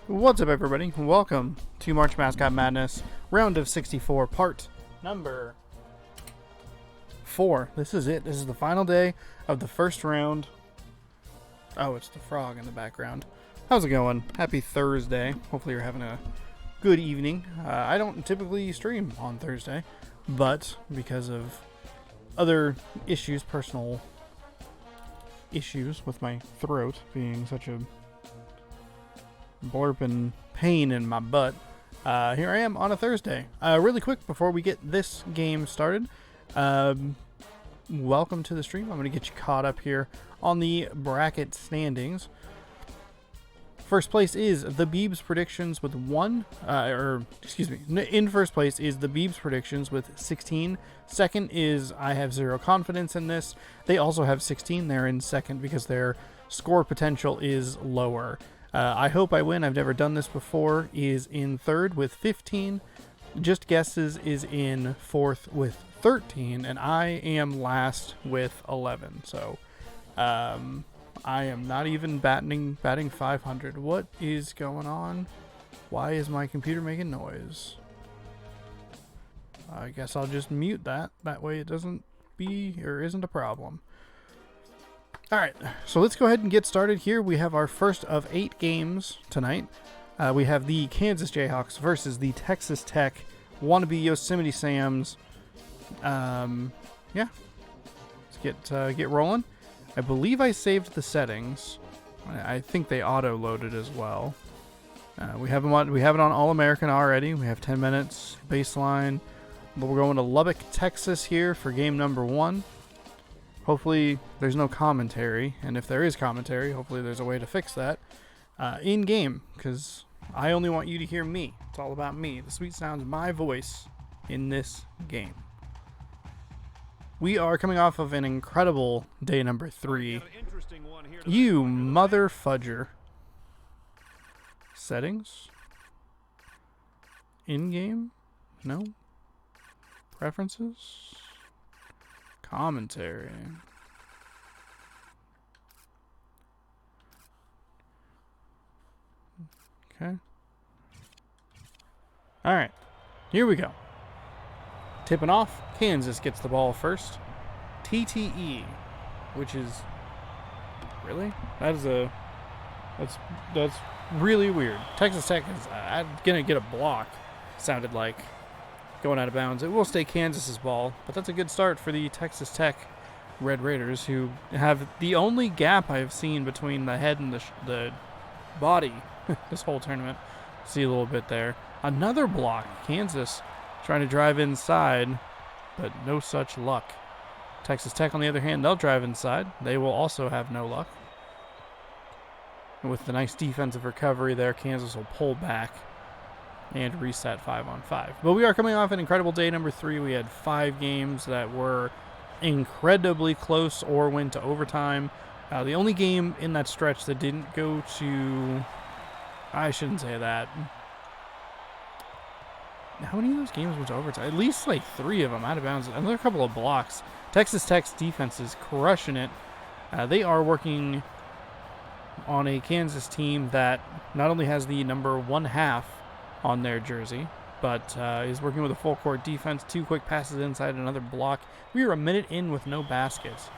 What's up, everybody? Welcome to March Mascot Madness, round of 64, part number 4. This is it. This is the final day of the first round. Oh, it's the frog in the background. How's it going? Happy Thursday. Hopefully you're having a good evening. I don't typically stream on Thursday, but because of other issues, personal issues with my throat being such a blurping pain in my butt, here I am on a Thursday. Really quick before we get this game started, welcome to the stream. I'm going to get you caught up here on the bracket standings. First place is the Beebs Predictions with in first place is the Beebs Predictions with 16. Second is I Have Zero Confidence in This. They also have 16. They're in second because their score potential is lower. I Hope I Win, I've never done this before, is in third with 15. Just Guesses is in fourth with 13. And I am last with 11. So I am not even batting 500. What is going on? Why is my computer making noise? I guess I'll just mute that. That way it isn't a problem. Alright, so let's go ahead and get started here. We have our first of 8 games tonight. We have the Kansas Jayhawks versus the Texas Tech wannabe Yosemite Sams. Yeah, let's get rolling. I believe I saved the settings. I think they auto-loaded as well. We have it on All-American already. We have 10 minutes baseline. We're going to Lubbock, Texas here for game number 1. Hopefully there's no commentary, and if there is commentary, hopefully there's a way to fix that in-game, because I only want you to hear me. It's all about me, the sweet sounds of my voice in this game. We are coming off of an incredible day number 3. You mother fudger. Settings? In-game? No? Preferences? Commentary. Okay. Alright. Here we go. Tipping off. Kansas gets the ball first. TTE. Which is... Really? That's really weird. Texas Tech is gonna get a block. Sounded like. Going out of bounds. It will stay Kansas's ball, but that's a good start for the Texas Tech Red Raiders, who have the only gap I've seen between the head and the body this whole tournament. See a little bit there. Another block. Kansas trying to drive inside, but no such luck. Texas Tech, on the other hand, they'll drive inside. They will also have no luck. And with the nice defensive recovery there, Kansas will pull back and reset 5-on-5. But we are coming off an incredible day number 3. We had 5 games that were incredibly close or went to overtime. The only game in that stretch that didn't go to... I shouldn't say that. How many of those games went to overtime? At least like 3 of them out of bounds. Another couple of blocks. Texas Tech's defense is crushing it. They are working on a Kansas team that not only has the number 1/2 on their jersey, but is working with a full court defense. 2 quick passes inside, another block. We are a minute in with no baskets.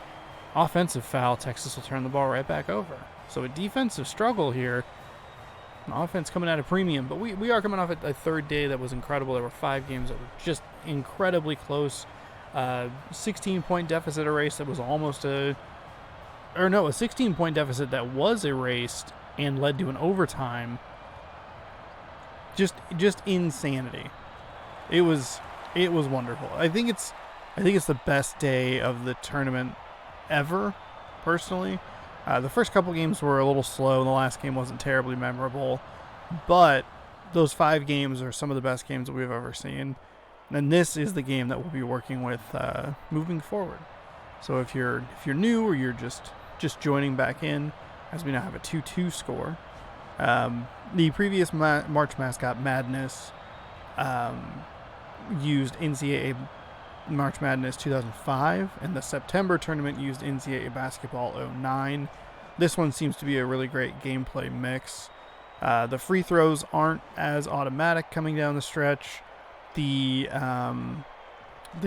Offensive foul, Texas will turn the ball right back over. So a defensive struggle here. An offense coming out of premium, but we are coming off a third day that was incredible. There were 5 games that were just incredibly close. 16-point deficit erased that was almost a 16-point deficit that was erased and led to an overtime. Just insanity. It was wonderful. I think it's the best day of the tournament ever, personally. The first couple games were a little slow, and the last game wasn't terribly memorable, but those 5 games are some of the best games that we've ever seen, and this is the game that we'll be working with moving forward. So if you're new or you're just joining back in, as we now have a 2-2 score. The previous March Mascot Madness used NCAA March Madness 2005, and the September tournament used NCAA Basketball 09. This one seems to be a really great gameplay mix. The free throws aren't as automatic coming down the stretch. The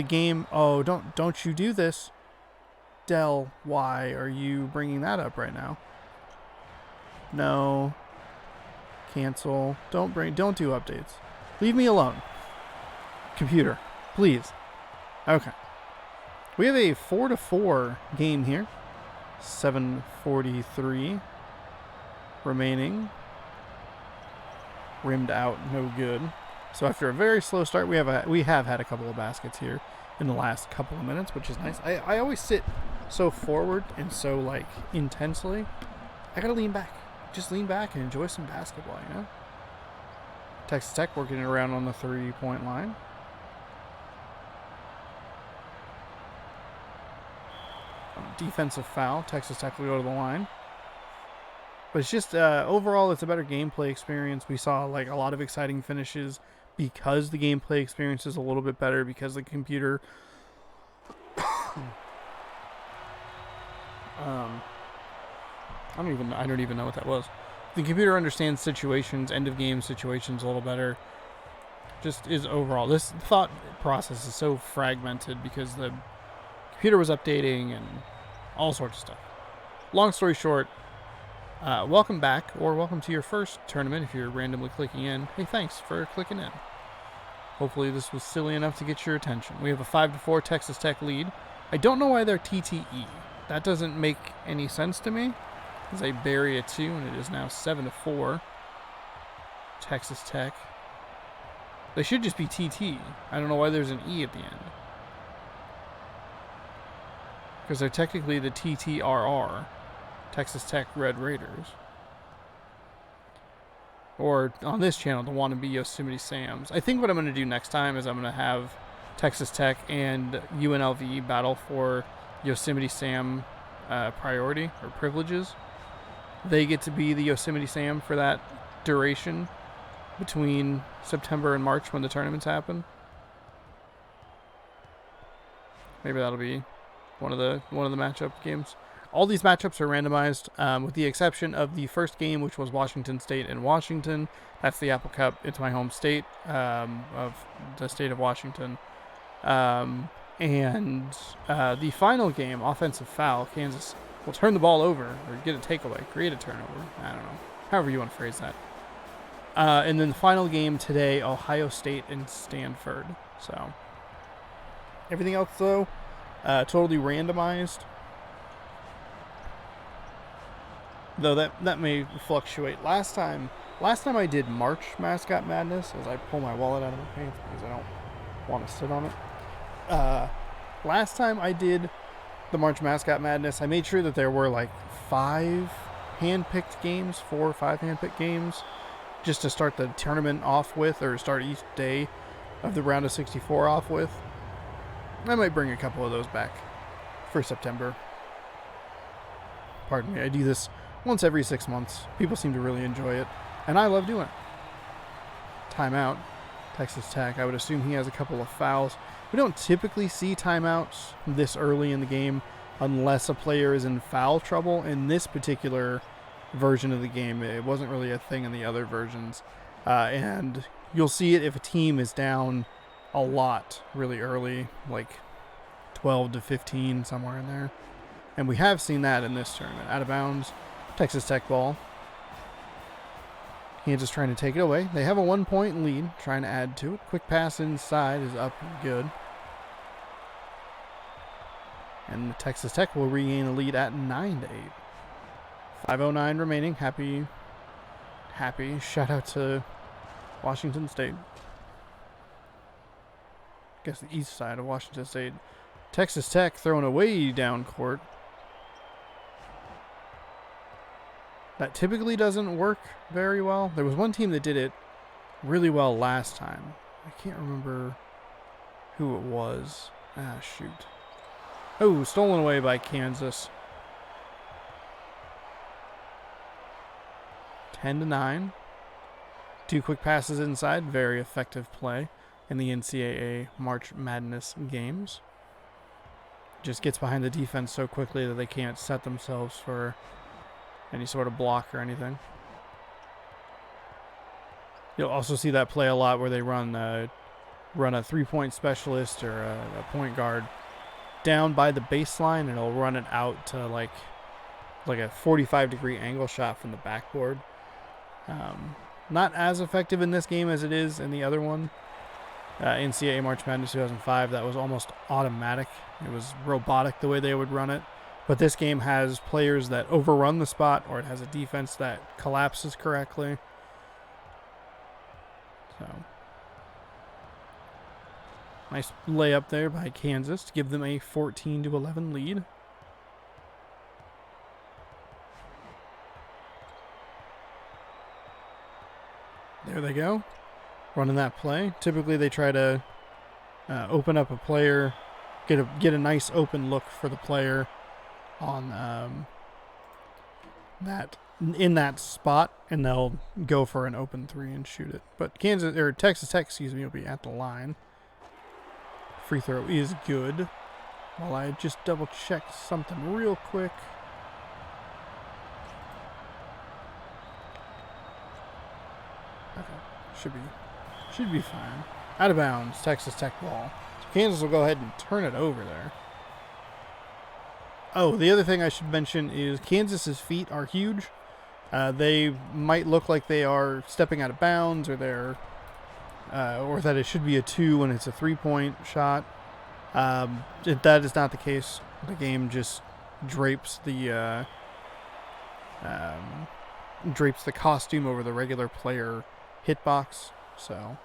game. Oh, don't you do this, Dell? Why are you bringing that up right now? No. Cancel. Don't do updates. Leave me alone. Computer, please. Okay. We have a 4-4 game here. 7:43 remaining. Rimmed out, no good. So after a very slow start, we have had a couple of baskets here in the last couple of minutes, which is nice. I always sit so forward and so like intensely. I gotta lean back. Just lean back and enjoy some basketball, you know? Texas Tech working it around on the 3-point line. Defensive foul. Texas Tech will go to the line. But it's just, overall, it's a better gameplay experience. We saw, like, a lot of exciting finishes because the gameplay experience is a little bit better, because the computer... I don't even know what that was. The computer understands situations, end of game situations a little better. Just is overall. This thought process is so fragmented because the computer was updating and all sorts of stuff. Long story short, welcome back, or welcome to your first tournament if you're randomly clicking in. Hey, thanks for clicking in. Hopefully this was silly enough to get your attention. We have a 5-4 Texas Tech lead. I don't know why they're TTE. That doesn't make any sense to me. As they bury a 2, and it is now 7-4. Texas Tech. They should just be TT. I don't know why there's an E at the end. Because they're technically the TTRR. Texas Tech Red Raiders. Or on this channel, the wannabe Yosemite Sams. I think what I'm going to do next time is I'm going to have Texas Tech and UNLV battle for Yosemite Sam priority or privileges. They get to be the Yosemite Sam for that duration between September and March when the tournaments happen. Maybe that'll be one of the matchup games. All these matchups are randomized, with the exception of the first game, which was Washington State and Washington. That's the Apple Cup. It's my home state of the state of Washington. And the final game, offensive foul, Kansas will turn the ball over or get a takeaway, create a turnover. I don't know. However you want to phrase that. And then the final game today, Ohio State and Stanford. So everything else, though, totally randomized. Though that may fluctuate. Last time I did March Mascot Madness, as I pull my wallet out of my pants because I don't want to sit on it. Last time I did the March Mascot Madness, I made sure that there were like 4 or 5 hand-picked games, just to start the tournament off with, or start each day of the round of 64 off with. I might bring a couple of those back for September. Pardon me, I do this once every 6 months. People seem to really enjoy it, and I love doing it. Timeout. Texas Tech. I would assume he has a couple of fouls. We don't typically see timeouts this early in the game unless a player is in foul trouble. In this particular version of the game, it wasn't really a thing in the other versions. And you'll see it if a team is down a lot really early, like 12 to 15, somewhere in there. And we have seen that in this tournament. Out of bounds, Texas Tech ball. Kansas trying to take it away. They have a 1-point lead, trying to add to it. Quick pass inside is up and good. And Texas Tech will regain the lead at 9-8. 5:09 remaining. Happy. Shout out to Washington State. Guess the east side of Washington State. Texas Tech throwing away down court. That typically doesn't work very well. There was one team that did it really well last time. I can't remember who it was. Shoot. Oh, stolen away by Kansas. 10-9. 2 quick passes inside. Very effective play in the NCAA March Madness games. Just gets behind the defense so quickly that they can't set themselves for any sort of block or anything. You'll also see that play a lot where they run a 3-point specialist or a point guard down by the baseline, and it'll run it out to like a 45-degree angle shot from the backboard. Not as effective in this game as it is in the other one. NCAA March Madness 2005, that was almost automatic. It was robotic the way they would run it. But this game has players that overrun the spot, or it has a defense that collapses correctly. So, nice layup there by Kansas to give them a 14-11 lead. There they go, running that play. Typically they try to open up a player, get a nice open look for the player on in that spot, and they'll go for an open three and shoot it. But Texas Tech, will be at the line. Free throw is good. While I just double check something real quick. Okay, should be fine. Out of bounds, Texas Tech ball. So Kansas will go ahead and turn it over there. Oh, the other thing I should mention is Kansas's feet are huge. They might look like they are stepping out of bounds, or that it should be a 2 when it's a 3-point shot. That is not the case. The game just drapes the costume over the regular player hitbox, so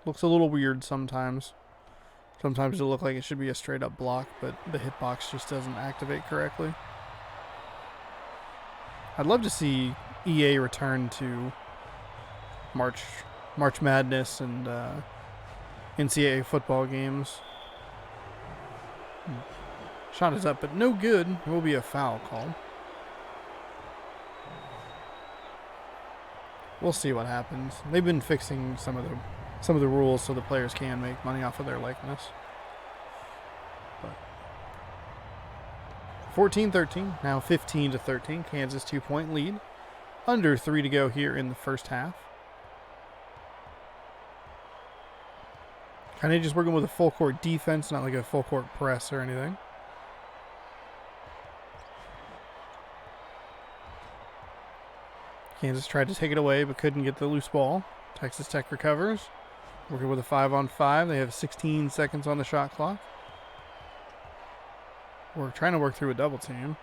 looks a little weird sometimes. Sometimes it'll look like it should be a straight up block, but the hitbox just doesn't activate correctly. I'd love to see EA return to March Madness and NCAA football games. Shot is up, but no good. There will be a foul called. We'll see what happens. They've been fixing some of the rules so the players can make money off of their likeness. But 14-13, now 15-13. Kansas 2-point lead. Under 3 to go here in the first half. Kind of just working with a full court defense, not like a full court press or anything. Kansas tried to take it away but couldn't get the loose ball. Texas Tech recovers. Working with a 5-on-5. They have 16 seconds on the shot clock. We're trying to work through a double team.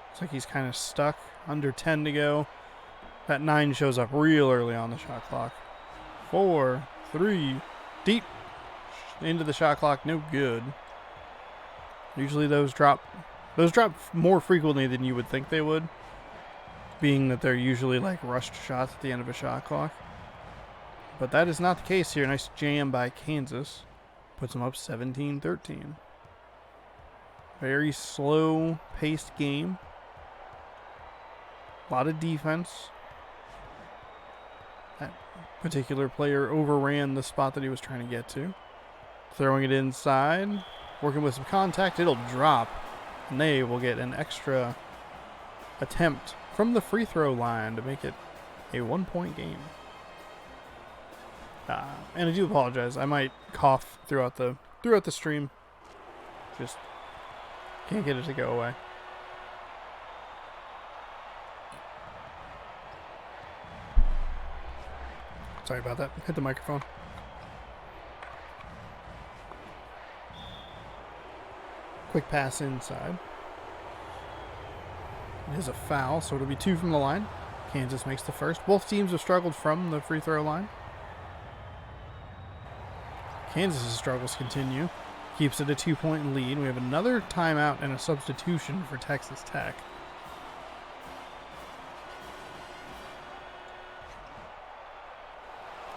Looks like he's kind of stuck. Under 10 to go. That 9 shows up real early on the shot clock. 4, 3, deep. Into the shot clock, no good. Usually those drop more frequently than you would think they would, being that they're usually like rushed shots at the end of a shot clock. But that is not the case here. Nice jam by Kansas. Puts them up 17-13. Very slow-paced game. A lot of defense. That particular player overran the spot that he was trying to get to. Throwing it inside. Working with some contact. It'll drop. And they will get an extra attempt from the free throw line to make it a 1-point game. And I do apologize. I might cough throughout the stream. Just can't get it to go away. Sorry about that. Hit the microphone. Quick pass inside. It is a foul, so it'll be 2 from the line. Kansas makes the first. Both teams have struggled from the free throw line. Kansas' struggles continue. Keeps it a 2-point lead. We have another timeout and a substitution for Texas Tech.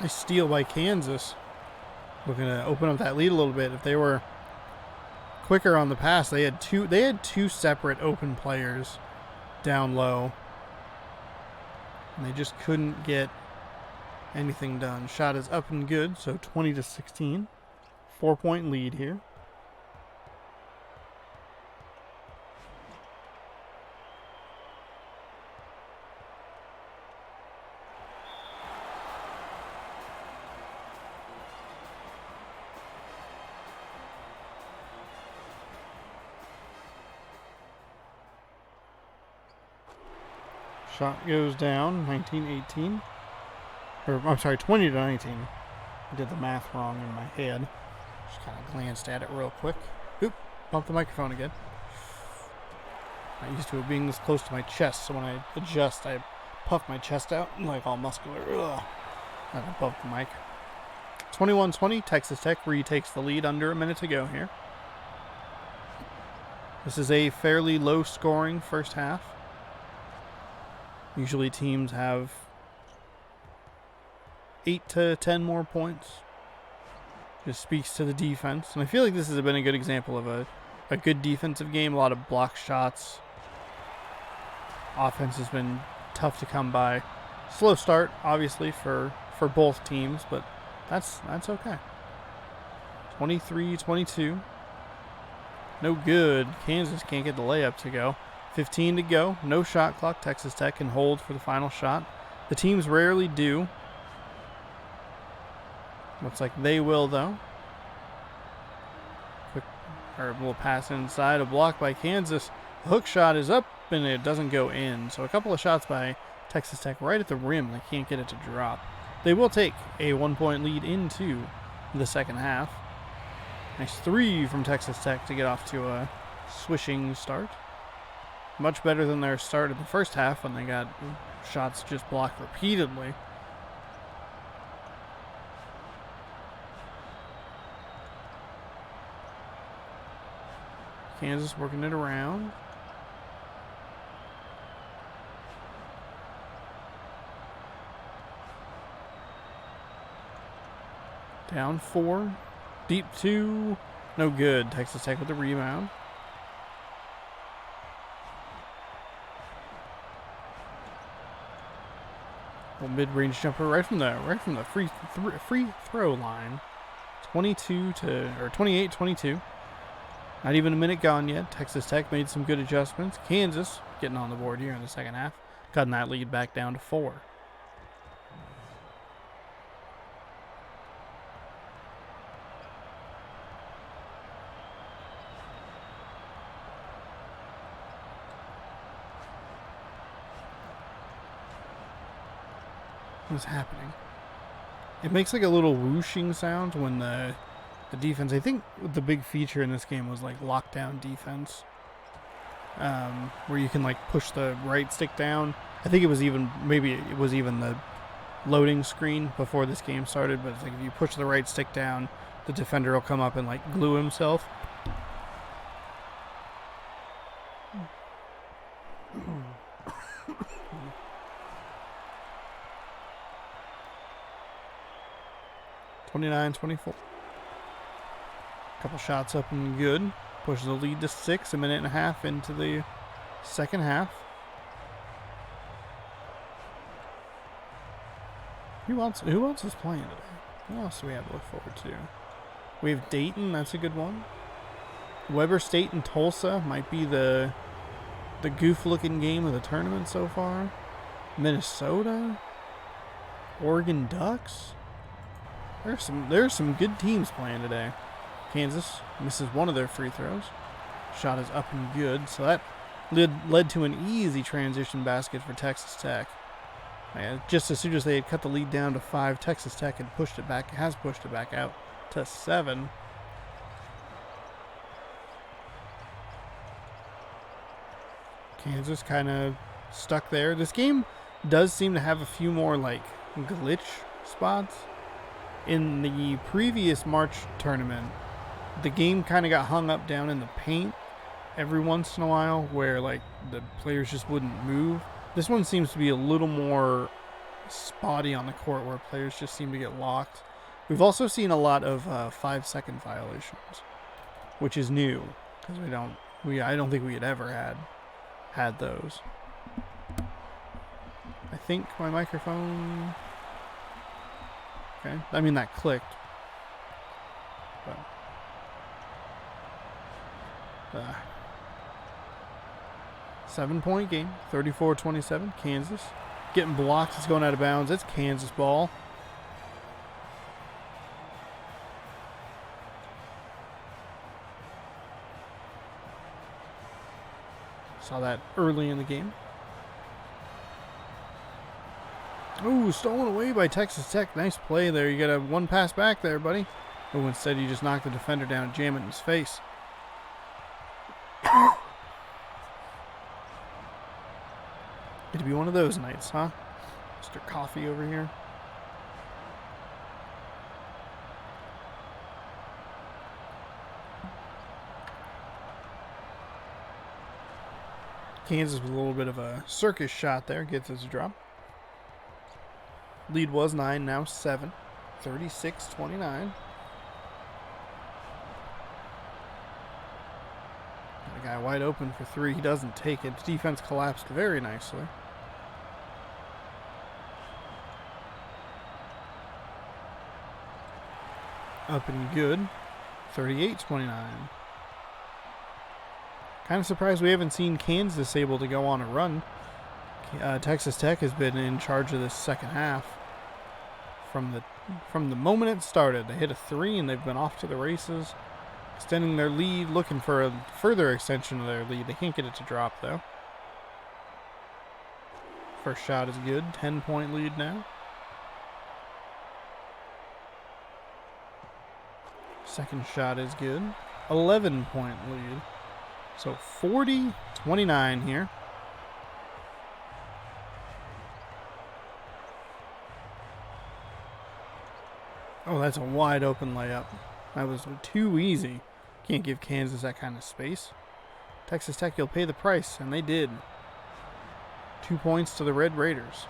Nice steal by Kansas. Looking to open up that lead a little bit. If they were quicker on the pass, they had two separate open players down low. And they just couldn't get anything done. Shot is up and good, so 20-16. 4-point lead here. Shot goes down, 19-18. Or, I'm sorry, 20-19. I did the math wrong in my head. Just kind of glanced at it real quick. Oop, bumped the microphone again. Not used to it being this close to my chest, so when I adjust, I puff my chest out, like all muscular. Ugh. And I bumped the mic. 21-20, Texas Tech retakes the lead under a minute to go here. This is a fairly low-scoring first half. Usually teams have 8 to 10 more points. Just speaks to the defense. And I feel like this has been a good example of a good defensive game. A lot of block shots. Offense has been tough to come by. Slow start, obviously, for both teams, but that's okay. 23-22. No good. Kansas can't get the layup to go. 15 to go. No shot clock. Texas Tech can hold for the final shot. The teams rarely do. Looks like they will, though. Quick, or a little pass inside. A block by Kansas. The hook shot is up, and it doesn't go in. So a couple of shots by Texas Tech right at the rim. They can't get it to drop. They will take a 1-point lead into the second half. Nice three from Texas Tech to get off to a swishing start. Much better than their start in the first half when they got shots just blocked repeatedly. Kansas working it around. Down 4. Deep 2. No good. Texas Tech with the rebound. Little mid-range jumper right from the free throw line. 28-22. Not even a minute gone yet. Texas Tech made some good adjustments. Kansas getting on the board here in the second half, cutting that lead back down to 4. What's happening? It makes like a little whooshing sound when the defense, I think the big feature in this game was like lockdown defense, where you can like push the right stick down. I think it was even the loading screen before this game started, but it's like if you push the right stick down, the defender will come up and like glue himself. (29-24). Couple shots up and good. Pushes the lead to 6. A minute and a half into the second half. Who else is playing today? Who else do we have to look forward to? We have Dayton. That's a good one. Weber State and Tulsa might be the goof-looking game of the tournament so far. Minnesota. Oregon Ducks. There's some good teams playing today. Kansas misses one of their free throws. Shot is up and good, so that led to an easy transition basket for Texas Tech. And just as soon as they had cut the lead down to 5, Texas Tech has pushed it back out to 7. Kansas kind of stuck there. This game does seem to have a few more like glitch spots. In the previous March tournament, the game kind of got hung up down in the paint every once in a while where like the players just wouldn't move. This one seems to be a little more spotty on the court where players just seem to get locked. We've also seen a lot of 5-second violations, which is new because I don't think we had ever had those. I think my microphone... Okay, I mean that clicked. But 7-point game, 34-27. Kansas getting blocked. It's going out of bounds. It's Kansas ball. Saw that early in the game. Ooh, stolen away by Texas Tech. Nice play there. You got a one pass back there, buddy. Oh, instead you just knocked the defender down and jam it in his face. It'd be one of those nights, huh? Mr. Coffee over here. Kansas with a little bit of a circus shot there. Gets his drop. Lead was 9, now 7. 36-29. Got a guy wide open for 3. He doesn't take it. The defense collapsed very nicely. Up and good. 38-29. Kind of surprised we haven't seen Kansas able to go on a run. Texas Tech has been in charge of this second half. From the moment it started, they hit a 3 and they've been off to the races, extending their lead, looking for a further extension of their lead. They can't get it to drop though. First shot is good. 10-point lead now. Second shot is good. 11-point lead. So 40-29 here. Oh, that's a wide open layup. That was too easy. Can't give Kansas that kind of space. Texas Tech, you'll pay the price, and they did. 2 points to the Red Raiders.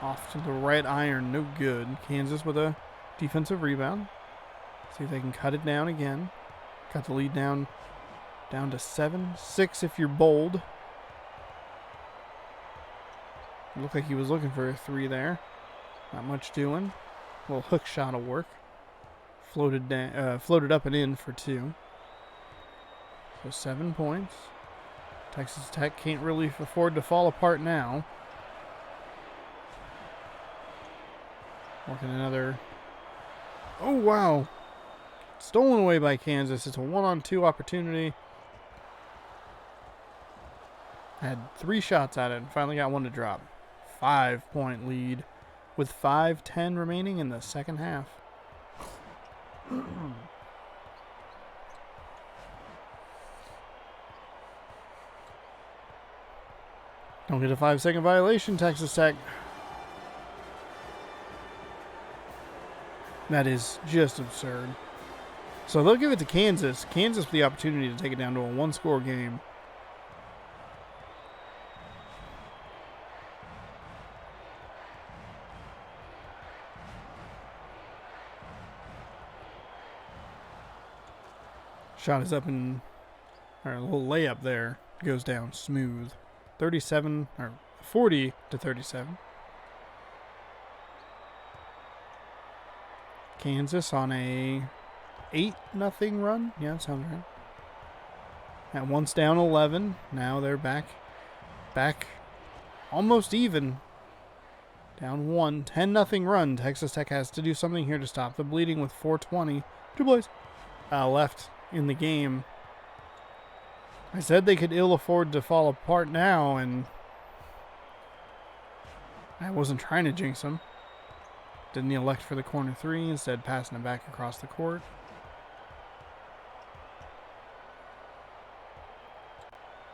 Off to the right iron, no good. Kansas with a defensive rebound. See if they can cut it down again. Cut the lead down to 7. 6 if you're bold. Looked like he was looking for a 3 there. Not much doing. A little hook shot will work. Floated up and in for 2. So 7 points. Texas Tech can't really afford to fall apart now. Working another. Oh, wow. Stolen away by Kansas. It's a 1-on-2 opportunity. Had 3 shots at it and finally got one to drop. 5-point lead with 5:10 remaining in the second half. Don't get a 5-second violation, Texas Tech. That is just absurd. So they'll give it to Kansas. Kansas with the opportunity to take it down to a 1-score game. Shot is up and a little layup there. Goes down smooth. 40-37. Kansas on a 8-0 run. Yeah, that sounds right. At once down 11. Now they're back almost even. Down 1. 10-0 run. Texas Tech has to do something here to stop the bleeding with 4:20. 2 plays left in the game. I said they could ill afford to fall apart now, and I wasn't trying to jinx them. Didn't elect for the corner 3, instead passing it back across the court.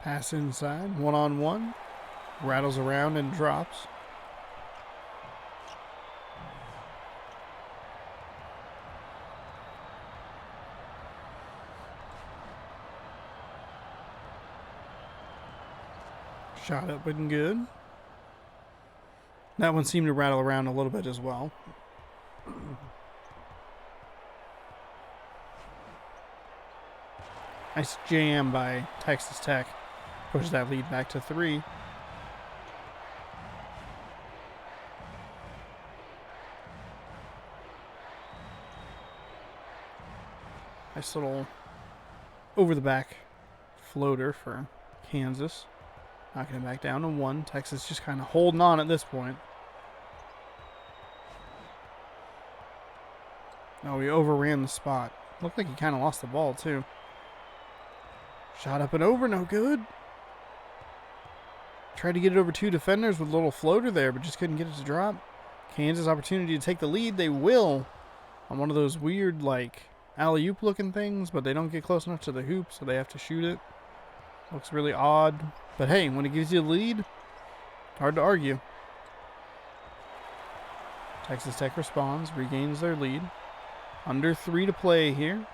Pass inside, 1-on-1. Rattles around and drops. Shot up and good. That one seemed to rattle around a little bit as well. Nice jam by Texas Tech. Pushes that lead back to 3. Nice little over the back floater for Kansas. Knocking it back down to 1. Texas just kind of holding on at this point. Oh, he overran the spot. Looked like he kind of lost the ball, too. Shot up and over, no good. Tried to get it over 2 defenders with a little floater there, but just couldn't get it to drop. Kansas opportunity to take the lead. They will on one of those weird, like, alley-oop looking things, but they don't get close enough to the hoop, so they have to shoot it. Looks really odd. But hey, when it gives you the lead, hard to argue. Texas Tech responds, regains their lead. Under 3 to play here.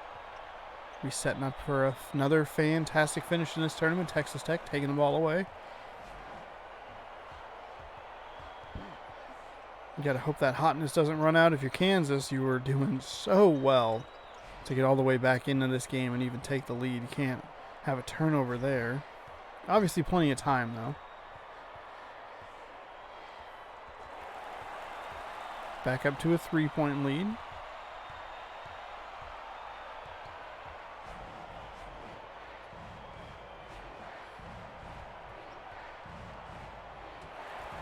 We're setting up for another fantastic finish in this tournament. Texas Tech taking the ball away. You got to hope that hotness doesn't run out. If you're Kansas, you were doing so well to get all the way back into this game and even take the lead. You can't have a turnover there. Obviously plenty of time, though. Back up to a 3-point lead.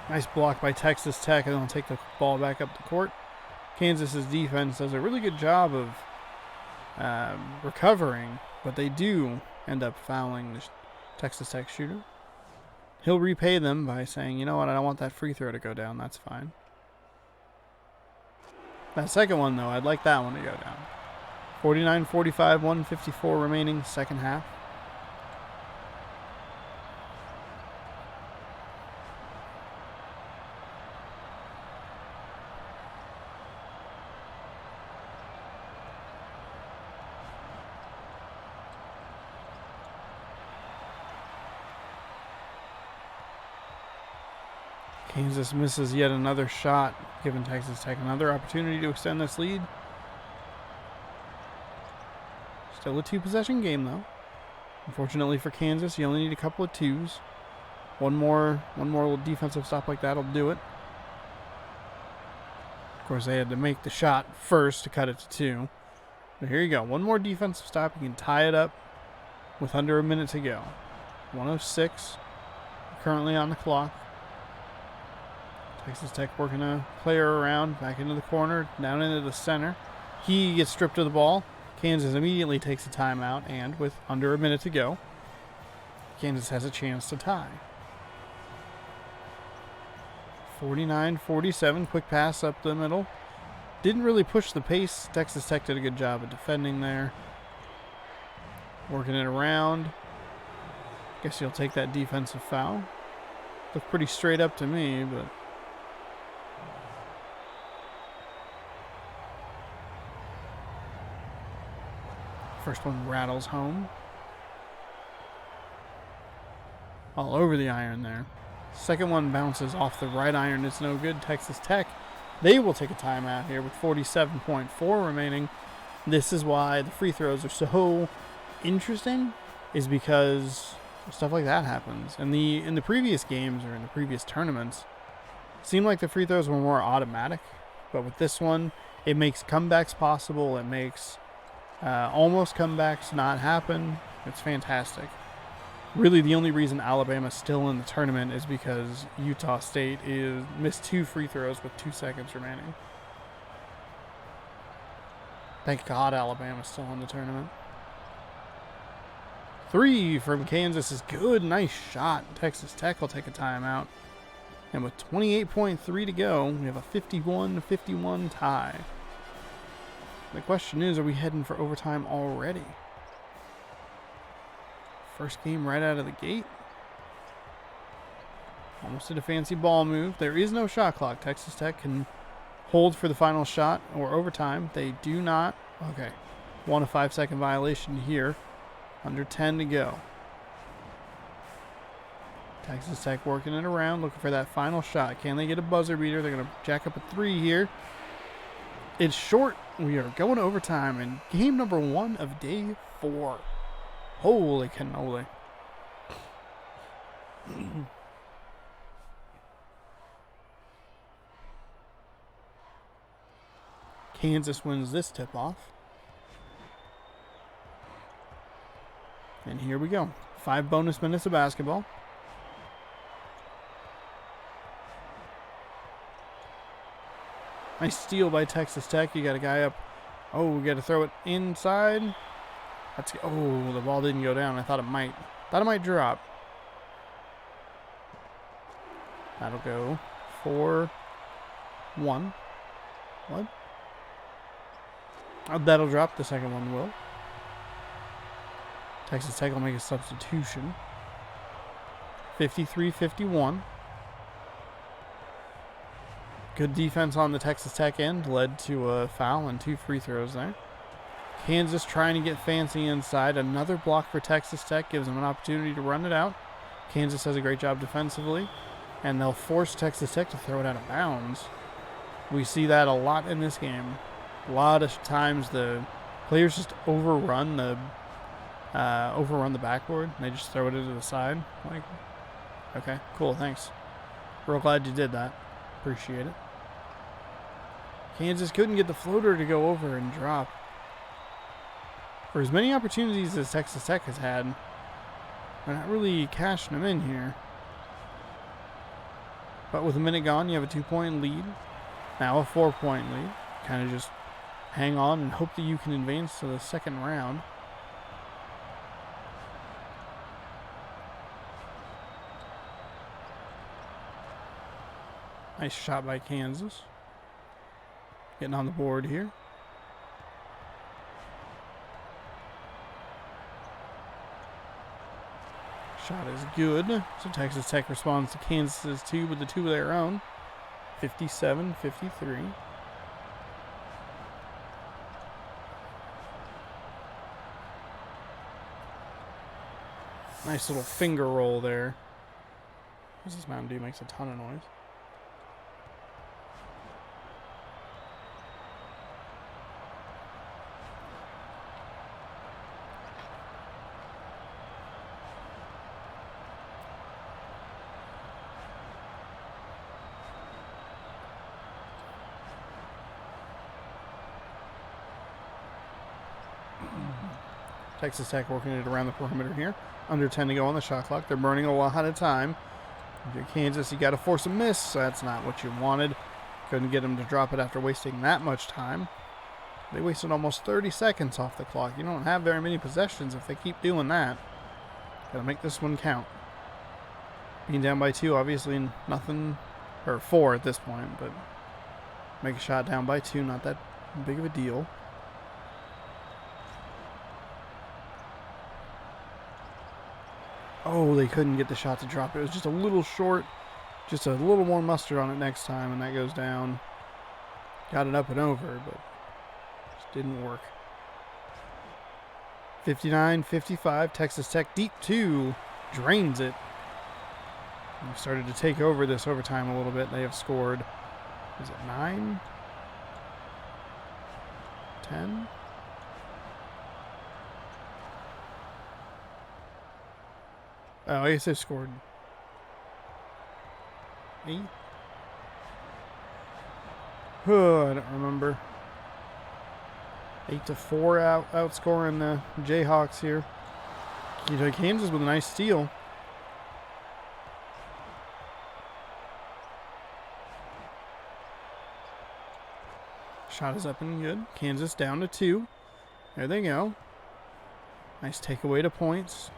Nice block by Texas Tech, and they'll take the ball back up the court. Kansas's defense does a really good job of recovering, but they do end up fouling the Texas Tech shooter. He'll repay them by saying, you know what, I don't want that free throw to go down. That's fine. That second one, though, I'd like that one to go down. 49-45, 154 remaining, second half. Kansas misses yet another shot, giving Texas Tech another opportunity to extend this lead. Still a 2-possession game, though. Unfortunately for Kansas, you only need a couple of 2s. One more little defensive stop like that will do it. Of course, they had to make the shot first to cut it to 2. But here you go. One more defensive stop. You can tie it up with under a minute to go. 1:06 currently on the clock. Texas Tech working a player around, back into the corner, down into the center. He gets stripped of the ball. Kansas immediately takes a timeout, and with under a minute to go, Kansas has a chance to tie. 49-47, quick pass up the middle. Didn't really push the pace. Texas Tech did a good job of defending there. Working it around. Guess he'll take that defensive foul. Looked pretty straight up to me, but... First one rattles home. All over the iron there. Second one bounces off the right iron. It's no good. Texas Tech, they will take a timeout here with 47.4 remaining. This is why the free throws are so interesting, is because stuff like that happens. In the previous games or in the previous tournaments, it seemed like the free throws were more automatic. But with this one, it makes comebacks possible. It makes almost comebacks not happen. It's fantastic. Really, the only reason Alabama's still in the tournament is because Utah State missed 2 free throws with 2 seconds remaining. Thank God Alabama's still in the tournament. 3 from Kansas is good. Nice shot. Texas Tech will take a timeout. And with 28.3 to go, we have a 51-51 tie. The question is, are we heading for overtime already? First game right out of the gate. Almost did a fancy ball move. There is no shot clock. Texas Tech can hold for the final shot or overtime. They do not. Okay. 1 5-second violation here. Under 10 to go. Texas Tech working it around, looking for that final shot. Can they get a buzzer beater? They're going to jack up a 3 here. It's short. We are going to overtime in game number 1 of day 4. Holy cannoli. Kansas wins this tip-off. And here we go. 5 bonus minutes of basketball. Nice steal by Texas Tech. You got a guy up. Oh, we got to throw it inside. Oh, the ball didn't go down. I thought it might. Thought it might drop. That'll go 4-1. What? Oh, that'll drop. The second one will. Texas Tech will make a substitution. 53-51. Good defense on the Texas Tech end led to a foul and 2 free throws there. Kansas trying to get fancy inside. Another block for Texas Tech gives them an opportunity to run it out. Kansas does a great job defensively, and they'll force Texas Tech to throw it out of bounds. We see that a lot in this game. A lot of times the players just overrun the backboard. And they just throw it into the side. Like, okay, cool, thanks. Real glad you did that. Appreciate it. Kansas couldn't get the floater to go over and drop. For as many opportunities as Texas Tech has had, they're not really cashing them in here. But with a minute gone, you have a 2-point lead. Now a 4-point lead. Kind of just hang on and hope that you can advance to the second round. Nice shot by Kansas. Getting on the board here. Shot is good. So Texas Tech responds to Kansas's 2 with the 2 of their own. 57-53. Nice little finger roll there. This Mountain Dew makes a ton of noise. Texas Tech working it around the perimeter here. Under 10 to go on the shot clock. They're burning a lot of time. If you're Kansas, you got to force a miss. So that's not what you wanted. Couldn't get them to drop it after wasting that much time. They wasted almost 30 seconds off the clock. You don't have very many possessions if they keep doing that. Got to make this one count. Being down by 2, obviously nothing, or 4 at this point, but make a shot down by 2, not that big of a deal. Oh, they couldn't get the shot to drop. It was just a little short. Just a little more mustard on it next time, and that goes down. Got it up and over, but just didn't work. 59-55. Texas Tech deep 2 drains it. They've started to take over this overtime a little bit. They have scored, is it 9? 10? Oh, I guess they scored 8? Oh, I don't remember. 8-4 outscoring the Jayhawks here. Kansas with a nice steal. Shot is up and good. Kansas down to 2. There they go. Nice takeaway to points.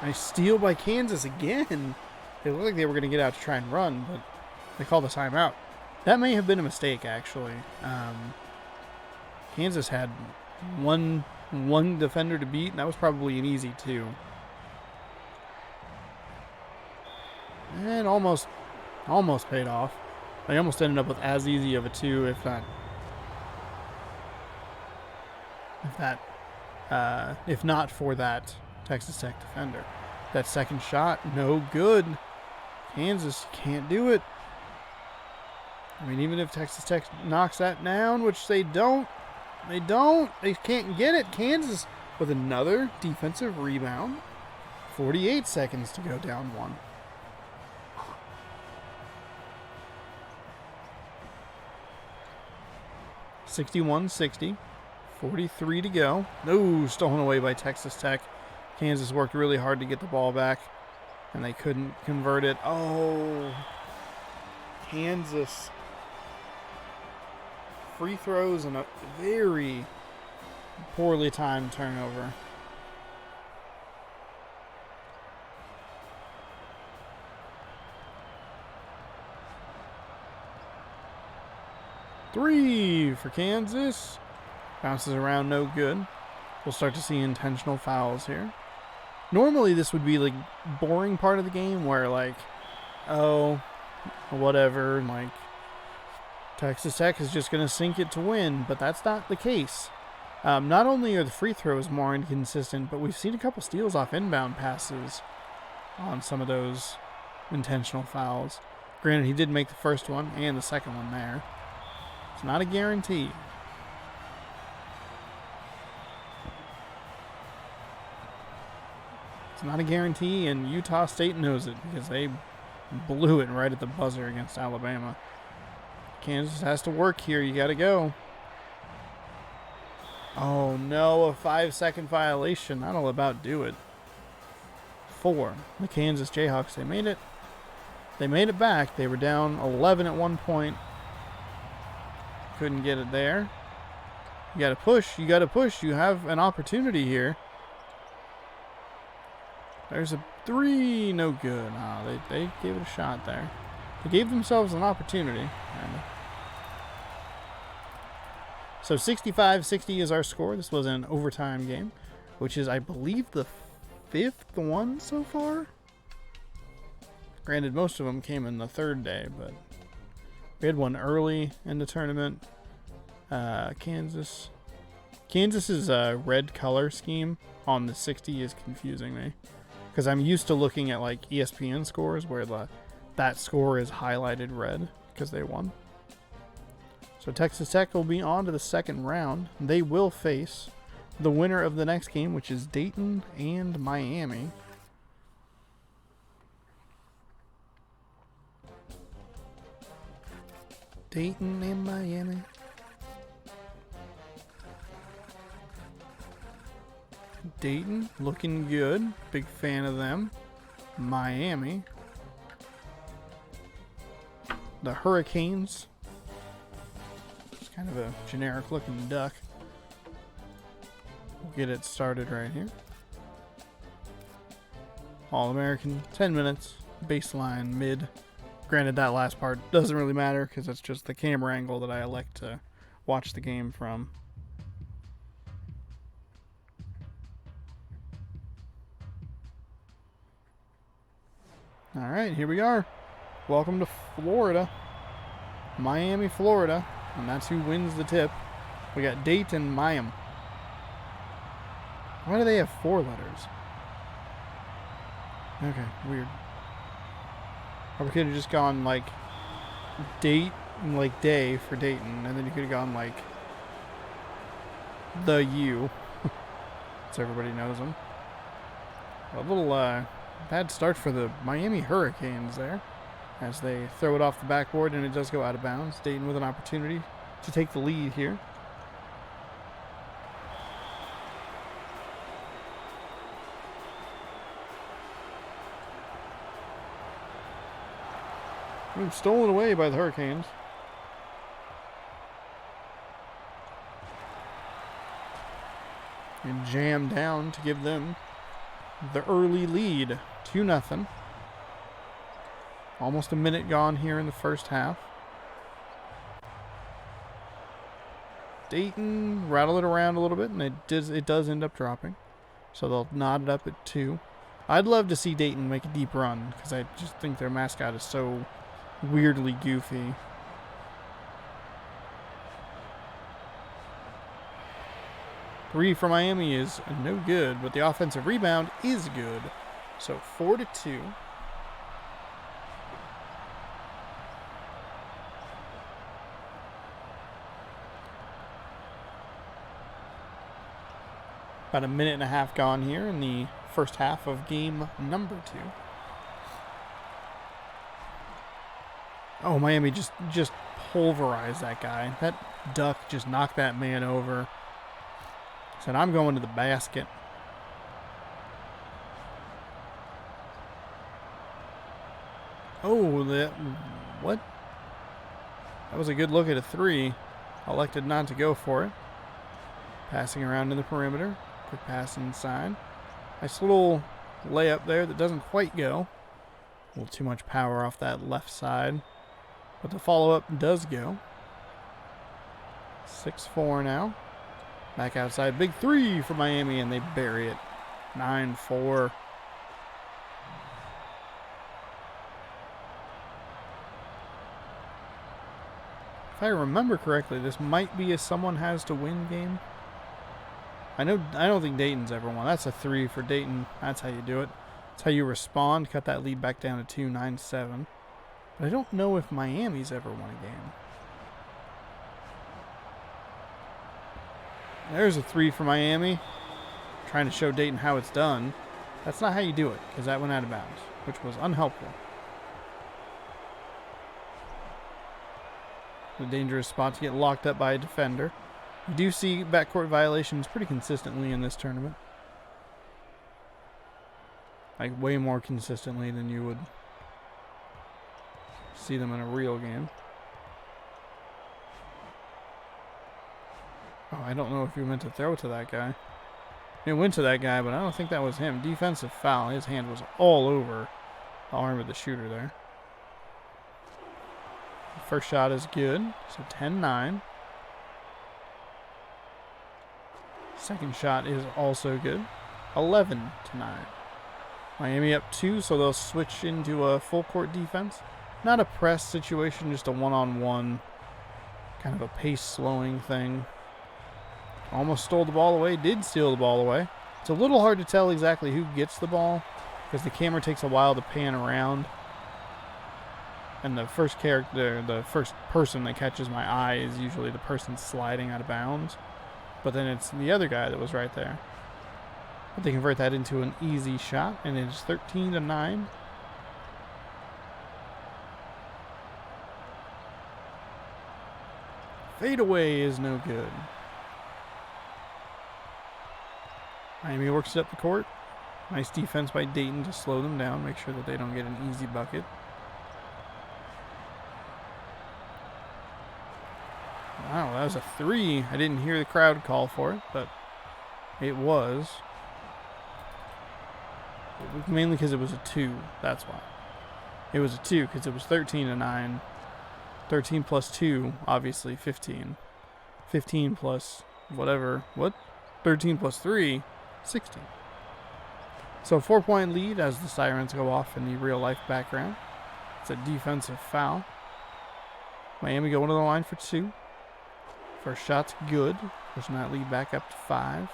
Nice steal by Kansas again. It looked like they were going to get out to try and run, but they called a timeout. That may have been a mistake, actually. Kansas had one defender to beat, and that was probably an easy 2. And almost paid off. They almost ended up with as easy of a 2, if not for that Texas Tech defender. That second shot, no good. Kansas can't do it. I mean, even if Texas Tech knocks that down, which they don't. They can't get it. Kansas with another defensive rebound. 48 seconds to go down 1. (61-60). 43 to go. No, stolen away by Texas Tech. Kansas worked really hard to get the ball back, and they couldn't convert it. Oh, Kansas free throws and a very poorly timed turnover. Three for Kansas. Bounces around, no good. We'll start to see intentional fouls here. Normally this would be like boring part of the game where like, oh, whatever, like Texas Tech is just going to sink it to win, but that's not the case. Not only are the free throws more inconsistent, but we've seen a couple steals off inbound passes on some of those intentional fouls. Granted, he did make the first one and the second one there. It's not a guarantee. It's not a guarantee, and Utah State knows it because they blew it right at the buzzer against Alabama. Kansas has to work here. You got to go. Oh, no, a 5-second violation. That'll about do it. 4. The Kansas Jayhawks, they made it. They made it back. They were down 11 at one point. Couldn't get it there. You got to push. You got to push. You have an opportunity here. There's a 3. No good. Oh, they gave it a shot there. They gave themselves an opportunity. So 65-60 is our score. This was an overtime game, which is, I believe, the 5th one so far. Granted, most of them came in the 3rd day, but we had one early in the tournament. Kansas's red color scheme on the 60 is confusing me because I'm used to looking at like ESPN scores where that score is highlighted red because they won. So Texas Tech will be on to the second round. They will face the winner of the next game, which is Dayton and Miami. Dayton and Miami. Dayton looking good. Big fan of them. Miami. The Hurricanes. It's kind of a generic looking duck. We'll get it started right here. All-American, 10 minutes, baseline, mid. Granted, that last part doesn't really matter because it's just the camera angle that I elect to watch the game from. All right, here we are. Welcome to Florida. Miami, Florida. And that's who wins the tip. We got Dayton, Miami. Why do they have 4 letters? Okay, weird. Or we could have just gone like date, like day for Dayton, and then you could have gone like the U. So everybody knows them. A little bad start for the Miami Hurricanes there as they throw it off the backboard and it does go out of bounds. Dayton with an opportunity to take the lead here. Stolen away by the Hurricanes. And jammed down to give them the early lead, 2-0. Almost a minute gone here in the first half. Dayton rattle it around a little bit, and it does end up dropping. So they'll knot it up at 2. I'd love to see Dayton make a deep run because I just think their mascot is so weirdly goofy. Three for Miami is no good, but the offensive rebound is good. So 4-2. About a minute and a half gone here in the first half of game number 2. Oh, Miami just pulverized that guy. That duck just knocked that man over. Said, I'm going to the basket. Oh, what? That was a good look at a 3. elected not to go for it. Passing around in the perimeter. Quick pass inside. Nice little layup there that doesn't quite go. A little too much power off that left side. But the follow-up does go. 6-4 now. Back outside. Big three for Miami, and they bury it. 9-4. If I remember correctly, this might be a someone has to win game. I don't think Dayton's ever won. That's a 3 for Dayton. That's how you do it. That's how you respond. Cut that lead back down to 2, 9-7. But I don't know if Miami's ever won a game. There's a 3 for Miami. Trying to show Dayton how it's done. That's not how you do it, because that went out of bounds, which was unhelpful. A dangerous spot to get locked up by a defender. You do see backcourt violations pretty consistently in this tournament. Like, way more consistently than you would see them in a real game. Oh, I don't know if he meant to throw to that guy. It went to that guy, but I don't think that was him. Defensive foul. His hand was all over the arm of the shooter there. First shot is good, so 10-9. Second shot is also good, 11-9. Miami up 2, so they'll switch into a full court defense. Not a press situation, just a one-on-one, kind of a pace slowing thing. Almost stole the ball away, did steal the ball away. It's a little hard to tell exactly who gets the ball because the camera takes a while to pan around. And the first person that catches my eye is usually the person sliding out of bounds. But then it's the other guy that was right there. But they convert that into an easy shot, and it's 13-9. Fadeaway is no good. Miami works it up the court. Nice defense by Dayton to slow them down, make sure that they don't get an easy bucket. Wow, that was a 3. I didn't hear the crowd call for it, but it was. Mainly because it was a 2. That's why. It was a 2 because it was 13-9. 13 plus 2, obviously 15. 15 plus whatever. What? 13 plus 3, 16. So 4-point lead as the sirens go off in the real life background. It's a defensive foul. Miami going to the line for 2. First shot's good. Pushing that lead back up to 5.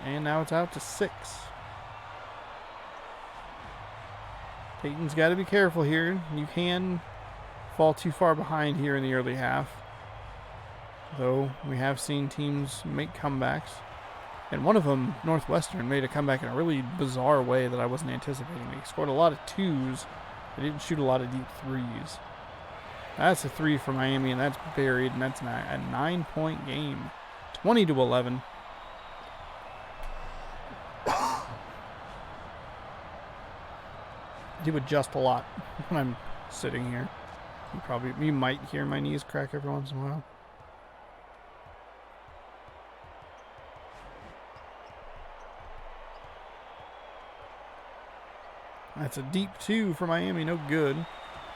And now it's out to 6. Dayton's got to be careful here. You can fall too far behind here in the early half. Though we have seen teams make comebacks. And one of them, Northwestern, made a comeback in a really bizarre way that I wasn't anticipating. They scored a lot of 2s. They didn't shoot a lot of deep 3s. That's a 3 for Miami, and that's buried, and that's a 9-point game. 20-11. I do adjust a lot when I'm sitting here. You might hear my knees crack every once in a while. That's a deep 2 for Miami, no good.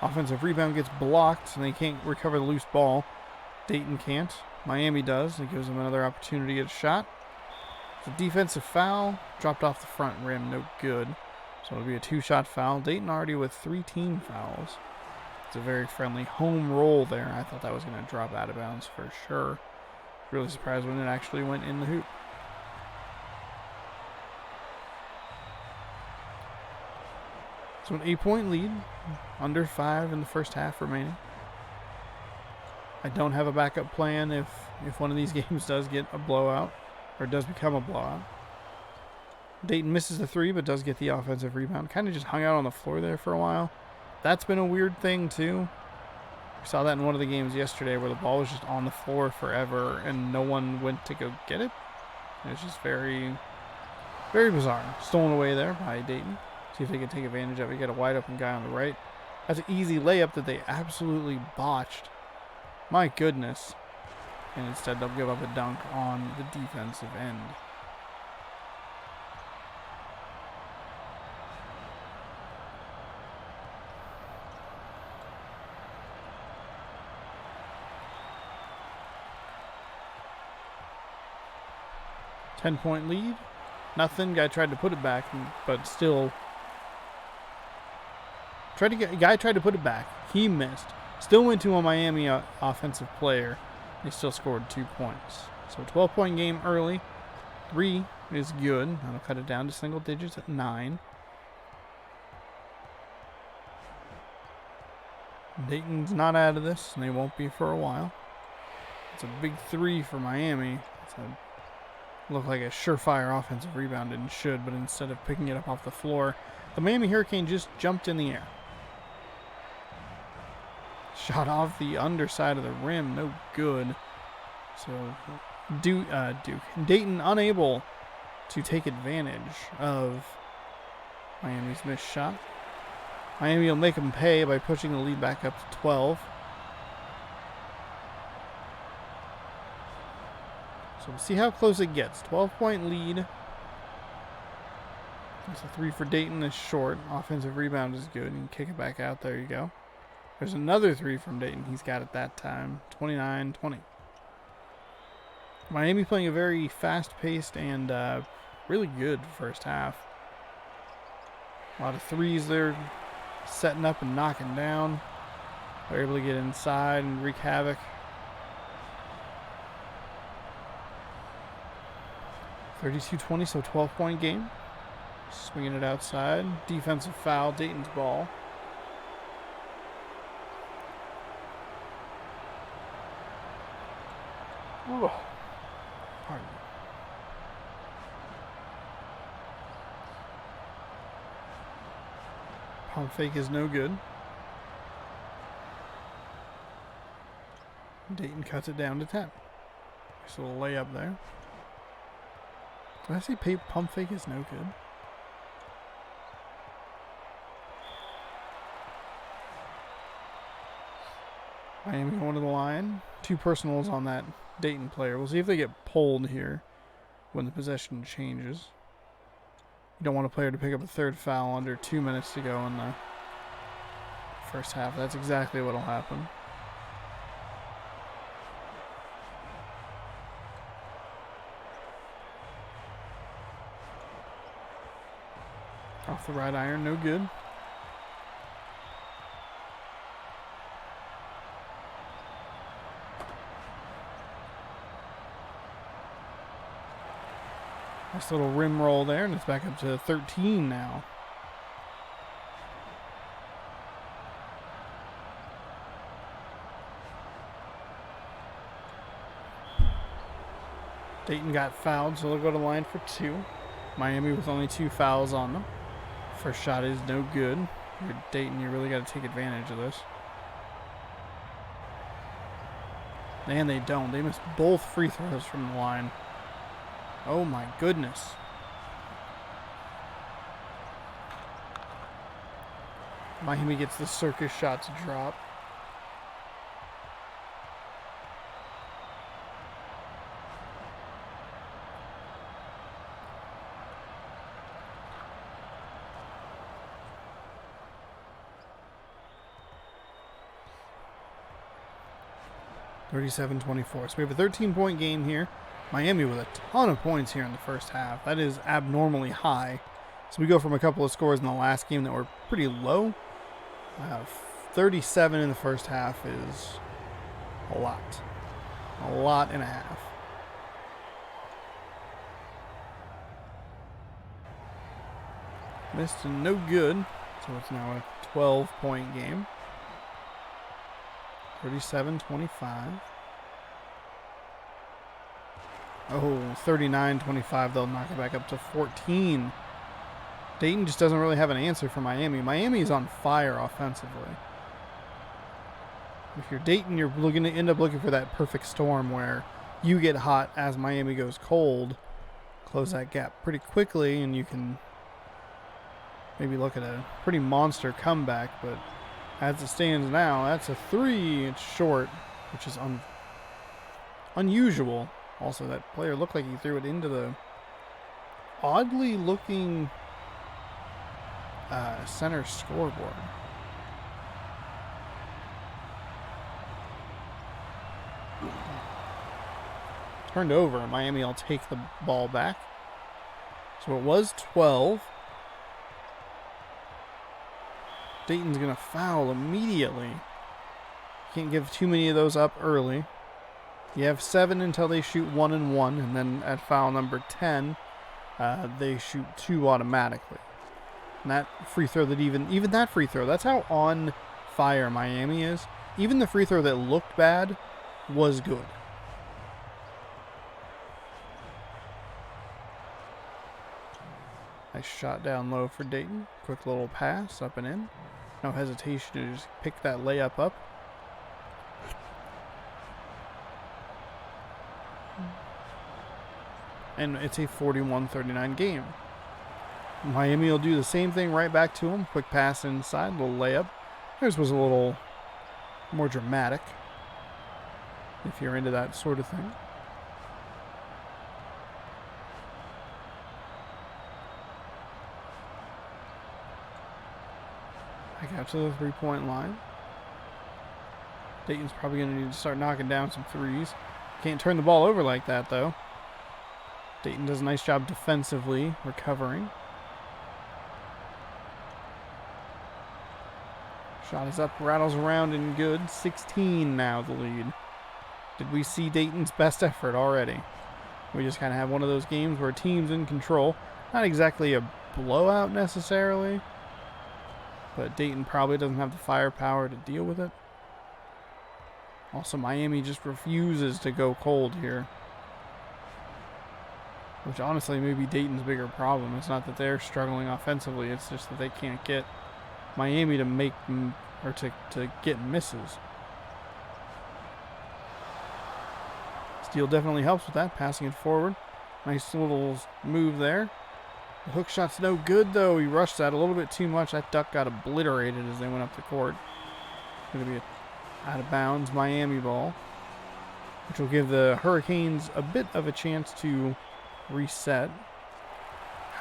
Offensive rebound gets blocked, and they can't recover the loose ball. Dayton can't. Miami does. It gives them another opportunity to get a shot. It's a defensive foul. Dropped off the front rim, no good. So it'll be a 2-shot foul. Dayton already with 3 team fouls. It's a very friendly home roll there. I thought that was going to drop out of bounds for sure. Really surprised when it actually went in the hoop. So an 8-point lead, under 5 in the first half remaining. I don't have a backup plan if one of these games does get a blowout, or does become a blowout. Dayton misses the 3, but does get the offensive rebound. Kind of just hung out on the floor there for a while. That's been a weird thing, too. We saw that in one of the games yesterday where the ball was just on the floor forever, and no one went to go get it. It's just very, very bizarre. Stolen away there by Dayton. See if they can take advantage of it. You got a wide open guy on the right. That's an easy layup that they absolutely botched. My goodness. And instead they'll give up a dunk on the defensive end. Ten-point lead. Nothing. Guy tried to put it back, but still. Guy tried to put it back. He missed. Still went to a Miami offensive player. They still scored 2 points. So 12-point game early. 3 is good. That'll cut it down to single digits at 9. Dayton's not out of this, and they won't be for a while. It's a big 3 for Miami. It's a look like a surefire offensive rebound, and should, but instead of picking it up off the floor, the Miami Hurricane just jumped in the air. Shot off the underside of the rim, no good. So Dayton unable to take advantage of Miami's missed shot. Miami will make them pay by pushing the lead back up to 12. So we'll see how close it gets. 12-point lead. It's a 3 for Dayton is short. Offensive rebound is good. You can kick it back out. There you go. There's another 3 from Dayton. He's got it that time. 29-20. Miami playing a very fast-paced and really good first half. A lot of threes there, setting up and knocking down. They're able to get inside and wreak havoc. (32-20), so 12-point game. Swinging it outside. Defensive foul, Dayton's ball. Ooh. Pardon me. Pump fake is no good. Dayton cuts it down to 10. Nice little layup there. Did I say pump fake is no good? Miami going to the line. 2 personals on that Dayton player. We'll see if they get pulled here when the possession changes. You don't want a player to pick up a 3rd foul under 2 minutes to go in the first half. That's exactly what will happen. Off the right iron, no good. Nice little rim roll there, and it's back up to 13 now. Dayton got fouled, so they'll go to the line for 2. Miami with only 2 fouls on them. First shot is no good. You're Dayton, you really got to take advantage of this. And they don't. They missed both free throws from the line. Oh my goodness. Miami gets the circus shot to drop. (37-24). So we have a 13-point game here. Miami with a ton of points here in the first half. That is abnormally high. So we go from a couple of scores in the last game that were pretty low. 37 in the first half is a lot. A lot and a half. Missed and no good. So it's now a 12-point game. 37-25. Oh, 39-25. They'll knock it back up to 14. Dayton just doesn't really have an answer for Miami. Miami is on fire offensively. If you're Dayton, you're looking to end up looking for that perfect storm where you get hot as Miami goes cold. Close that gap pretty quickly, and you can maybe look at a pretty monster comeback, but As it stands now, that's a 3. It's short, which is unusual. Also, that player looked like he threw it into the oddly looking center scoreboard. Turned over. Miami will take the ball back. So it was 12. Dayton's going to foul immediately. Can't give too many of those up early. You have 7 until they shoot 1 and 1, and then at foul number 10, they shoot 2 automatically. And that free throw that even that free throw, that's how on fire Miami is. Even the free throw that looked bad was good. Nice shot down low for Dayton. Quick little pass up and in. No hesitation to just pick that layup up. And it's a 41-39 game. Miami will do the same thing right back to him. Quick pass inside, little layup. Theirs was a little more dramatic, if you're into that sort of thing. Back out to the three-point line. Dayton's probably going to need to start knocking down some threes. Can't turn the ball over like that, though. Dayton does a nice job defensively, recovering. Shot is up, rattles around, and good. 16 now the lead. Did we see Dayton's best effort already? We just kind of have one of those games where a team's in control. Not exactly a blowout necessarily, but Dayton probably doesn't have the firepower to deal with it. Also, Miami just refuses to go cold here, which honestly may be Dayton's bigger problem. It's not that they're struggling offensively, it's just that they can't get Miami to make or to get misses. Steele definitely helps with that, passing it forward. Nice little move there. The hook shot's no good, though. He rushed that a little bit too much. That duck got obliterated as they went up the court. Going to be out of bounds Miami ball, which will give the Hurricanes a bit of a chance to reset.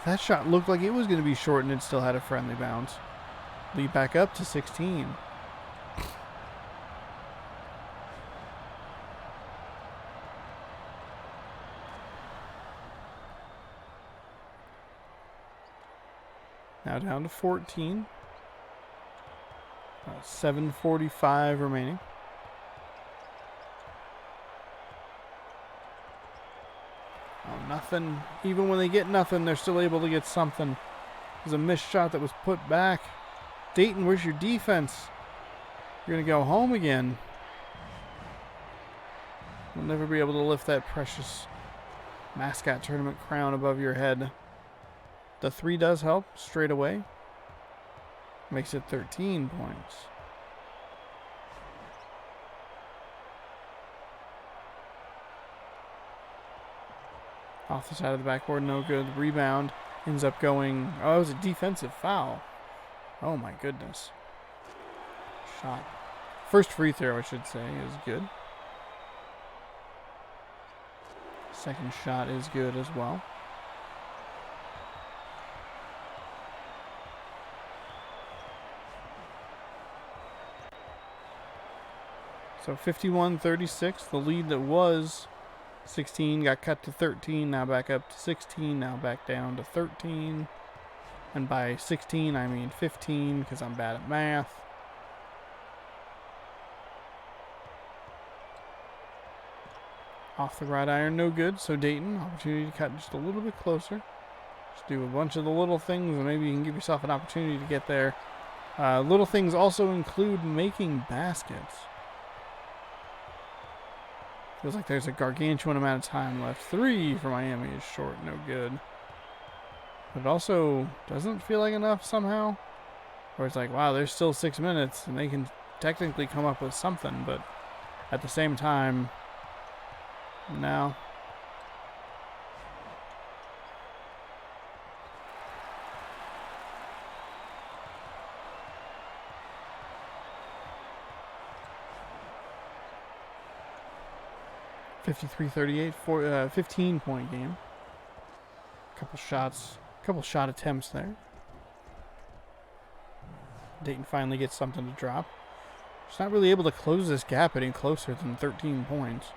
That shot looked like it was going to be short, and it still had a friendly bounce. Lead back up to 16. Now down to 14. 7:45 remaining. Oh, nothing. Even when they get nothing, they're still able to get something. There's a missed shot that was put back. Dayton, where's your defense? You're going to go home again. We'll never be able to lift that precious Mascot tournament crown above your head. The 3 does help straight away. Makes it 13 points. Off the side of the backboard, no good. Rebound ends up going... Oh, it was a defensive foul. Oh my goodness. Shot. First free throw, I should say, is good. Second shot is good as well. So 51-36, the lead that was 16 got cut to 13, now back up to 16, now back down to 13. And by 16, I mean 15, because I'm bad at math. Off the right iron, no good. So Dayton, opportunity to cut just a little bit closer. Just do a bunch of the little things, and maybe you can give yourself an opportunity to get there. Little things also include making baskets. Feels like there's a gargantuan amount of time left. 3 for Miami is short, no good. But it also doesn't feel like enough somehow. Or it's like, wow, there's still 6 minutes, and they can technically come up with something, but at the same time, no. 53-38, 15-point game. Couple shot attempts there. Dayton finally gets something to drop. Just not really able to close this gap any closer than 13 points.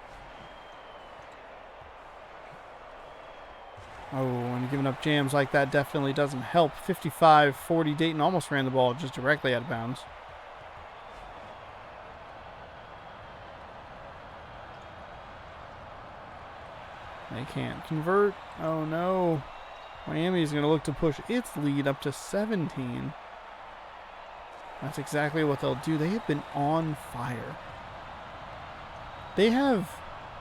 Oh, and giving up jams like that definitely doesn't help. 55-40, Dayton almost ran the ball just directly out of bounds. They can't convert. Oh no. Miami's going to look to push its lead up to 17. That's exactly what they'll do. They have been on fire. They have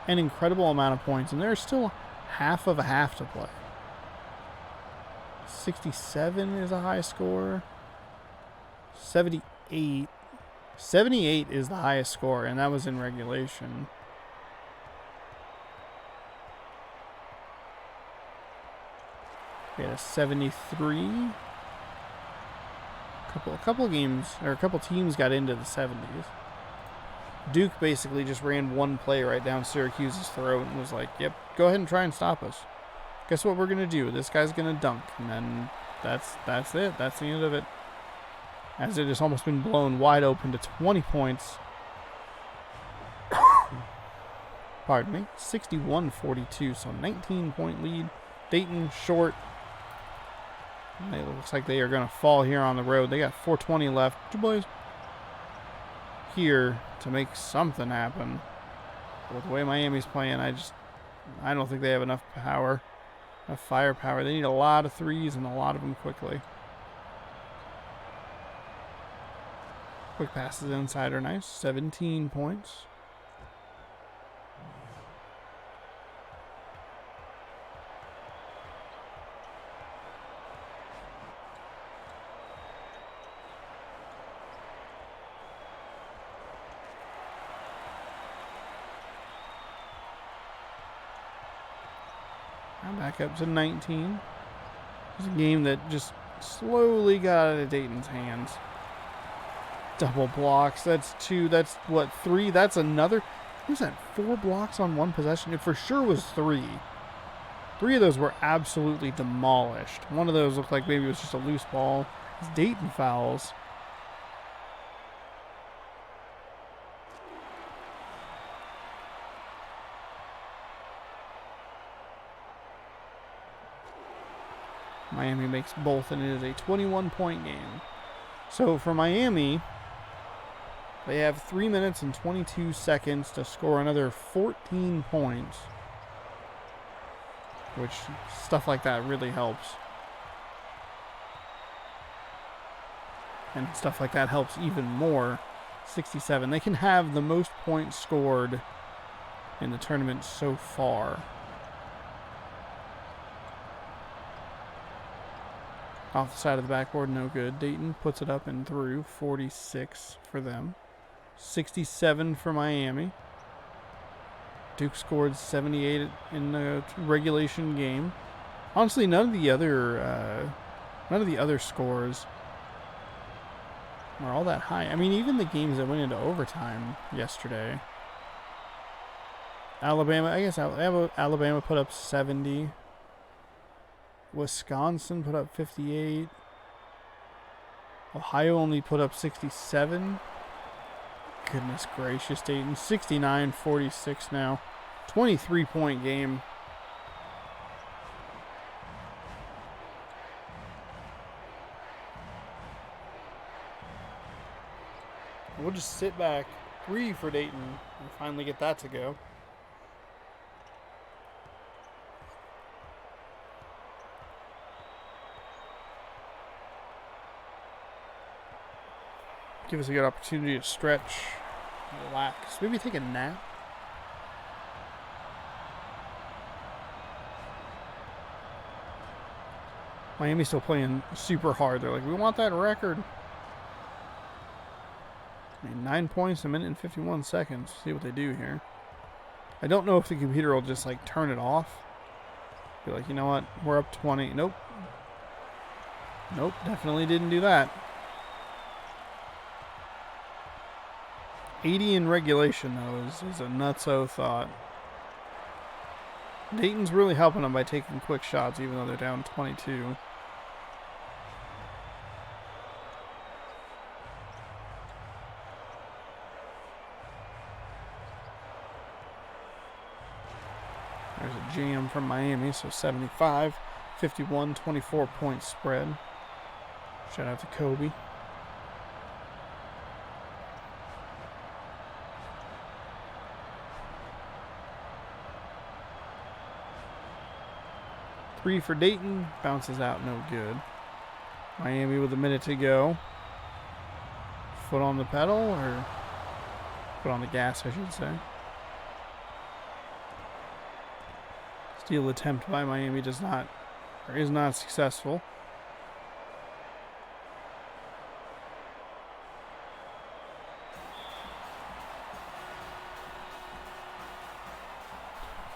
an incredible amount of points, and there's still half of a half to play. 67 is a high score. 78. 78 is the highest score, and that was in regulation. We had a 73. A couple games, or a couple teams got into the 70s. Duke basically just ran one play right down Syracuse's throat and was like, yep, go ahead and try and stop us. Guess what we're going to do? This guy's going to dunk. And then that's it. That's the end of it. As it has almost been blown wide open to 20 points. Pardon me. 61-42. So 19-point lead. Dayton short. It looks like they are going to fall here on the road. They got 4:20 left. Two boys here to make something happen. But with the way Miami's playing, I don't think they have enough power, enough firepower. They need a lot of threes and a lot of them quickly. Quick passes inside are nice. 17 points. Back up to 19. It's a game that just slowly got out of Dayton's hands. Double blocks. That's two. That's what, three? That's another. What was that? 4 blocks on one possession? It for sure was 3. 3 of those were absolutely demolished. One of those looked like maybe it was just a loose ball. It's Dayton fouls. Miami makes both, and it is a 21-point game. So for Miami, they have 3 minutes and 22 seconds to score another 14 points, which stuff like that really helps. And stuff like that helps even more. 67. They can have the most points scored in the tournament so far. Off the side of the backboard, no good. Dayton puts it up and through. 46 for them. 67 for Miami. Duke scored 78 in the regulation game. Honestly, none of the other scores are all that high. I mean, even the games that went into overtime yesterday. Alabama put up 70. Wisconsin put up 58. Ohio only put up 67. Goodness gracious, Dayton. 69-46 now. 23-point game. We'll just sit back. 3 for Dayton and finally get that to go. Give us a good opportunity to stretch, relax, maybe take a nap. Miami's still playing super hard. They're like, we want that record. I mean, 9 points, a minute and 51 seconds. See what they do here. I don't know if the computer will just like turn it off. Be like, you know what? We're up 20. Nope. Nope, definitely didn't do that. 80 in regulation, though, is a nutso thought. Dayton's really helping them by taking quick shots, even though they're down 22. There's a jam from Miami, so 75, 51, 24-point spread. Shout out to Kobe. Three for Dayton, bounces out, no good. Miami with a minute to go. Foot on the pedal, or foot on the gas, I should say. Steal attempt by Miami is not successful.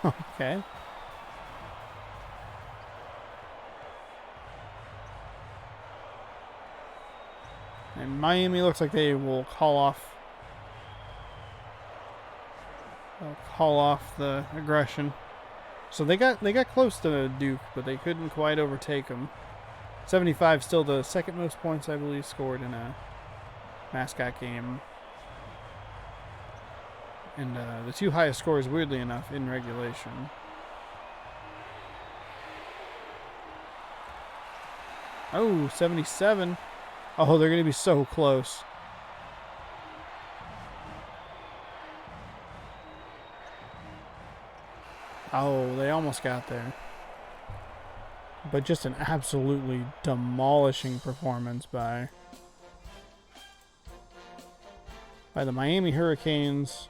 Okay. And Miami looks like they will call off the aggression. So they got close to Duke, but they couldn't quite overtake them. 75 still the second most points, I believe, scored in a Mascot game. And the two highest scores, weirdly enough, in regulation. Oh, 77. Oh, they're going to be so close. Oh, they almost got there. But just an absolutely demolishing performance by the Miami Hurricanes,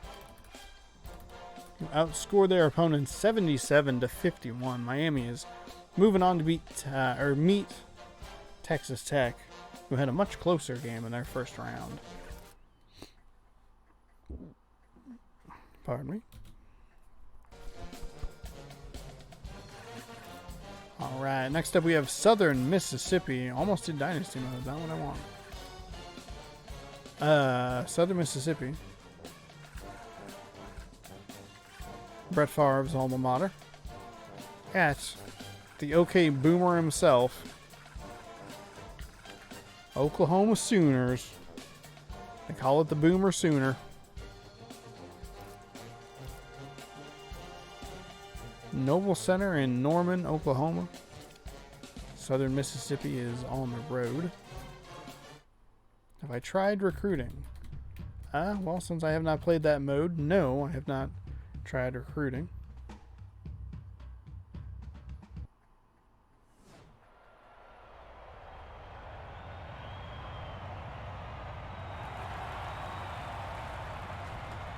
who outscored their opponents 77-51. Miami is moving on to meet Texas Tech, who had a much closer game in their first round. Pardon me. All right, next up we have Southern Mississippi. Almost did Dynasty mode. Not what I want. Southern Mississippi. Brett Favre's alma mater. At the OK Boomer himself. Oklahoma Sooners. They call it the Boomer Sooner. Noble Center in Norman, Oklahoma. Southern Mississippi is on the road. Have I tried recruiting? Well, since I have not played that mode, no, I have not tried recruiting.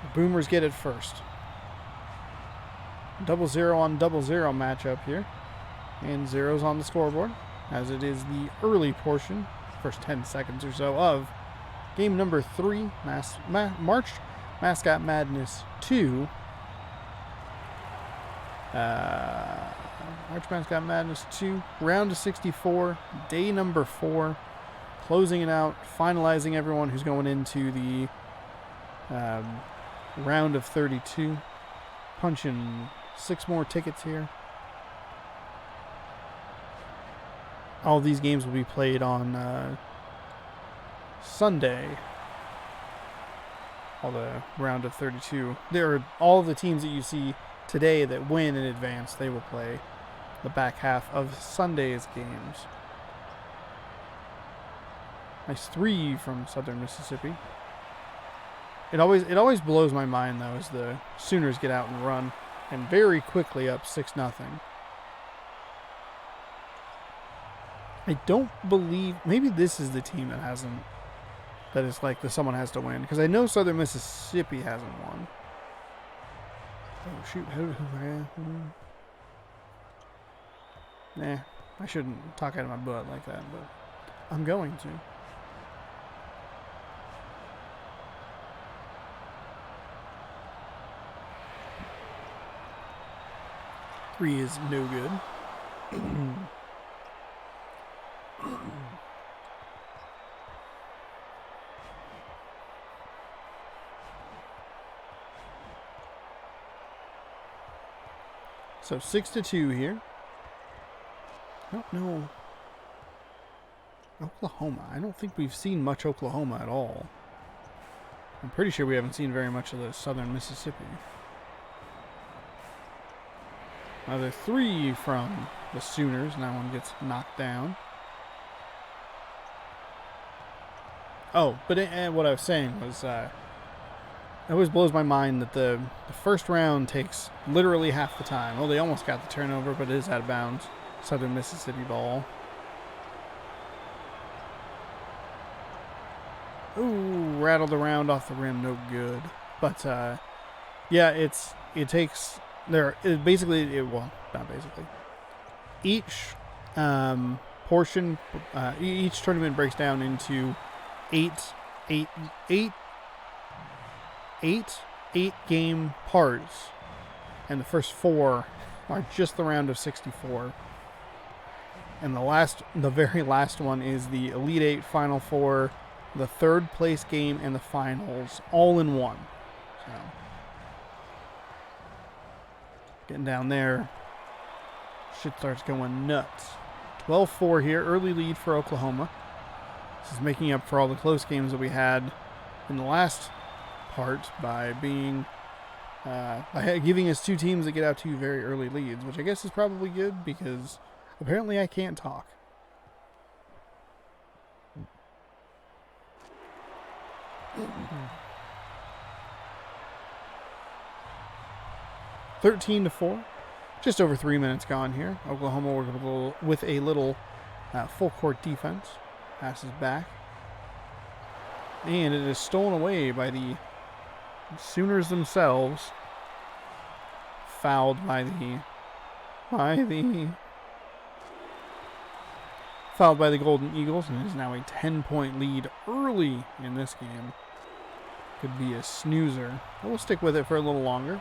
The Boomers get it first. 0-0 on 0-0 matchup here. And zeros on the scoreboard, as it is the early portion, first 10 seconds or so, of game number 3, March Mascot Madness 2. March Mascot Madness 2, round of 64, day number 4. Closing it out, finalizing everyone who's going into the round of 32. Punching 6 more tickets here. All these games will be played on Sunday. All the round of 32. There are all the teams that you see today that win in advance. They will play the back half of Sunday's games. Nice 3 from Southern Mississippi. It always blows my mind though as the Sooners get out and run, and very quickly up 6-0. I don't believe, maybe this is the team that is like someone has to win, because I know Southern Mississippi hasn't won. Oh shoot, nah, I shouldn't talk out of my butt like that, but I'm going to. Three is no good. So 6-2 here. I don't know. Oklahoma. I don't think we've seen much Oklahoma at all. I'm pretty sure we haven't seen very much of the southern Mississippi. Another 3 from the Sooners, and that one gets knocked down. Oh, but what I was saying was, it always blows my mind that the first round takes literally half the time. Oh, they almost got the turnover, but it is out of bounds. Southern Mississippi ball. Ooh, rattled around off the rim, no good. But yeah, it takes well, not basically. Each portion, each tournament breaks down into eight game parts, and the first 4 are just the round of 64. And the very last one is the Elite 8 Final 4, the 3rd place game, and the finals, all in one. So, getting down there, shit starts going nuts. 12-4 here, early lead for Oklahoma. This is making up for all the close games that we had in the last part by being by giving us 2 teams that get out to very early leads, which I guess is probably good because apparently I can't talk. Mm-hmm. 13-4. Just over 3 minutes gone here. Oklahoma working with a little full court defense. Passes back. And it is stolen away by the Sooners themselves. Fouled by the Golden Eagles, and it is now a 10-point lead early in this game. Could be a snoozer. But we'll stick with it for a little longer.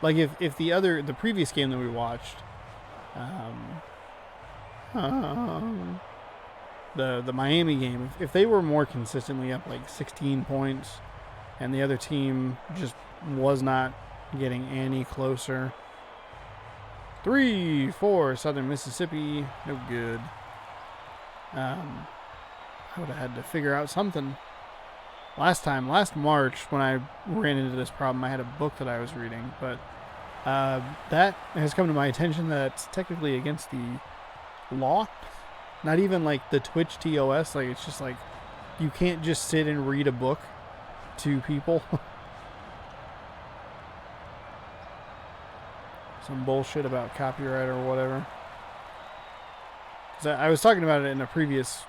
Like if the previous game that we watched, the Miami game, if they were more consistently up like 16 points, and the other team just was not getting any closer. 3-4 Southern Mississippi, no good. I would have had to figure out something. Last March, when I ran into this problem, I had a book that I was reading, but that has come to my attention that it's technically against the law. Not even like the Twitch TOS, like it's just like you can't just sit and read a book to people. Some bullshit about copyright or whatever. I was talking about it in a previous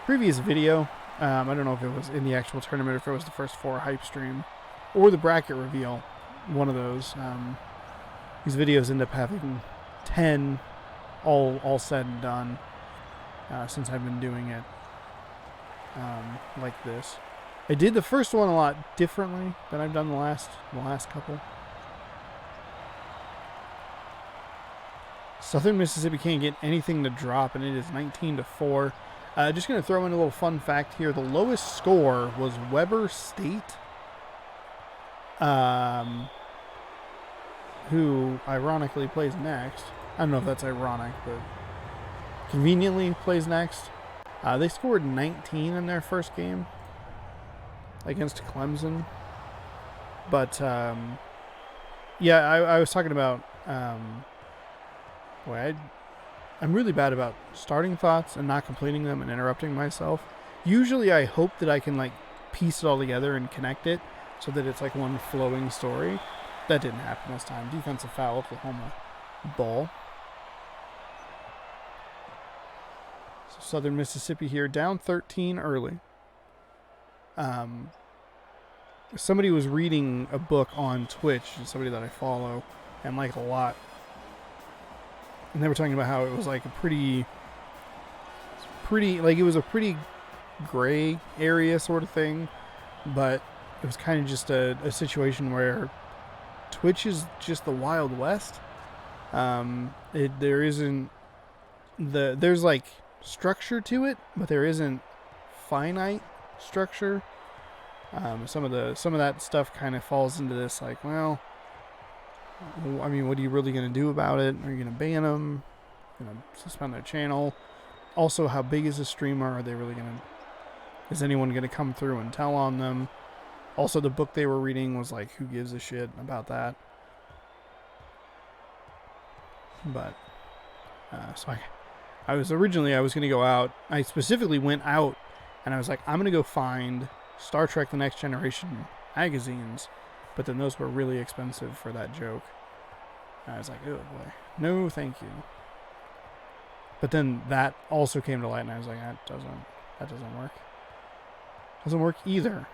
video. I don't know if it was in the actual tournament or if it was the first 4 hype stream or the bracket reveal. One of those. These videos end up having 10 all said and done since I've been doing it like this. I did the first one a lot differently than I've done the last couple. Southern Mississippi can't get anything to drop, and it is 19-4. Just going to throw in a little fun fact here. The lowest score was Weber State, who ironically plays next. I don't know if that's ironic, but conveniently plays next. They scored 19 in their first game against Clemson. But, yeah, I was talking about... Boy, I'm really bad about starting thoughts and not completing them and interrupting myself. Usually I hope that I can like piece it all together and connect it so that it's like one flowing story. That didn't happen this time. Defensive foul, Oklahoma ball. So Southern Mississippi here, down 13 early. Somebody was reading a book on Twitch, somebody that I follow and like a lot. And they were talking about how it was like a pretty, like it was a pretty gray area sort of thing, but it was kind of just a situation where Twitch is just the Wild West. There's like structure to it, but there isn't finite structure. Some of that stuff kind of falls into this, like, well, I mean, what are you really going to do about it? Are you going to ban them? Going to suspend their channel? Also, how big is the streamer? Are they really going to... Is anyone going to come through and tell on them? Also, the book they were reading was like, who gives a shit about that? But, so I was going to go out. I specifically went out and I was like, I'm going to go find Star Trek The Next Generation magazines. But then those were really expensive for that joke. And I was like, oh boy, no thank you. But then that also came to light and I was like, that doesn't work. Doesn't work either.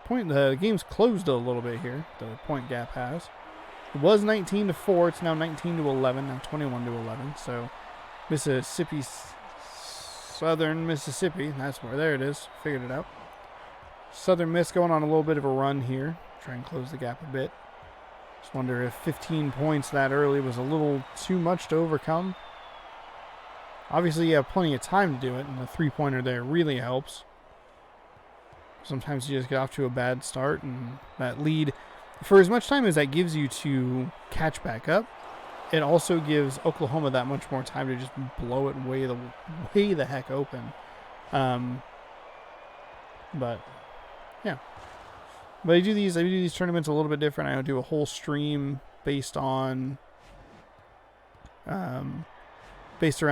The game's closed a little bit here. The point gap has. It was 19-4. It's now 19-11. Now 21-11. So Southern Mississippi. That's where. There it is. Figured it out. Southern Miss going on a little bit of a run here. Try and close the gap a bit. Just wonder if 15 points that early was a little too much to overcome. Obviously, you have plenty of time to do it, and the three-pointer there really helps. Sometimes you just get off to a bad start, and that lead, for as much time as that gives you to catch back up, it also gives Oklahoma that much more time to just blow it way the heck open. But yeah, but I do these tournaments a little bit different. I don't do a whole stream based around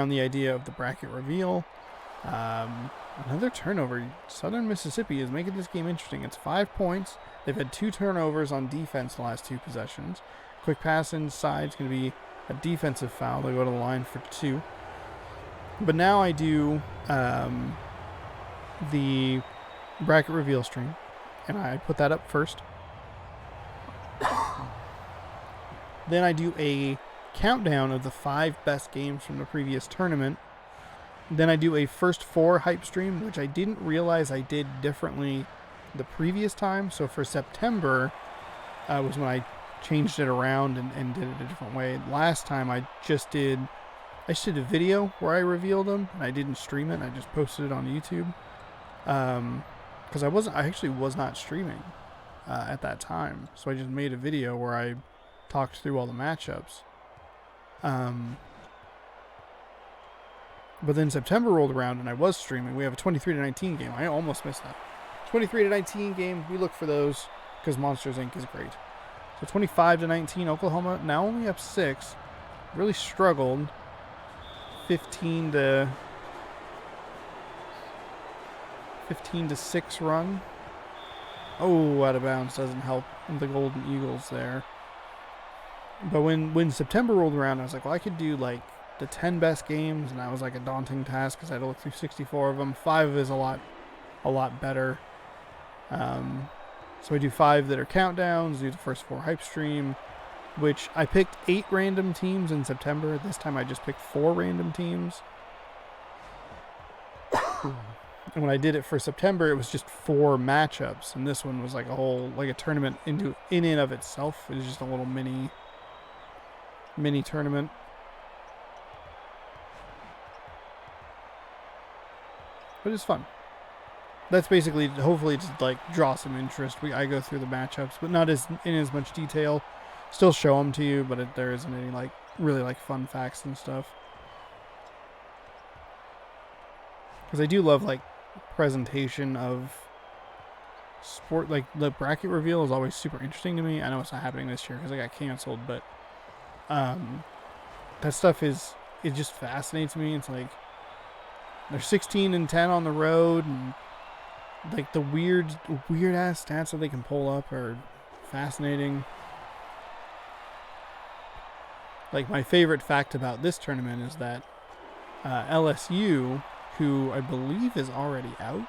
the idea of the bracket reveal. Another turnover. Southern Mississippi is making this game interesting. It's 5 points. They've had 2 turnovers on defense the last 2 possessions. Quick pass inside is going to be a defensive foul. They go to the line for 2. But now I do the bracket reveal stream, and I put that up first. Then I do a countdown of the 5 best games from the previous tournament. Then I do a first 4 hype stream, which I didn't realize I did differently the previous time. So for September was when I changed it around and did it a different way. Last time I just did a video where I revealed them, and I didn't stream it. I just posted it on YouTube because I actually was not streaming at that time. So I just made a video where I talked through all the matchups. But then September rolled around and I was streaming. We have a 23-19 game. I almost missed that. 23-19 game. We look for those because Monsters Inc. is great. So 25-19 Oklahoma. Now only up 6. Really struggled. 15-6 run. Oh, out of bounds doesn't help the Golden Eagles there. But when September rolled around, I was like, well, I could do like the 10 best games, and that was like a daunting task because I had to look through 64 of them. 5 is a lot better. So I do 5 that are countdowns, do the first 4 hype stream, which I picked 8 random teams in September. This time I just picked 4 random teams. And when I did it for September, it was just 4 matchups, and this one was like a tournament in and of itself. It was just a little mini tournament. But it's fun. That's basically, hopefully, just like draw some interest. I go through the matchups, but not in as much detail. Still show them to you, but there isn't any really fun facts and stuff. Because I do love presentation of sport. Like the bracket reveal is always super interesting to me. I know it's not happening this year because I got canceled, but that stuff it just fascinates me. It's like they're 16-10 on the road, and like the weird ass stats that they can pull up are fascinating. Like my favorite fact about this tournament is that LSU, who I believe is already out.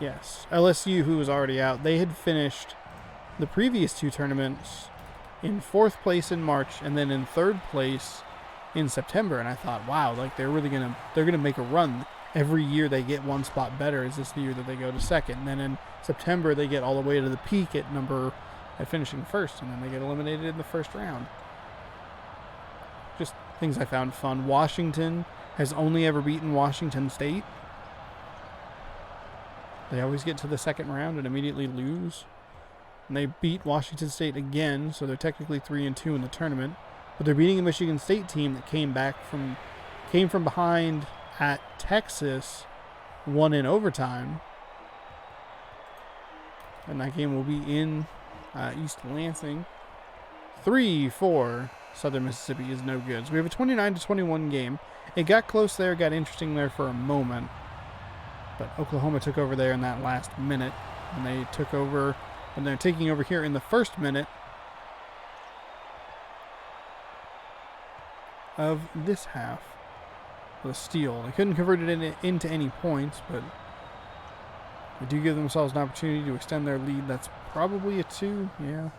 Yes, LSU, who was already out. They had finished the previous 2 tournaments in 4th place in March and then in 3rd place in September. And I thought, wow, they're gonna make a run. Every year they get one spot better. Is this the year that they go to 2nd? And then in September they get all the way to the peak at finishing 1st, and then they get eliminated in the 1st round. Just things I found fun. Washington has only ever beaten Washington State They always get to the second round and immediately lose. And they beat Washington State again, so they're technically 3-2 in the tournament. But they're beating a Michigan State team that came from behind at Texas, won in overtime. And that game will be in East Lansing. 3-4 Southern Mississippi is no good. So we have a 29-21 game. It got close there, got interesting there for a moment. But Oklahoma took over there in that last minute. And they took over, and they're taking over here in the first minute of this half. With a steal. They couldn't convert it into any points, but they do give themselves an opportunity to extend their lead. That's probably a 2, yeah.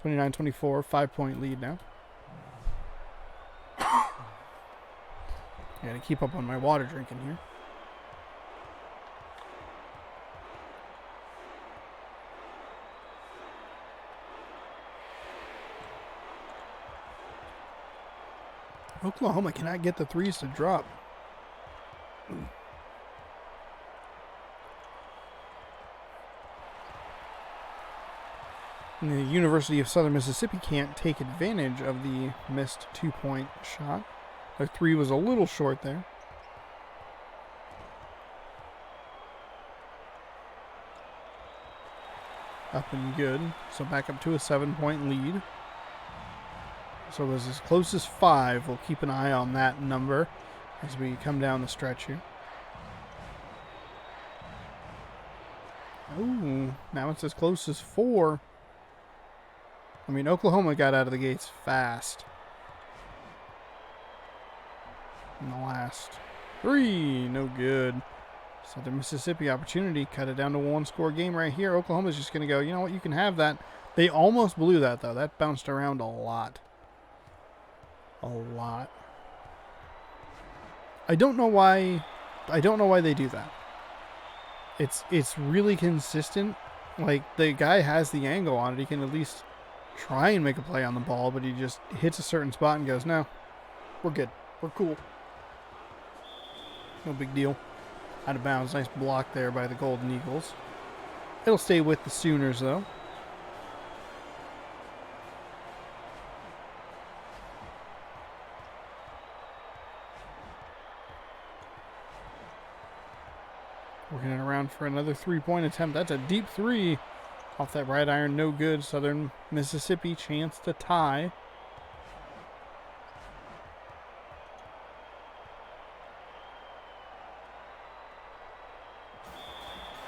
29-24, 5-point lead now. I gotta keep up on my water drinking here. Oklahoma cannot get the threes to drop. And the University of Southern Mississippi can't take advantage of the missed 2-point shot. Their 3 was a little short there. Up and good. So back up to a 7-point lead. So it was as close as 5. We'll keep an eye on that number as we come down the stretch here. Ooh, now it's as close as 4. I mean, Oklahoma got out of the gates fast. In the last 3, no good. Southern Mississippi opportunity, cut it down to a 1-score game right here. Oklahoma's just going to go, you know what, you can have that. They almost blew that, though. That bounced around a lot. A lot. I don't know why they do that. It's really consistent. Like, the guy has the angle on it. He can at least try and make a play on the ball, but he just hits a certain spot and goes, no, we're good. We're cool. No big deal. Out of bounds. Nice block there by the Golden Eagles. It'll stay with the Sooners, though. Working it around for another 3-point attempt. That's a deep 3 off that right iron. No good. Southern Mississippi chance to tie.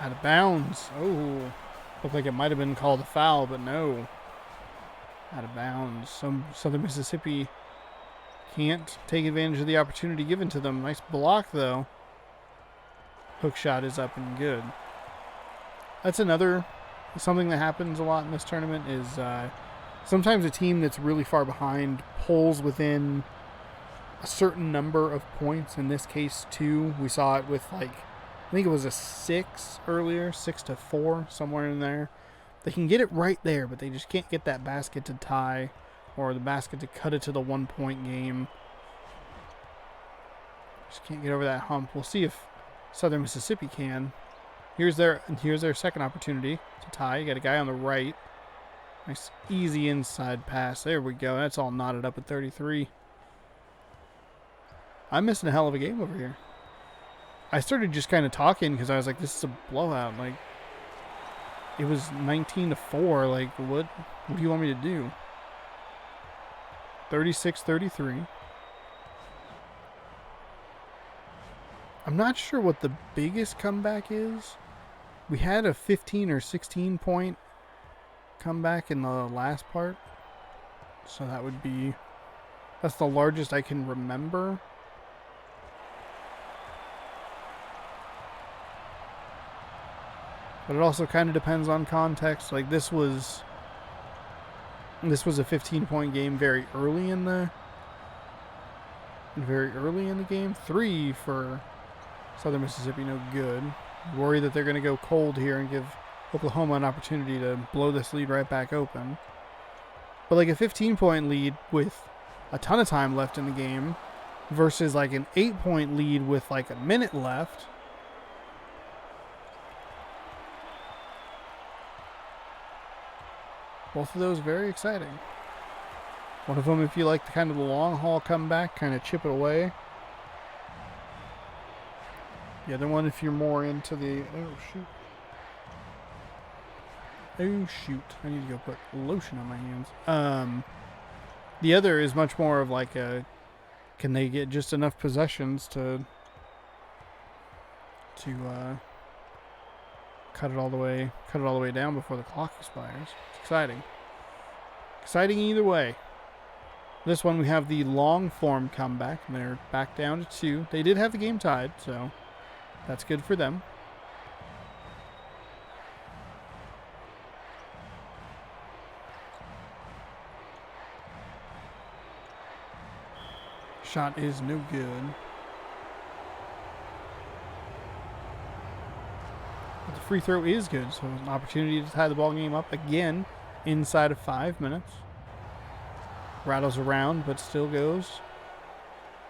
Out of bounds. Oh, looked like it might have been called a foul, but no. Out of bounds. Some Southern Mississippi can't take advantage of the opportunity given to them. Nice block, though. Hook shot is up and good. That's something that happens a lot in this tournament is sometimes a team that's really far behind pulls within a certain number of points. In this case, 2. We saw it with, like, I think it was a 6 earlier, 6-4, somewhere in there. They can get it right there, but they just can't get that basket to tie or the basket to cut it to the 1-point game. Just can't get over that hump. We'll see if Southern Mississippi can. Here's their second opportunity to tie. You got a guy on the right. Nice easy inside pass. There we go. That's all knotted up at 33. I'm missing a hell of a game over here. I started just kind of talking because I was like, this is a blowout. Like, it was 19-4. Like, what do you want me to do? 36-33. I'm not sure what the biggest comeback is. We had a 15 or 16 point comeback in the last part. So that's the largest I can remember. But it also kind of depends on context. Like this was a 15-point game very early in the game. 3 for Southern Mississippi, no good. Worry that they're going to go cold here and give Oklahoma an opportunity to blow this lead right back open. But like a 15-point lead with a ton of time left in the game versus like an 8-point lead with like a minute left. Both of those very exciting. One of them, if you like the kind of the long haul comeback, kind of chip it away. The other one, if you're more into the... Oh, shoot. Oh, shoot. I need to go put lotion on my hands. The other is much more of like a... Can they get just enough possessions to cut it all the way down before the clock expires? It's exciting. Exciting either way. This one we have the long form comeback, and they're back down to 2. They did have the game tied, so that's good for them. Shot is no good. But the free throw is good, so an opportunity to tie the ball game up again inside of 5 minutes. Rattles around, but still goes.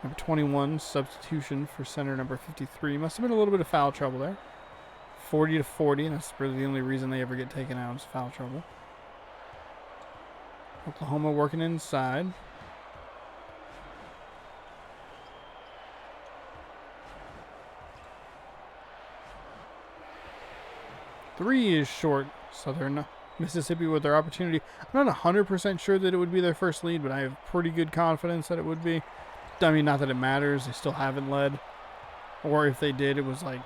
Number 21, substitution for center number 53. Must have been a little bit of foul trouble there. 40-40, and that's really the only reason they ever get taken out is foul trouble. Oklahoma working inside. Three is short. Southern Mississippi with their opportunity. I'm not 100% sure that it would be their first lead, but I have pretty good confidence that it would be. I mean, not that it matters. They still haven't led. Or if they did, it was like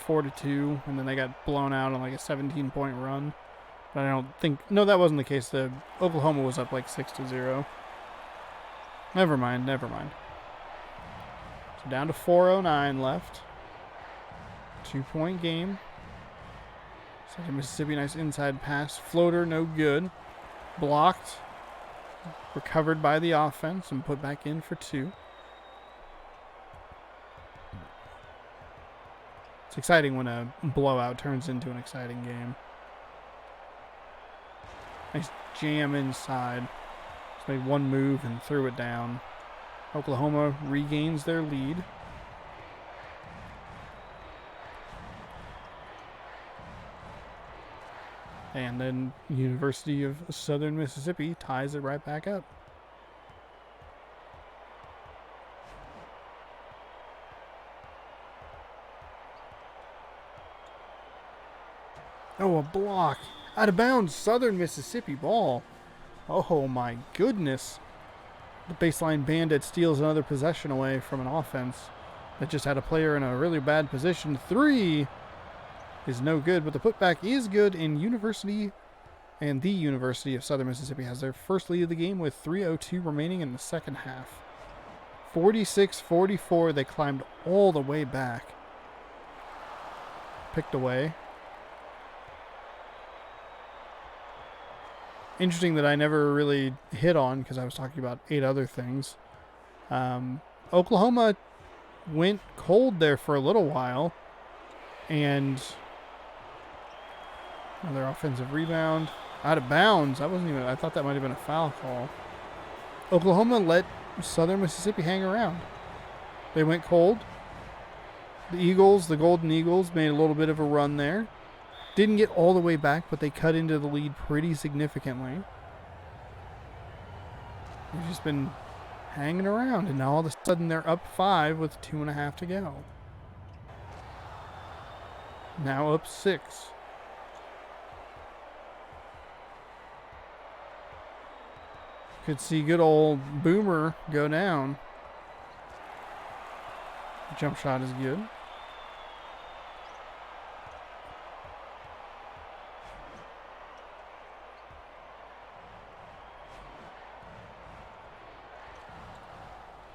4-2, and then they got blown out on like a 17-point run. But I don't think... No, that wasn't the case. The Oklahoma was up like 6-0. Never mind. So down to 4:09 left. 2-point game. Southern Mississippi, nice inside pass. Floater, no good. Blocked. Recovered by the offense and put back in for 2. It's exciting when a blowout turns into an exciting game. Nice jam inside. Just made one move and threw it down. Oklahoma regains their lead. And then University of Southern Mississippi ties it right back up. Oh, a block. Out of bounds, Southern Mississippi ball. Oh my goodness. The baseline bandit steals another possession away from an offense that just had a player in a really bad position. 3 is no good, but the putback is good in University, and the University of Southern Mississippi has their first lead of the game with 3:02 remaining in the second half. 46-44, they climbed all the way back. Picked away. Interesting that I never really hit on, because I was talking about 8 other things. Oklahoma went cold there for a little while, and another offensive rebound. Out of bounds. I thought that might have been a foul call. Oklahoma let Southern Mississippi hang around. They went cold. The Golden Eagles, made a little bit of a run there. Didn't get all the way back, but they cut into the lead pretty significantly. They've just been hanging around, and now all of a sudden they're up 5 with 2.5 to go. Now up 6. Could see good old Boomer go down. Jump shot is good.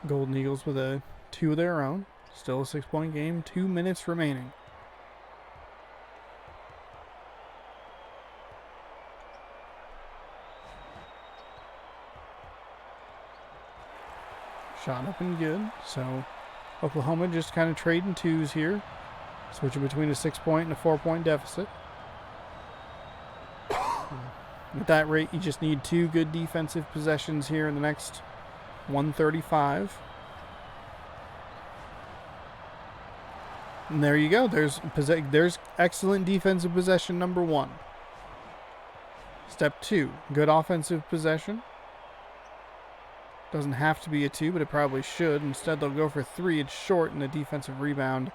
Golden Eagles with a 2 of their own. Still a 6-point game. 2 minutes remaining. Shot up and good. So Oklahoma just kind of trading 2s here. Switching between a 6-point and a 4-point deficit. At that rate, you just need 2 good defensive possessions here in the next 135. And there you go. There's excellent defensive possession number 1. Step 2, good offensive possession. Doesn't have to be a 2, but it probably should. Instead, they'll go for 3. It's short, and the defensive rebound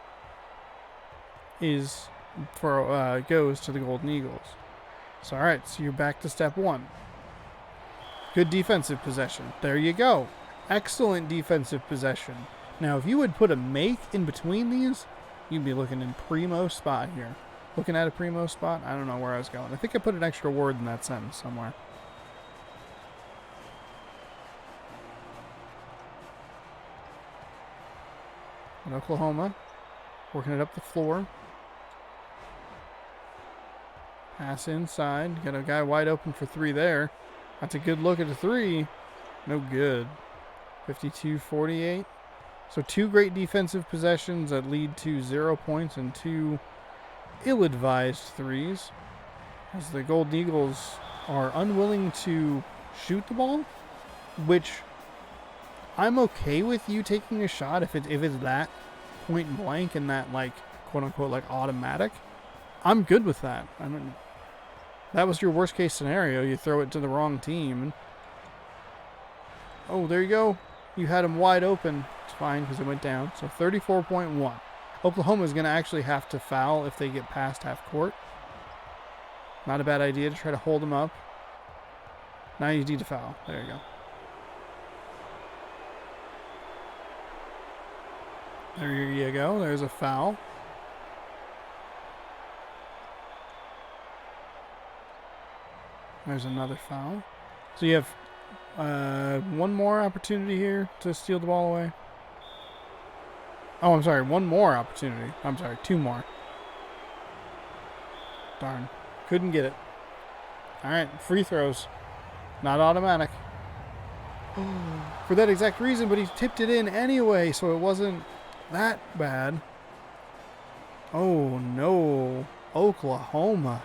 is goes to the Golden Eagles. So, all right, so you're back to step 1. Good defensive possession. There you go. Excellent defensive possession. Now, if you would put a make in between these, you'd be looking in primo spot here. Looking at a primo spot? I don't know where I was going. I think I put an extra word in that sentence somewhere. And Oklahoma, working it up the floor. Pass inside. Got a guy wide open for 3 there. That's a good look at the 3. No good. 52-48. So 2 great defensive possessions that lead to 0 points and 2 ill-advised 3s. As the Golden Eagles are unwilling to shoot the ball, which I'm okay with you taking a shot if it's that point blank and that, like, quote-unquote, like, automatic. I'm good with that. I mean, that was your worst-case scenario. You throw it to the wrong team. Oh, there you go. You had him wide open. It's fine because it went down. So 34.1. Oklahoma is going to actually have to foul if they get past half court. Not a bad idea to try to hold them up. Now you need to foul. There you go. There you go. There's a foul. There's another foul. So you have one more opportunity here to steal the ball away. Oh, I'm sorry. One more opportunity. I'm sorry. 2 more. Darn. Couldn't get it. All right. Free throws. Not automatic. For that exact reason, but he tipped it in anyway, so it wasn't that bad. Oh, no. Oklahoma.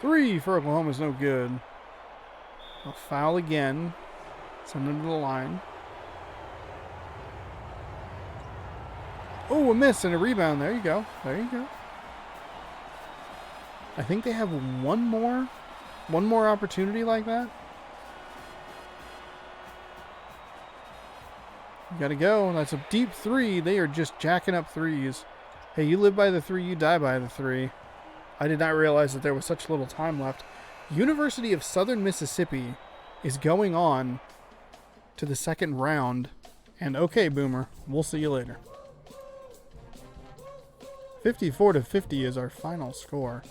Three for Oklahoma is no good. They'll foul again. Send them to the line. Oh, a miss and a rebound. There you go. There you go. I think they have one more opportunity like that. You gotta go. That's a deep 3. They are just jacking up 3s. Hey, you live by the 3, you die by the 3. I did not realize that there was such little time left. University of Southern Mississippi is going on to the 2nd round. And okay, Boomer, we'll see you later. 54-50 is our final score.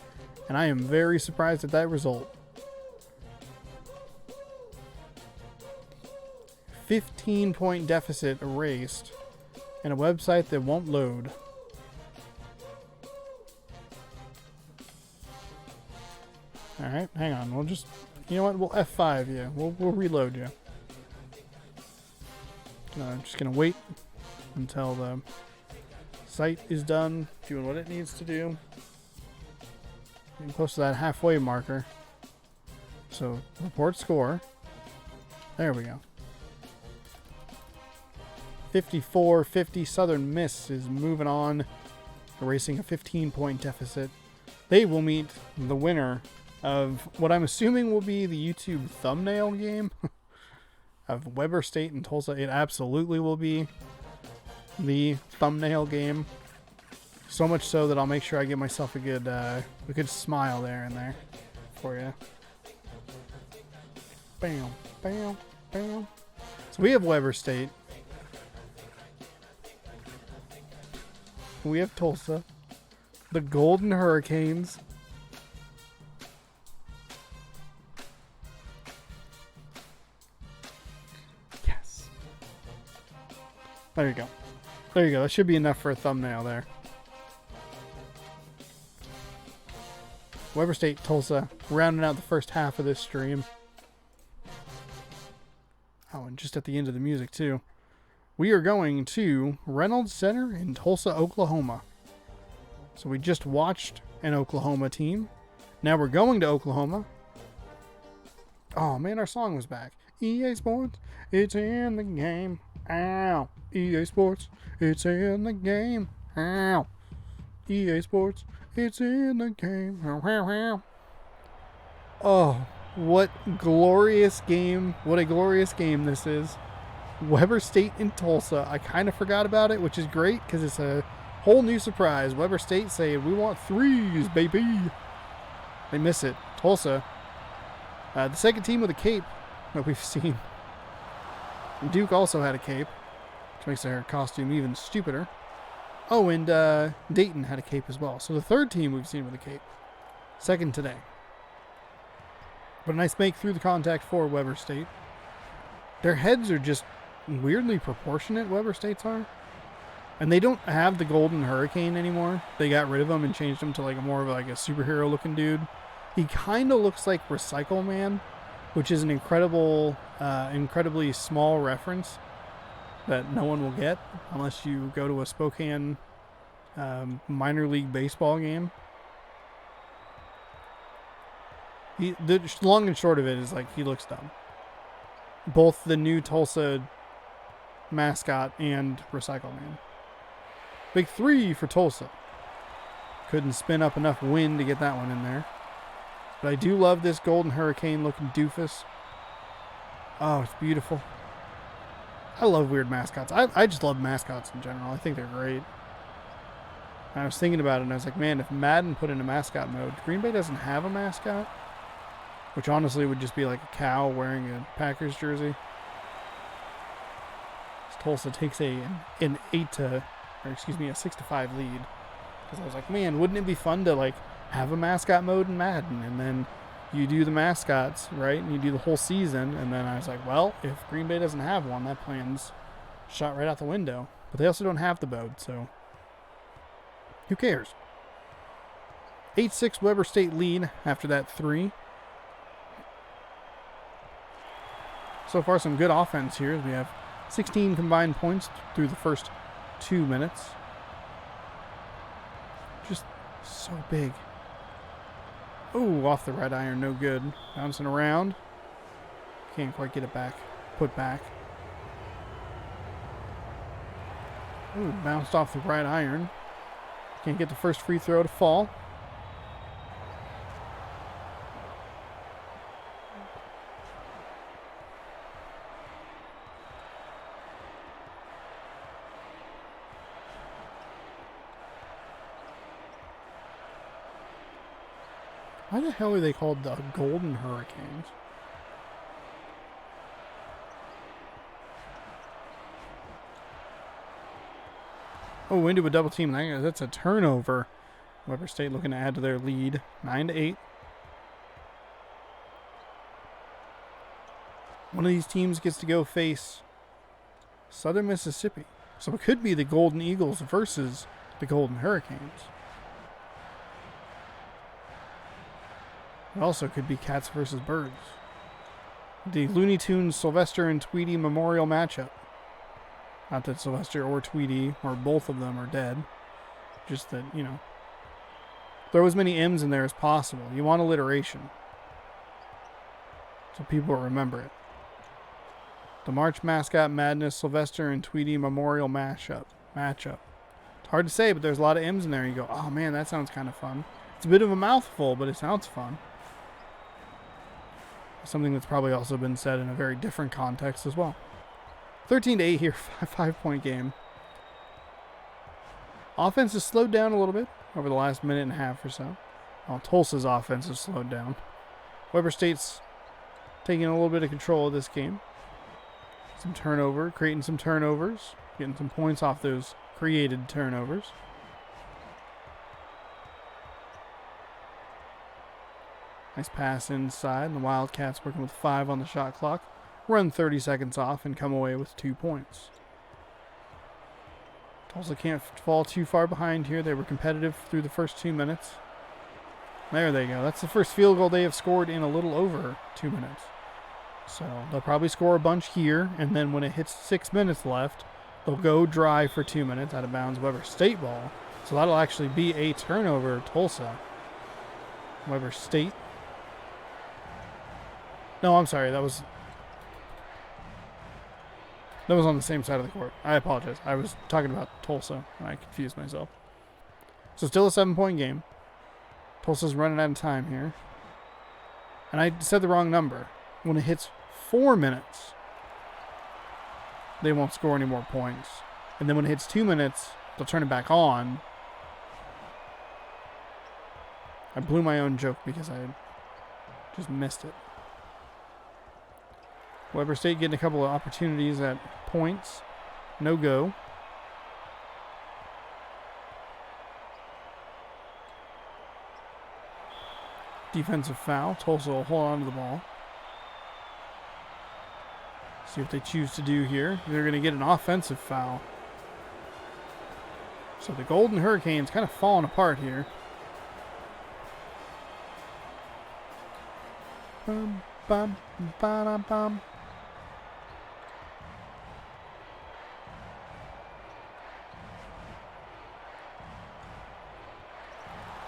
And I am very surprised at that result. 15-point deficit erased. And a website that won't load. Alright, hang on. We'll just... You know what? We'll F5 you. We'll reload you. I'm just going to wait until the site is done doing what it needs to do. Getting close to that halfway marker. So, report score. There we go. 54-50. Southern Miss is moving on, erasing a 15-point deficit. They will meet the winner of what I'm assuming will be the YouTube thumbnail game of Weber State and Tulsa. It absolutely will be the thumbnail game. So much so that I'll make sure I give myself a good smile there and there for you. Bam, bam, bam. So we have Weber State. We have Tulsa. The Golden Hurricanes. Yes. There you go. There you go. That should be enough for a thumbnail there. Weber State, Tulsa, rounding out the first half of this stream. Oh, and just at the end of the music, too. We are going to Reynolds Center in Tulsa, Oklahoma. So we just watched an Oklahoma team. Now we're going to Oklahoma. Oh, man, our song was back. EA Sports, it's in the game. Ow. EA Sports, it's in the game. Ow. EA Sports, it's in the game. Ow, ow, ow. Oh, what glorious game. What a glorious game this is. Weber State in Tulsa. I kind of forgot about it, which is great because it's a whole new surprise. Weber State say, we want threes, baby. They miss it. Tulsa, the second team with a cape that we've seen. Duke also had a cape, which makes their costume even stupider. Oh, and Dayton had a cape as well. So the third team we've seen with a cape. Second today. But a nice make through the contact for Weber State. Their heads are just weirdly proportionate, Weber State's are. And they don't have the Golden Hurricane anymore. They got rid of him and changed him to like more of like a superhero looking dude. He kind of looks like Recycle Man, which is an incredibly small reference that no one will get unless you go to a Spokane minor league baseball game. The long and short of it is like he looks dumb. Both the new Tulsa mascot and Recycle Man. Big three for Tulsa. Couldn't spin up enough wind to get that one in there. But I do love this Golden Hurricane looking doofus. Oh, it's beautiful. I love weird mascots. I just love mascots in general. I think they're great. I was thinking about it and I was like, man, if Madden put in a mascot mode, Green Bay doesn't have a mascot, which honestly would just be like a cow wearing a Packers jersey. Tulsa takes a 6-5 lead. Because I was like, man, wouldn't it be fun to like have a mascot mode in Madden, and then you do the mascots, right? And you do the whole season, and then I was like, well, if Green Bay doesn't have one, that plan's shot right out the window. But they also don't have the mode, so who cares? 8-6 Weber State lead after that 3. So far, some good offense here. We have 16 combined points through the first 2 minutes. Just so big. Ooh, off the right iron, no good. Bouncing around. Can't quite get it back. Put back. Ooh, bounced off the right iron. Can't get the first free throw to fall. Why the hell are they called the Golden Hurricanes? Oh, into a double team. That's a turnover. Weber State looking to add to their lead. 9-8. One of these teams gets to go face Southern Mississippi. So it could be the Golden Eagles versus the Golden Hurricanes. It also could be Cats versus Birds. The Looney Tunes Sylvester and Tweety Memorial matchup. Not that Sylvester or Tweety, or both of them, are dead. Just that, you know, throw as many M's in there as possible. You want alliteration, so people remember it. The March Mascot Madness Sylvester and Tweety Memorial matchup. It's hard to say, but there's a lot of M's in there. You go, oh man, that sounds kind of fun. It's a bit of a mouthful, but it sounds fun. Something that's probably also been said in a very different context as well. 13-8 here, 5-point game. Offense has slowed down a little bit over the last minute and a half or so. Well, Tulsa's offense has slowed down. Weber State's taking a little bit of control of this game. Creating some turnovers, getting some points off those created turnovers. Nice pass inside, and the Wildcats working with 5 on the shot clock. Run 30 seconds off and come away with 2 points. Tulsa can't fall too far behind here. They were competitive through the first 2 minutes. There they go. That's the first field goal they have scored in a little over 2 minutes. So they'll probably score a bunch here, and then when it hits 6 minutes left, they'll go dry for 2 minutes out of bounds Weber State ball. So that'll actually be a turnover, Tulsa. Weber State. No, I'm sorry. That was... That was on the same side of the court. I apologize. I was talking about Tulsa. I confused myself. So still a 7-point game. Tulsa's running out of time here. And I said the wrong number. When it hits 4 minutes, they won't score any more points. And then when it hits 2 minutes, they'll turn it back on. I blew my own joke because I just missed it. Weber State getting a couple of opportunities at points. No go. Defensive foul. Tulsa will hold on to the ball. See what they choose to do here. They're going to get an offensive foul. So the Golden Hurricanes kind of falling apart here. Bum, bum, ba, bum.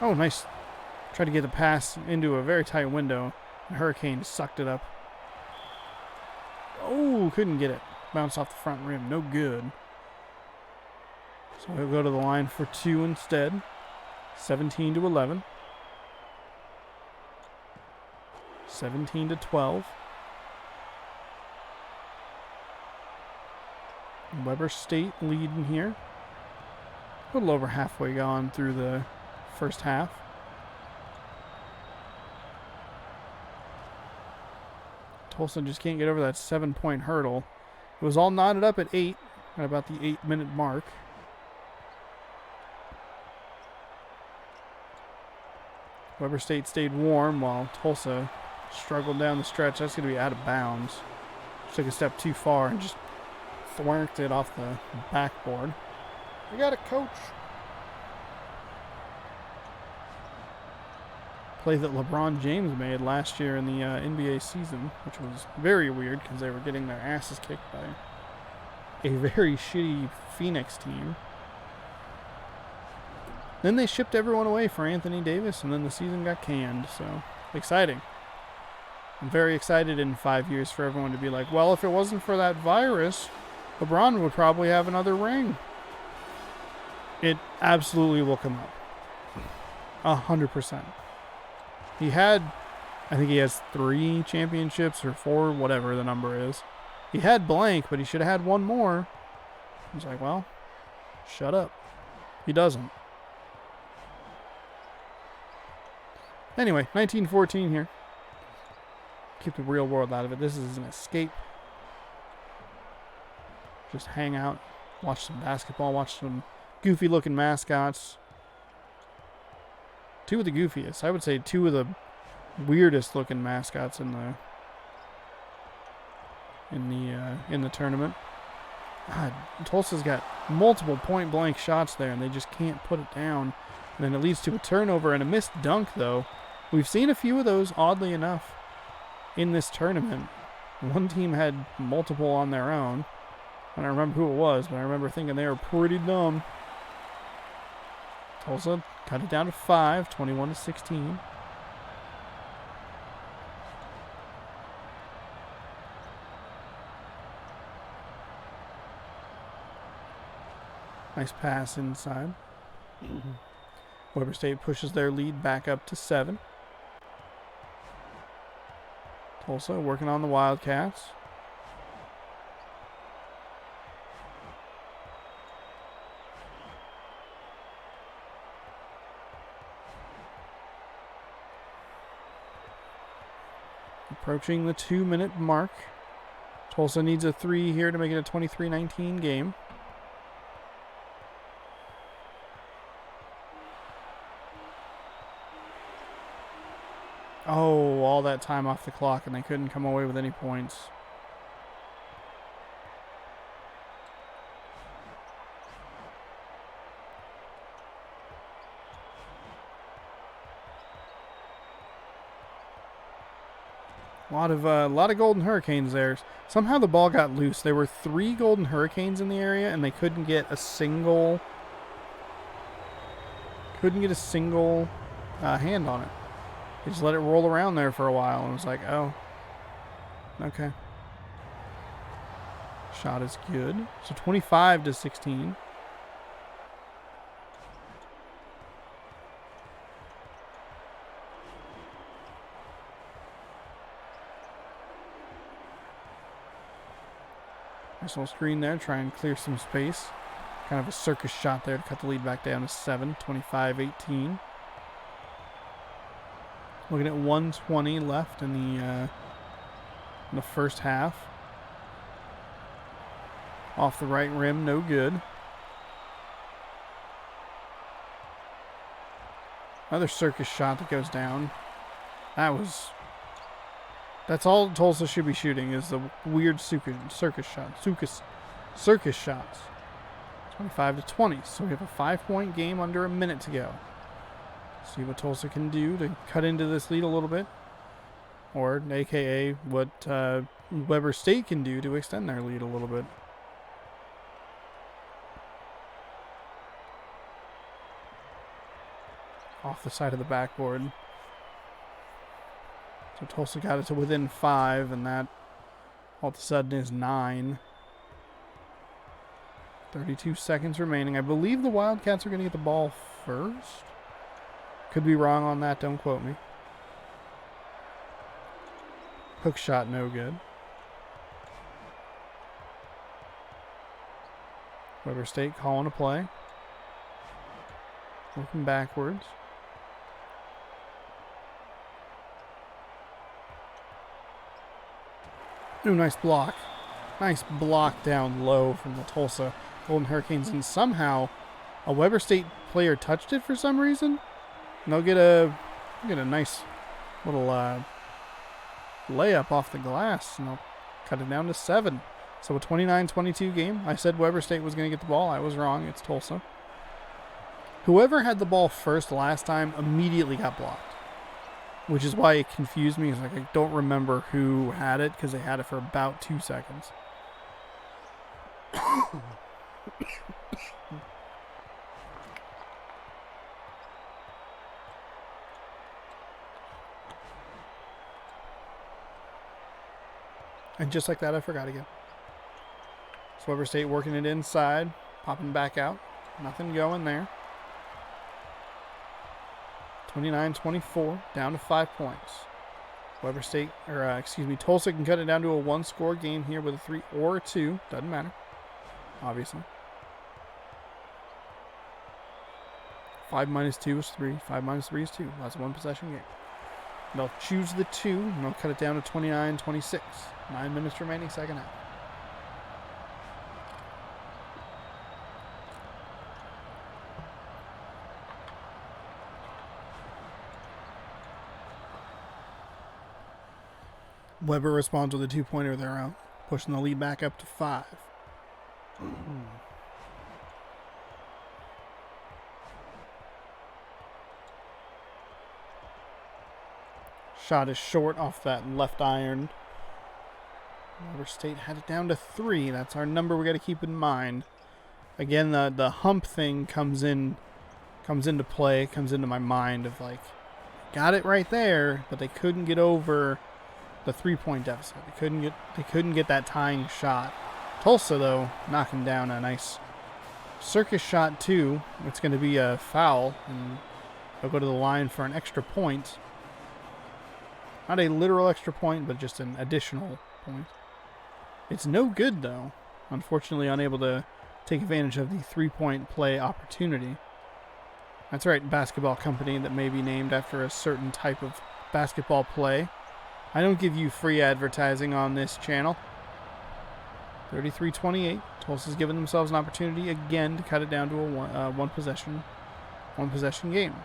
Oh, nice. Tried to get a pass into a very tight window. The Hurricane sucked it up. Oh, couldn't get it. Bounced off the front rim. No good. So he'll go to the line for 2 instead. 17-11. 17-12. Weber State leading here. A little over halfway gone through the first half. Tulsa just can't get over that 7-point hurdle. It was all knotted up at 8 at about the 8-minute mark. Weber State stayed warm while Tulsa struggled down the stretch. That's going to be out of bounds. Took a step too far and just thwacked it off the backboard. We got it, coach. Play that LeBron James made last year in the NBA season, which was very weird because they were getting their asses kicked by a very shitty Phoenix team. Then they shipped everyone away for Anthony Davis, and then the season got canned. So, exciting. I'm very excited in 5 years for everyone to be like, well, if it wasn't for that virus, LeBron would probably have another ring. It absolutely will come up. 100%. He had, I think he has 3 championships or 4, whatever the number is. He had blank, but he should have had one more. I was like, well, shut up. He doesn't. Anyway, 1914 here. Keep the real world out of it. This is an escape. Just hang out, watch some basketball, watch some goofy looking mascots. 2 of the goofiest. I would say 2 of the weirdest looking mascots in the tournament. God, Tulsa's got multiple point blank shots there and they just can't put it down. And then it leads to a turnover and a missed dunk though. We've seen a few of those, oddly enough, in this tournament. One team had multiple on their own. I don't remember who it was, but I remember thinking they were pretty dumb. Tulsa cut it down to 5, 21-16. Nice pass inside. Weber State pushes their lead back up to 7. Tulsa working on the Wildcats. Approaching the 2-minute mark. Tulsa needs a 3 here to make it a 23-19 game. Oh, all that time off the clock and they couldn't come away with any points. A lot of Golden Hurricanes there. Somehow the ball got loose. There were 3 Golden Hurricanes in the area, and they couldn't get a single hand on it. They just let it roll around there for a while, and it was like, oh, okay. Shot is good. So 25-16. Nice little screen there. Try and clear some space. Kind of a circus shot there to cut the lead back down to 7. 25-18. Looking at 1:20 left in the first half. Off the right rim, no good. Another circus shot that goes down. That's all Tulsa should be shooting, is the weird circus shots. 25-20. So we have a 5-point game under a minute to go. See what Tulsa can do to cut into this lead a little bit. Or, a.k.a. what Weber State can do to extend their lead a little bit. Off the side of the backboard. So Tulsa got it to within 5, and that all of a sudden is 9. 32 seconds remaining. I believe the Wildcats are going to get the ball first. Could be wrong on that, don't quote me. Hook shot, no good. Weber State calling a play. Working backwards. Ooh, nice block. Nice block down low from the Tulsa Golden Hurricanes. And somehow a Weber State player touched it for some reason. And they'll get a nice little layup off the glass. And they'll cut it down to 7. So a 29-22 game. I said Weber State was going to get the ball. I was wrong. It's Tulsa. Whoever had the ball first last time immediately got blocked, which is why it confused me. It's like I don't remember who had it because they had it for about 2 seconds. And just like that, I forgot again. So Weber State working it inside, popping back out. Nothing going there. 29-24, down to 5 points. Weber State, Tulsa can cut it down to a 1-score game here with a 3 or a 2. Doesn't matter, obviously. 5 minus 2 is 3. 5 minus 3 is 2. That's a 1-possession game. They'll choose the 2, and they'll cut it down to 29-26. 9 minutes remaining, second half. Weber responds with a 2-pointer of their own, pushing the lead back up to 5. Shot is short off that left iron. Weber State had it down to 3. That's our number we got to keep in mind. Again, the hump thing comes into play, comes into my mind of like, got it right there, but they couldn't get over the 3-point deficit. They couldn't get that tying shot. Tulsa though knocking down a nice circus shot too. It's going to be a foul, and they'll go to the line for an extra point. Not a literal extra point, but just an additional point. It's no good though. Unfortunately, unable to take advantage of the 3-point play opportunity. That's right, basketball company that may be named after a certain type of basketball play. I don't give you free advertising on this channel. 33-28. Tulsa's given themselves an opportunity again to cut it down to a one possession game.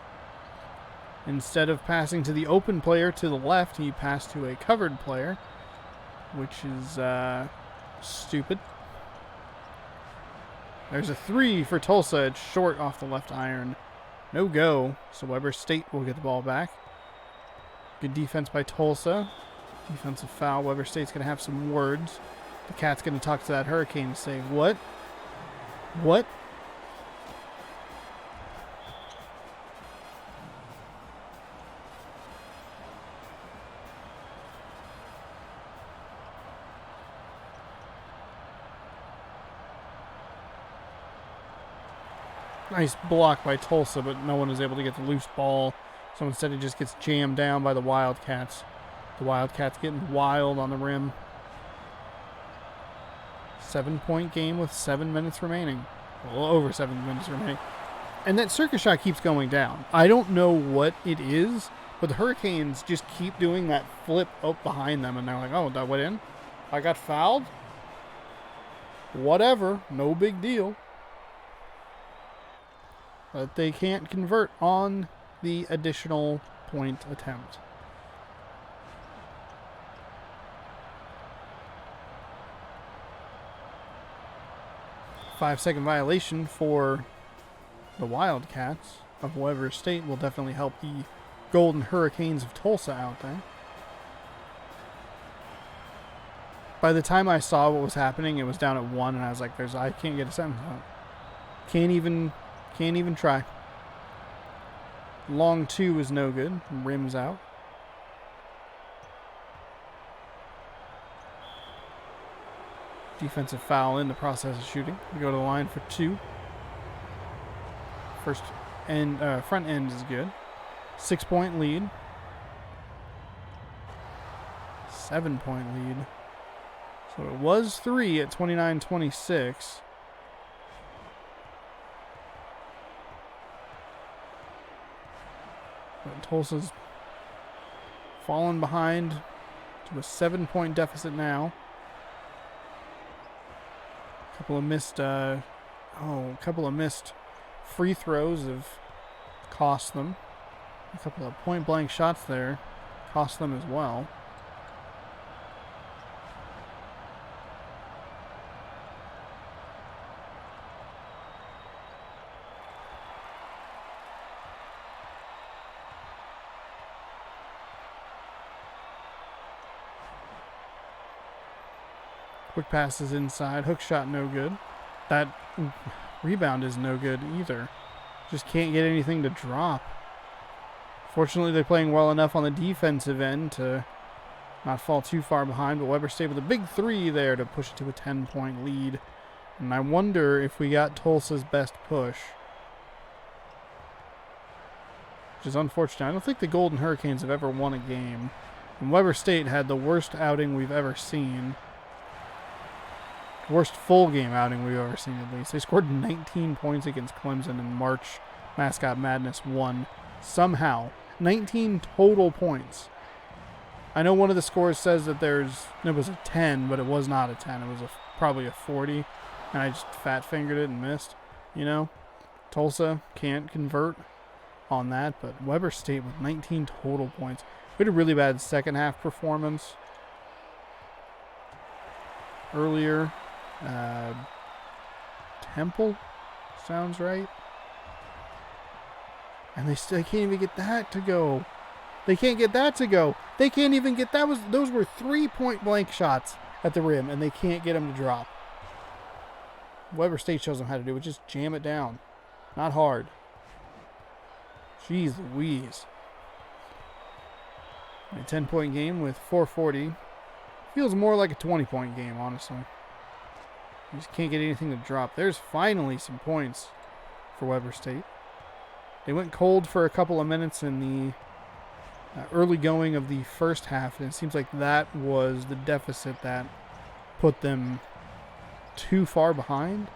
Instead of passing to the open player to the left, he passed to a covered player, which is stupid. There's a 3 for Tulsa. It's short off the left iron. No go. So Weber State will get the ball back. Good defense by Tulsa. Defensive foul. Weber State's going to have some words. The Cat's going to talk to that Hurricane and say, what? What? Nice block by Tulsa, but no one is able to get the loose ball. So instead it just gets jammed down by the Wildcats. The Wildcats getting wild on the rim. 7-point game with 7 minutes remaining. Well, over 7 minutes remaining. And that circus shot keeps going down. I don't know what it is, but the Hurricanes just keep doing that flip up behind them. And they're like, oh, that went in? I got fouled? Whatever. No big deal. But they can't convert on the additional point attempt. Five-second violation for the Wildcats of Weber State will definitely help the Golden Hurricanes of Tulsa out there. By the time I saw what was happening, it was down at 1, and I was like, I can't get a sentence out. Can't even try. Long 2 is no good. Rims out. Defensive foul in the process of shooting. We go to the line for 2. Front end is good. 6-point lead. 7-point lead. So it was 3 at 29-26. But Tulsa's fallen behind to a 7-point deficit now. A couple of missed free throws have cost them. A couple of point-blank shots there cost them as well. Quick pass is inside. Hook shot no good. That rebound is no good either. Just can't get anything to drop. Fortunately, they're playing well enough on the defensive end to not fall too far behind. But Weber State with a big 3 there to push it to a 10-point lead. And I wonder if we got Tulsa's best push. Which is unfortunate. I don't think the Golden Hurricanes have ever won a game. And Weber State had the worst outing we've ever seen. Worst full game outing we've ever seen, at least. They scored 19 points against Clemson in March. Mascot Madness won. Somehow. 19 total points. I know one of the scores says that it was a 10, but it was not a 10. It was probably a 40. And I just fat-fingered it and missed. You know? Tulsa can't convert on that, but Weber State with 19 total points. We had a really bad second half performance earlier. Temple sounds right. And they can't even get that to go. They can't get that to go. They can't even get that. Those were 3 point-blank shots at the rim, and they can't get them to drop. Weber State shows them how to do it. Just jam it down. Not hard. Jeez Louise. A 10-point game with 440. Feels more like a 20-point game, honestly. You just can't get anything to drop. There's finally some points for Weber State. They went cold for a couple of minutes in the early going of the first half, and it seems like that was the deficit that put them too far behind,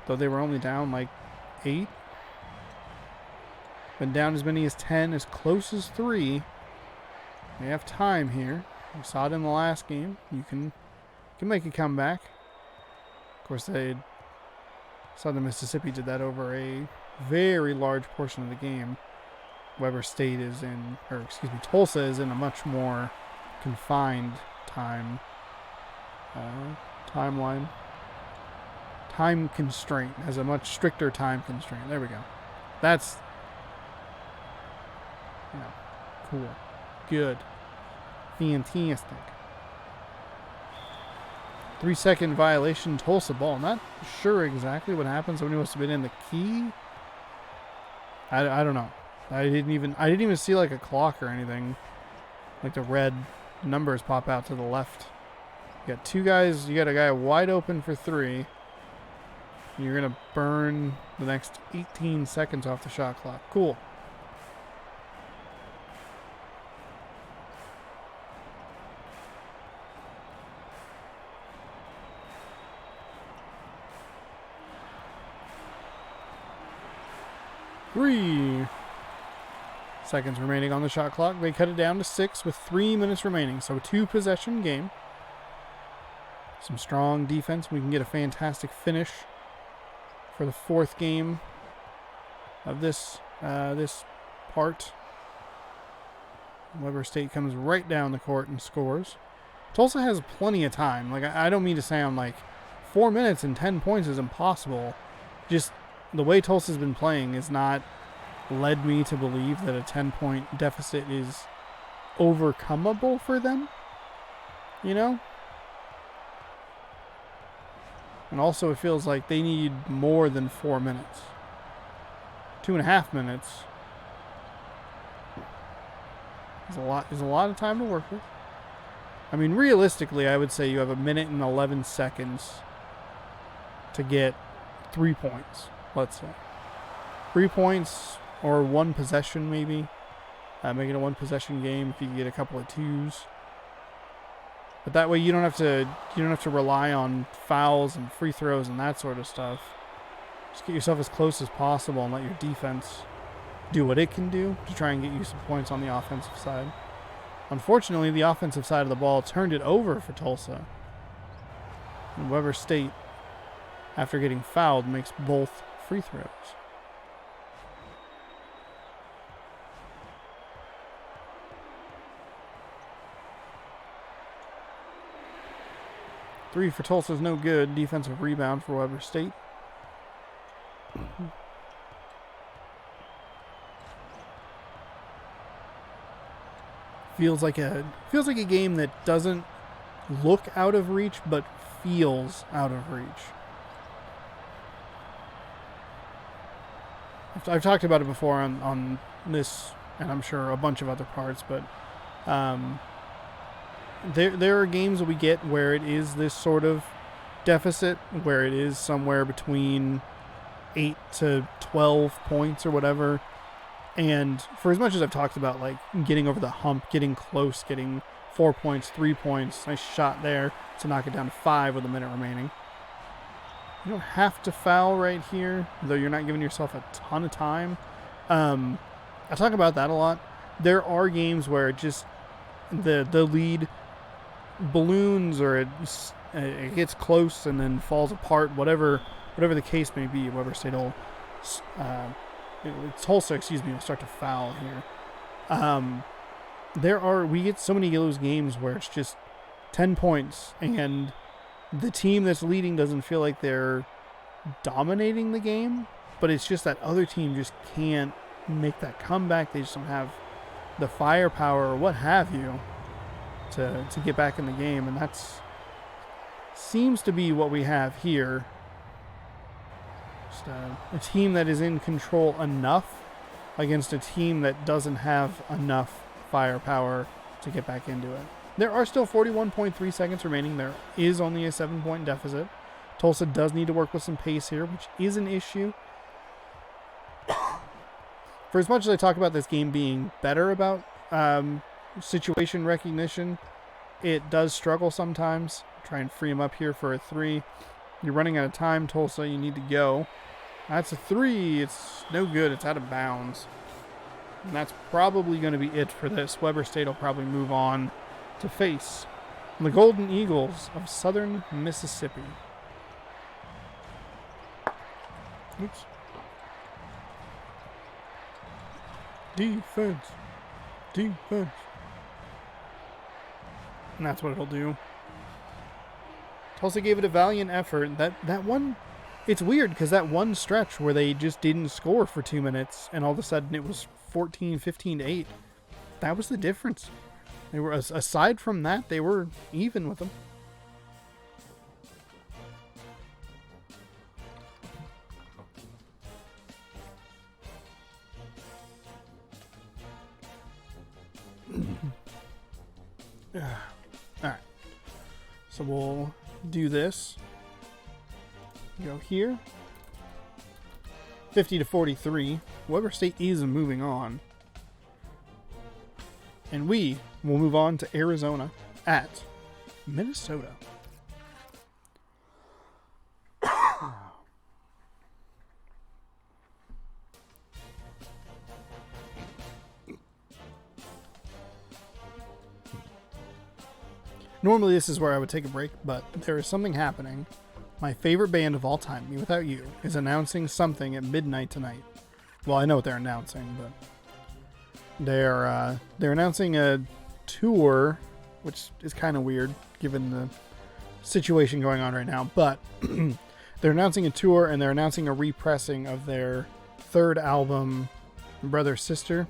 though they were only down like 8. Been down as many as 10, as close as 3. They have time here. We saw it in the last game. You can make a comeback. Of course, Southern Mississippi did that over a very large portion of the game. Weber State Tulsa is in a much more confined timeline. Time constraint, has a much stricter time constraint. There we go. That's cool. Good. Fantastic. 3-second violation, Tulsa ball. Not sure exactly what happened. Somebody must have been in the key. I don't know. I didn't even see like a clock or anything. Like the red numbers pop out to the left. You got 2 guys. You got a guy wide open for 3. You're going to burn the next 18 seconds off the shot clock. Cool. Three seconds remaining on the shot clock. They cut it down to 6 with 3 minutes remaining. So a 2-possession game. Some strong defense. We can get a fantastic finish for the 4th game of this part. Weber State comes right down the court and scores. Tulsa has plenty of time. Like, I don't mean to sound like 4 minutes and 10 points is impossible. Just the way Tulsa's been playing has not led me to believe that a 10-point deficit is overcomable for them. You know? And also it feels like they need more than 4 minutes. 2.5 minutes is a lot of time to work with. I mean, realistically, I would say you have 1 minute and 11 seconds to get 3 points, let's say. 3 points or 1 possession maybe. Make it a 1-possession game if you can get a couple of 2s. But that way you don't have to rely on fouls and free throws and that sort of stuff. Just get yourself as close as possible and let your defense do what it can do to try and get you some points on the offensive side. Unfortunately, the offensive side of the ball turned it over for Tulsa. And Weber State, after getting fouled, makes both free throws. Three for Tulsa is no good. Defensive rebound for Weber State. Feels like a game that doesn't look out of reach, but feels out of reach. I've talked about it before on this, and I'm sure a bunch of other parts, but there are games that we get where it is this sort of deficit, where it is somewhere between 8 to 12 points or whatever. And for as much as I've talked about like getting over the hump, getting close, getting 4 points, 3 points, nice shot there to knock it down to 5 with a minute remaining. You don't have to foul right here, though you're not giving yourself a ton of time. I talk about that a lot. There are games where it just the lead balloons or it gets close and then falls apart, whatever the case may be. Weber State will Tulsa, will start to foul here. We get so many of those games where it's just 10 points and the team that's leading doesn't feel like they're dominating the game, but it's just that other team just can't make that comeback. They just don't have the firepower or what have you to get back in the game, and that's seems to be what we have here. Just a team that is in control enough against a team that doesn't have enough firepower to get back into it. There are still 41.3 seconds remaining. There is only a 7-point deficit. Tulsa does need to work with some pace here, which is an issue. For as much as I talk about this game being better about situation recognition, it does struggle sometimes. Try and free him up here for a 3. You're running out of time, Tulsa. You need to go. That's a 3. It's no good. It's out of bounds. And that's probably going to be it for this. Weber State will probably move on to face the Golden Eagles of Southern Mississippi. Oops. Defense. And that's what it'll do. Tulsa gave it a valiant effort. That one, it's weird because that one stretch where they just didn't score for 2 minutes and all of a sudden it was 14, 15 to 8. That was the difference. They were, aside from that, they were even with them. Alright. So we'll do this. Go here. 50-43. Weber State is moving on. And we will move on to Arizona at Minnesota. Normally this is where I would take a break, but there is something happening. My favorite band of all time, Me Without You, is announcing something at midnight tonight. Well, I know what they're announcing, but they're announcing a tour, which is kind of weird given the situation going on right now. But they're announcing a tour, and they're announcing a repressing of their third album, Brother Sister.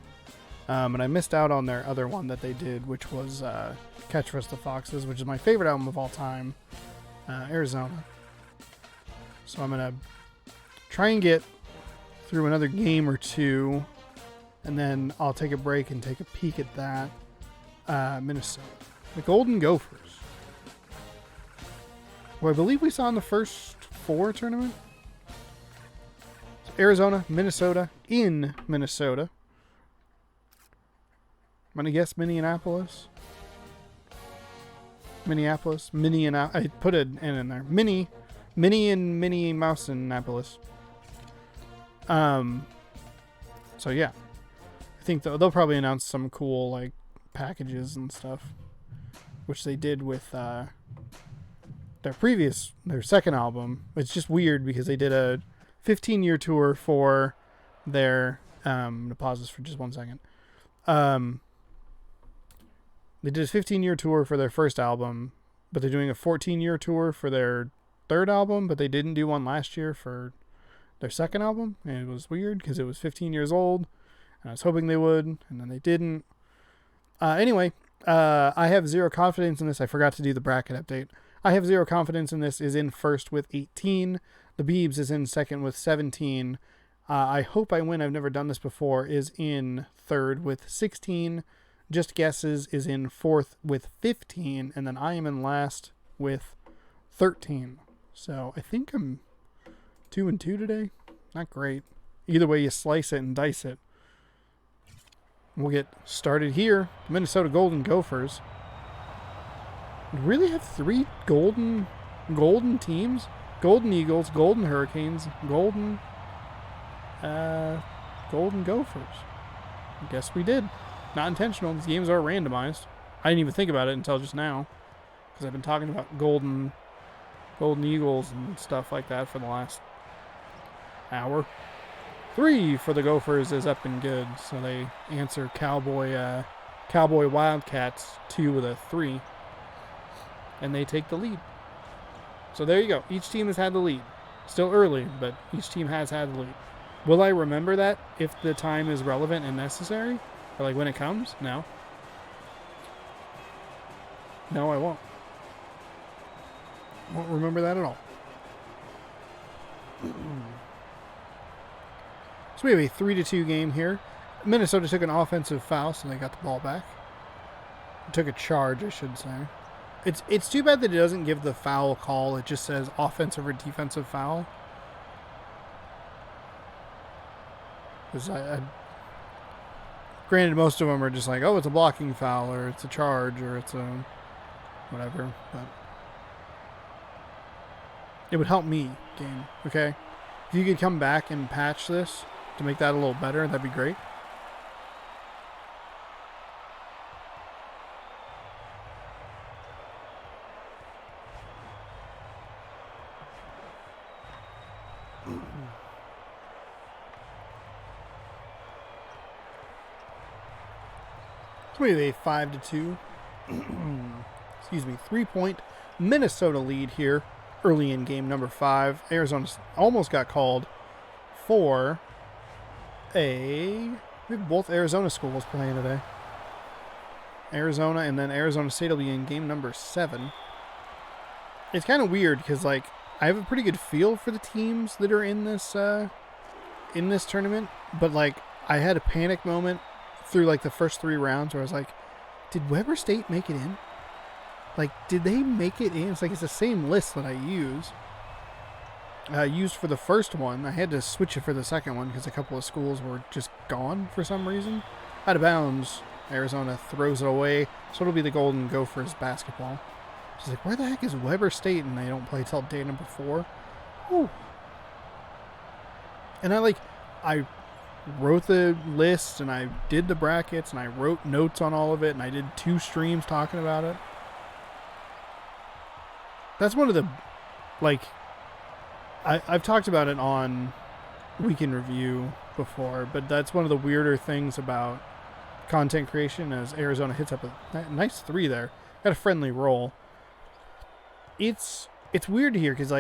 And I missed out on their other one that they did, which was Catch for Us the Foxes, which is my favorite album of all time, Arizona. So I'm going to try and get through another game or two, and then I'll take a break and take a peek at that. Minnesota. The Golden Gophers, who I believe we saw in the first 4 tournament. So Arizona, Minnesota, in Minnesota. I'm going to guess Minneapolis. I put an N in there. Minnie and Minnie Mouse in Annapolis. So yeah. I think they'll probably announce some cool, like, packages and stuff. Which they did with their second album. It's just weird because they did a 15-year tour for their... I'm going to pause this for just 1 second. They did a 15-year tour for their first album, but they're doing a 14-year tour for their third album, but they didn't do one last year for their second album, and it was weird because it was 15 years old, and I was hoping they would, and then they didn't. Anyway, I have zero confidence in this. I forgot to do the bracket update. I have zero confidence in this. Is in first with 18. The Beebs is in second with 17. I hope I win. I've never done this before. Is in third with 16. Just Guesses is in fourth with 15, and then I am in last with 13. So I think I'm 2-2 today. Not great. Either way you slice it and dice it. We'll get started here. The Minnesota Golden Gophers. We really have 3 golden teams. Golden Eagles, Golden Hurricanes, Golden Gophers. I guess we did. Not intentional. These games are randomized. I didn't even think about it until just now, because I've been talking about Golden Eagles and stuff like that for the last hour. 3 for the Gophers is up and good, so they answer Cowboy Wildcats 2 with a 3, and they take the lead. So there you go. Each team has had the lead. Still early, but each team has had the lead. Will I remember that if the time is relevant and necessary? Or like when it comes? No. No, I won't. Won't remember that at all. So we have a 3-2 game here. Minnesota took an offensive foul, so they got the ball back. Took a charge, I should say. It's too bad that it doesn't give the foul call. It just says offensive or defensive foul. Because granted, most of them are just like, oh, it's a blocking foul, or it's a charge, or it's a whatever. But it would help me, game. Okay, if you could come back and patch this to make that a little better, that'd be great. So we have a 5-2, 3-point Minnesota lead here early in game number 5. Arizona almost got called for we have both Arizona schools playing today. Arizona and then Arizona State will be in game number 7. It's kind of weird because, like, I have a pretty good feel for the teams that are in this tournament, but, like, I had a panic moment through, like, the first 3 rounds where I was like, did Weber State make it in? Like, did they make it in? It's like it's the same list that I use. used for the first one. I had to switch it for the second one because a couple of schools were just gone for some reason. Out of bounds. Arizona throws it away. So it'll be the Golden Gophers basketball. She's like, where the heck is Weber State? And they don't play till day number 4. Whew. And I wrote the list and I did the brackets and I wrote notes on all of it and I did 2 streams talking about it. That's one of the, I've talked about it on Week in Review before, but that's one of the weirder things about content creation as Arizona hits up a nice 3 there. Got a friendly roll. It's weird to hear because,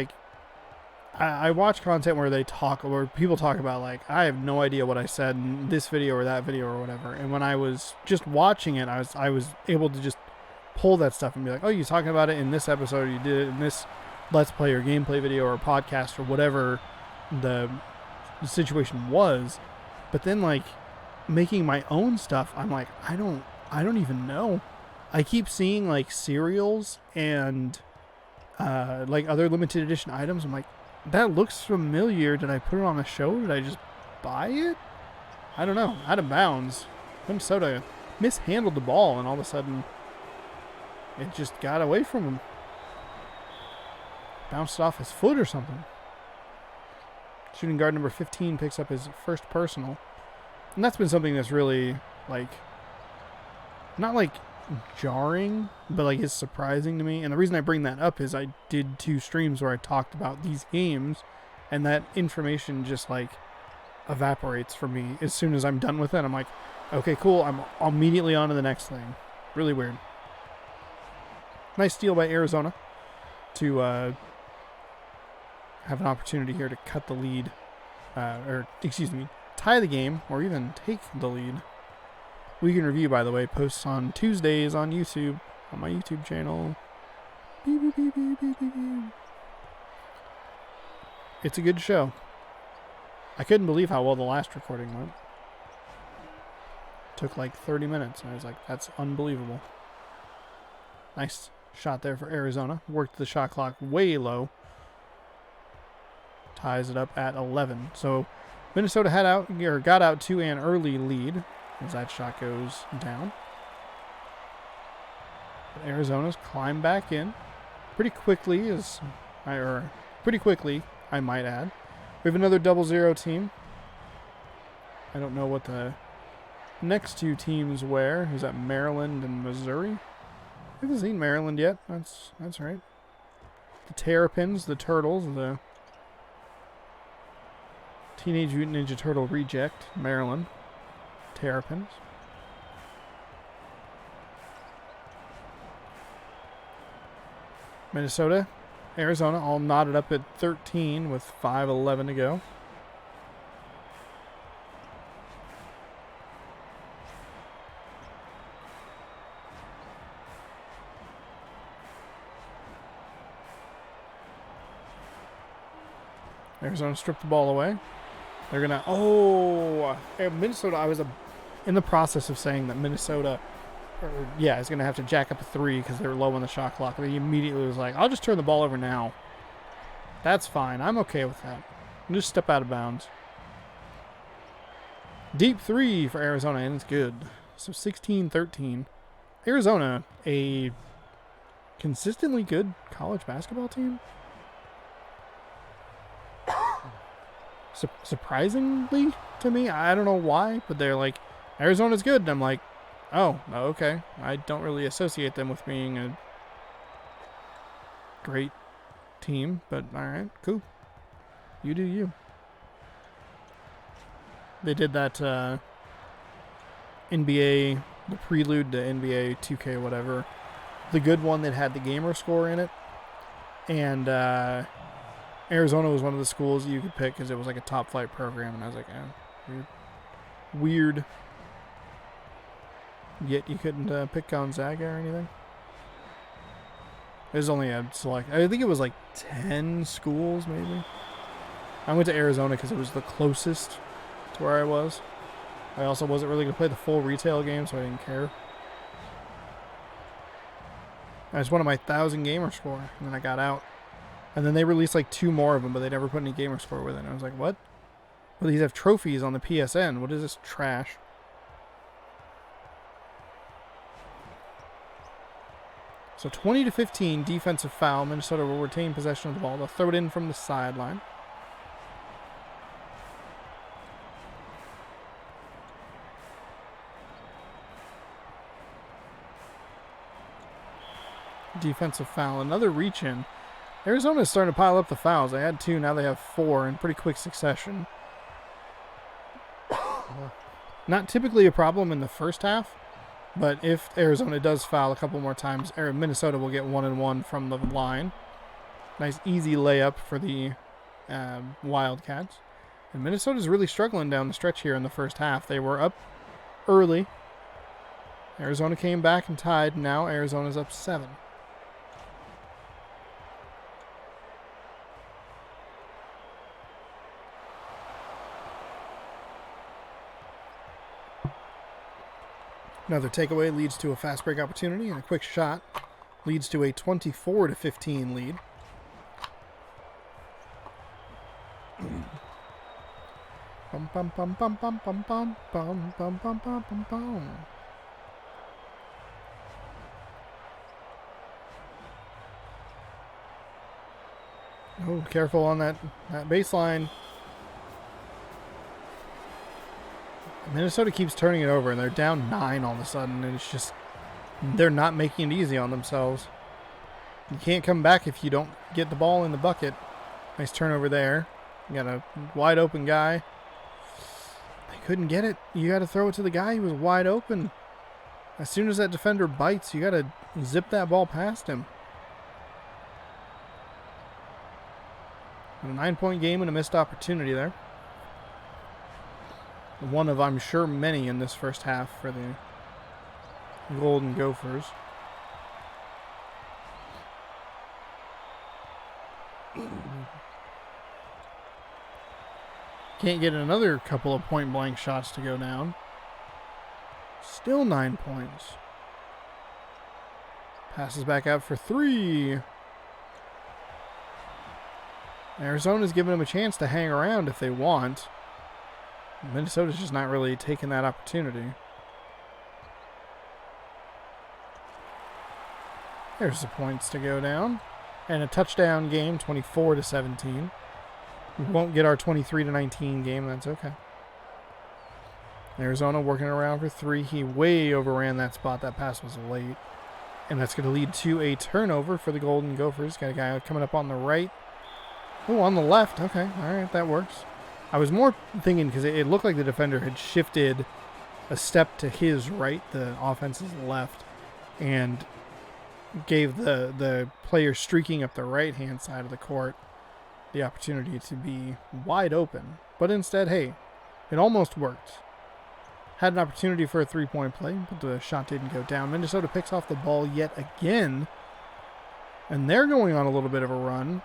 I watch content where people talk about, I have no idea what I said in this video or that video or whatever. And when I was just watching it, I was able to just pull that stuff and be like, oh, you're talking about it in this episode, or you did it in this Let's Play or gameplay video or podcast or whatever the situation was. But then, making my own stuff, I'm like, I don't even know. I keep seeing, cereals and, other limited edition items. I'm like, that looks familiar. Did I put it on a show? Did I just buy it? I don't know. Out of bounds. Minnesota mishandled the ball, and all of a sudden, it just got away from him. Bounced off his foot or something. Shooting guard number 15 picks up his first personal. And that's been something that's really, not jarring, but is surprising to me. And the reason I bring that up is I did 2 streams where I talked about these games, and that information just evaporates from me as soon as I'm done with it. I'm like, okay, cool, I'm immediately on to the next thing. Really weird. Nice steal by Arizona to have an opportunity here to cut the lead, tie the game, or even take the lead. Week in Review, by the way, posts on Tuesdays on YouTube, on my YouTube channel. Beep, beep, beep, beep, beep, beep. It's a good show. I couldn't believe how well the last recording went. Took 30 minutes, and I was like, that's unbelievable. Nice shot there for Arizona. Worked the shot clock way low. Ties it up at 11. So Minnesota got out to an early lead as that shot goes down. But Arizona's climbed back in pretty quickly, I might add. We have another 0-0 team. I don't know what the next 2 teams wear. Is that Maryland and Missouri? I haven't seen Maryland yet. That's right. The Terrapins, the Turtles, the Teenage Mutant Ninja Turtle reject, Maryland. Terrapins. Minnesota, Arizona all knotted up at 13 with 5:11 to go. Arizona stripped the ball away. They're going to... Minnesota, I was in the process of saying that Minnesota is going to have to jack up a 3 because they were low on the shot clock. And he immediately was like, I'll just turn the ball over now. That's fine. I'm okay with that. I'll just step out of bounds. Deep 3 for Arizona, and it's good. So 16-13. Arizona, a consistently good college basketball team. Surprisingly to me, I don't know why, but they're like, Arizona's good. And I'm like, oh, okay. I don't really associate them with being a great team, but all right, cool. You do you. They did that NBA, the prelude to NBA 2K whatever, the good one that had the gamer score in it, and Arizona was one of the schools you could pick because it was a top flight program, and I was like, weird. Yet you couldn't pick Gonzaga or anything. There's only a select. I think it was 10 schools maybe. I went to Arizona because it was the closest to where I was. I also wasn't really going to play the full retail game, so I didn't care. I just wanted my 1,000 gamer score, and then I got out. And then they released like 2 more of them, but they never put any gamer score with it. And I was like, what? Well, these have trophies on the PSN. What is this trash? So 20-15 defensive foul. Minnesota will retain possession of the ball. They'll throw it in from the sideline. Defensive foul. Another reach in. Arizona's starting to pile up the fouls. They had 2, now they have 4 in pretty quick succession. Not typically a problem in the first half, but if Arizona does foul a couple more times, Minnesota will get 1-1 from the line. Nice easy layup for the Wildcats. And Minnesota's really struggling down the stretch here in the first half. They were up early. Arizona came back and tied. Now Arizona's up 7. Another takeaway leads to a fast break opportunity, and a quick shot leads to a 24-15 lead. Bum bum bum bum bum bum bum bum bum bum bum bum bum. Oh, careful on that baseline. Minnesota keeps turning it over, and they're down 9 all of a sudden, and it's just, they're not making it easy on themselves. You can't come back if you don't get the ball in the bucket. Nice turnover there. You got a wide open guy. They couldn't get it. You got to throw it to the guy who was wide open. As soon as that defender bites, you got to zip that ball past him. A 9-point game and a missed opportunity there. One of, I'm sure, many in this first half for the Golden Gophers. Can't get another couple of point-blank shots to go down. Still 9 points. Passes back out for 3. Arizona's giving them a chance to hang around if they want. Minnesota's just not really taking that opportunity. There's the points to go down. And a touchdown game, 24-17. We won't get our 23-19 game, that's okay. Arizona working around for 3. He way overran that spot. That pass was late. And that's going to lead to a turnover for the Golden Gophers. Got a guy coming up on the right. Oh, on the left. Okay, all right, that works. I was more thinking because it looked like the defender had shifted a step to his right, the offense's left, and gave the player streaking up the right-hand side of the court the opportunity to be wide open. But instead, hey, it almost worked. Had an opportunity for a 3-point play, but the shot didn't go down. Minnesota picks off the ball yet again, and they're going on a little bit of a run.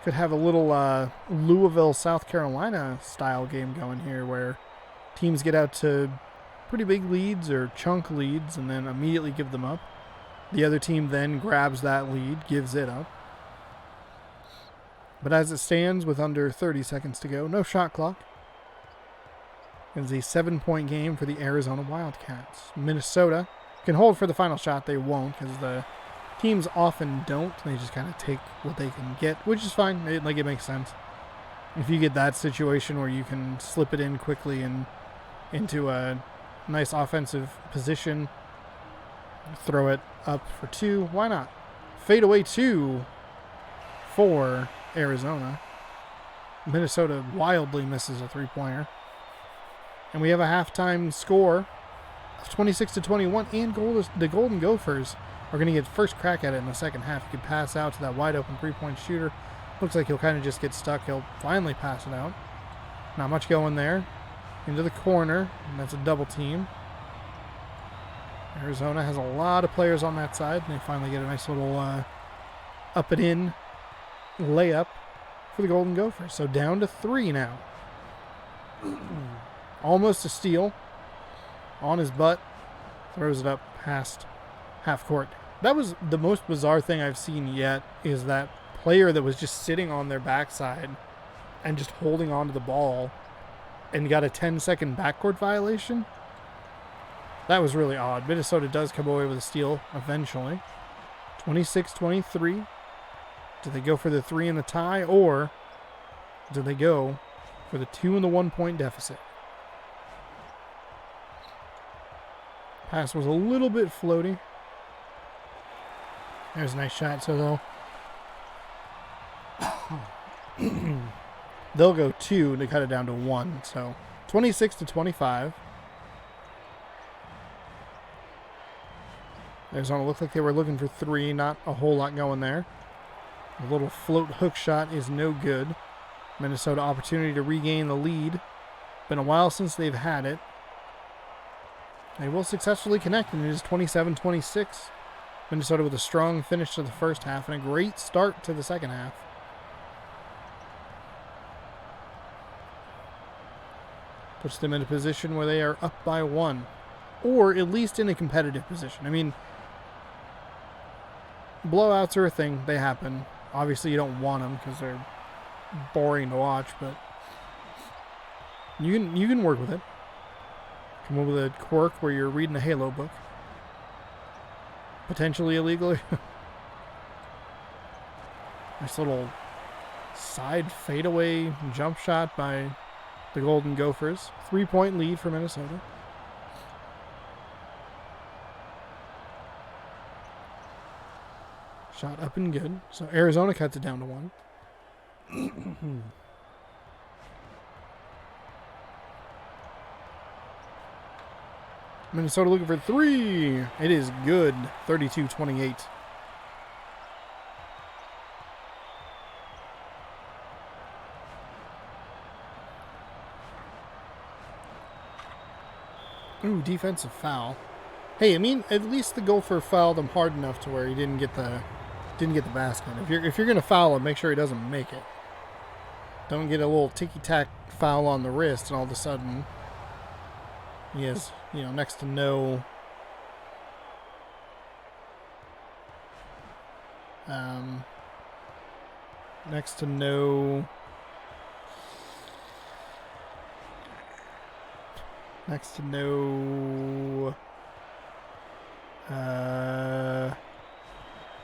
Could have a little Louisville, South Carolina style game going here where teams get out to pretty big leads or chunk leads and then immediately give them up. The other team then grabs that lead, gives it up. But as it stands with under 30 seconds to go, no shot clock. It's a 7-point game for the Arizona Wildcats. Minnesota can hold for the final shot. They won't because the teams often don't. They just kind of take what they can get, which is fine. It makes sense. If you get that situation where you can slip it in quickly and into a nice offensive position, throw it up for 2, why not? Fade away 2 for Arizona. Minnesota wildly misses a 3-pointer. And we have a halftime score of 26-21, and the Golden Gophers are going to get first crack at it in the second half. He could pass out to that wide open 3-point shooter. Looks like he'll kind of just get stuck. He'll finally pass it out. Not much going there. Into the corner, and that's a double team. Arizona has a lot of players on that side, and they finally get a nice little up and in layup for the Golden Gophers. So down to 3 now. Almost a steal. On his butt. Throws it up past half court. That was the most bizarre thing I've seen yet, is that player that was just sitting on their backside and just holding on to the ball and got a 10-second backcourt violation. That was really odd. Minnesota does come away with a steal eventually. 26-23. Do they go for the 3 and the tie, or do they go for the 2 and the 1 point deficit? Pass was a little bit floaty. There's a nice shot, so they'll go 2 to cut it down to 1. So 26-25. Arizona looked like they were looking for 3. Not a whole lot going there. A little float hook shot is no good. Minnesota opportunity to regain the lead. Been a while since they've had it. They will successfully connect, and it is 27-26. Minnesota with a strong finish to the first half and a great start to the second half. Puts them in a position where they are up by 1. Or at least in a competitive position. I mean, blowouts are a thing. They happen. Obviously, you don't want them because they're boring to watch, but you can work with it. Come up with a quirk where you're reading a Halo book. Potentially illegally. Nice little side fadeaway jump shot by the Golden Gophers. 3-point lead for Minnesota. Shot up and good. So Arizona cuts it down to 1. Minnesota looking for 3. It is good. 32-28. Ooh, defensive foul. Hey, I mean, at least the Gopher fouled him hard enough to where he didn't get the basket. If you're gonna foul him, make sure he doesn't make it. Don't get a little ticky-tack foul on the wrist, and all of a sudden he has, next to no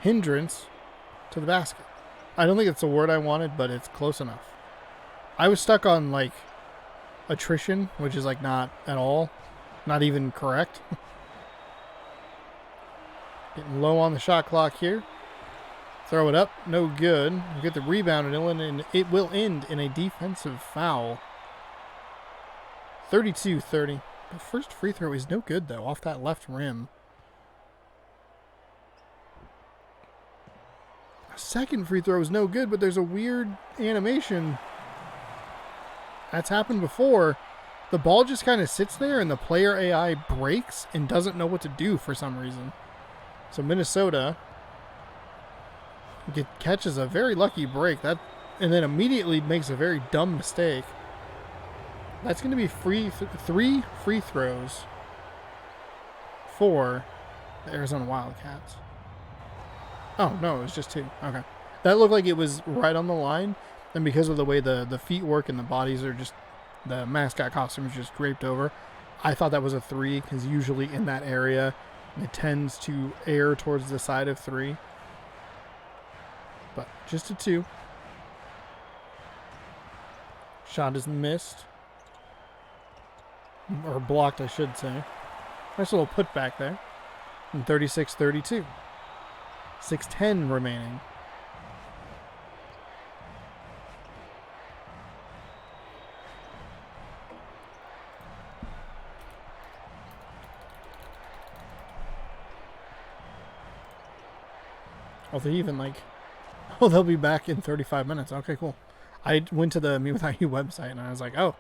hindrance to the basket. I don't think it's the word I wanted, but it's close enough. I was stuck on, attrition, which is, not at all. Not even correct. Getting low on the shot clock here. Throw it up. No good. You get the rebound, and it will end in a defensive foul. 32-30. The first free throw is no good, though, off that left rim. Second free throw is no good, but there's a weird animation. That's happened before. The ball just kind of sits there and the player AI breaks and doesn't know what to do for some reason. So Minnesota catches a very lucky break and then immediately makes a very dumb mistake. That's going to be 3 free throws for the Arizona Wildcats. Oh, no, it was just 2. Okay. That looked like it was right on the line, and because of the way the feet work and the bodies are just, the mascot costume is just draped over, I thought that was a 3, because usually in that area, it tends to err towards the side of 3. But just a 2. Shot is missed. Or blocked, I should say. Nice little putback there. And 36-32. 6:10 remaining. Oh, they even they'll be back in 35 minutes. Okay, cool. I went to the Me Without You website and I was like, oh,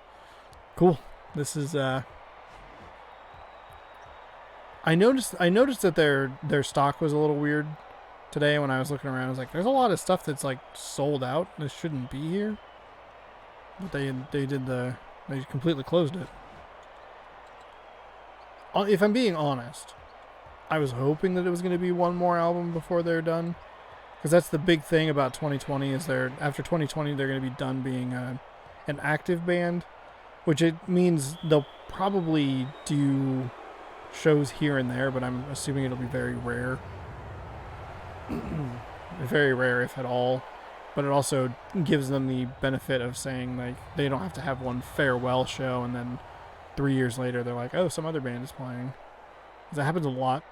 cool. This is, I noticed that their stock was a little weird today when I was looking around. I was like, there's a lot of stuff that's sold out. This shouldn't be here. But they completely closed it. If I'm being honest, I was hoping that it was going to be one more album before they're done. Because that's the big thing about 2020 is after 2020 they're going to be done being an active band, which it means they'll probably do shows here and there, but I'm assuming it'll be very rare. Very rare, if at all. But it also gives them the benefit of saying, like, they don't have to have one farewell show and then 3 years later they're like, oh, some other band is playing. That happens a lot.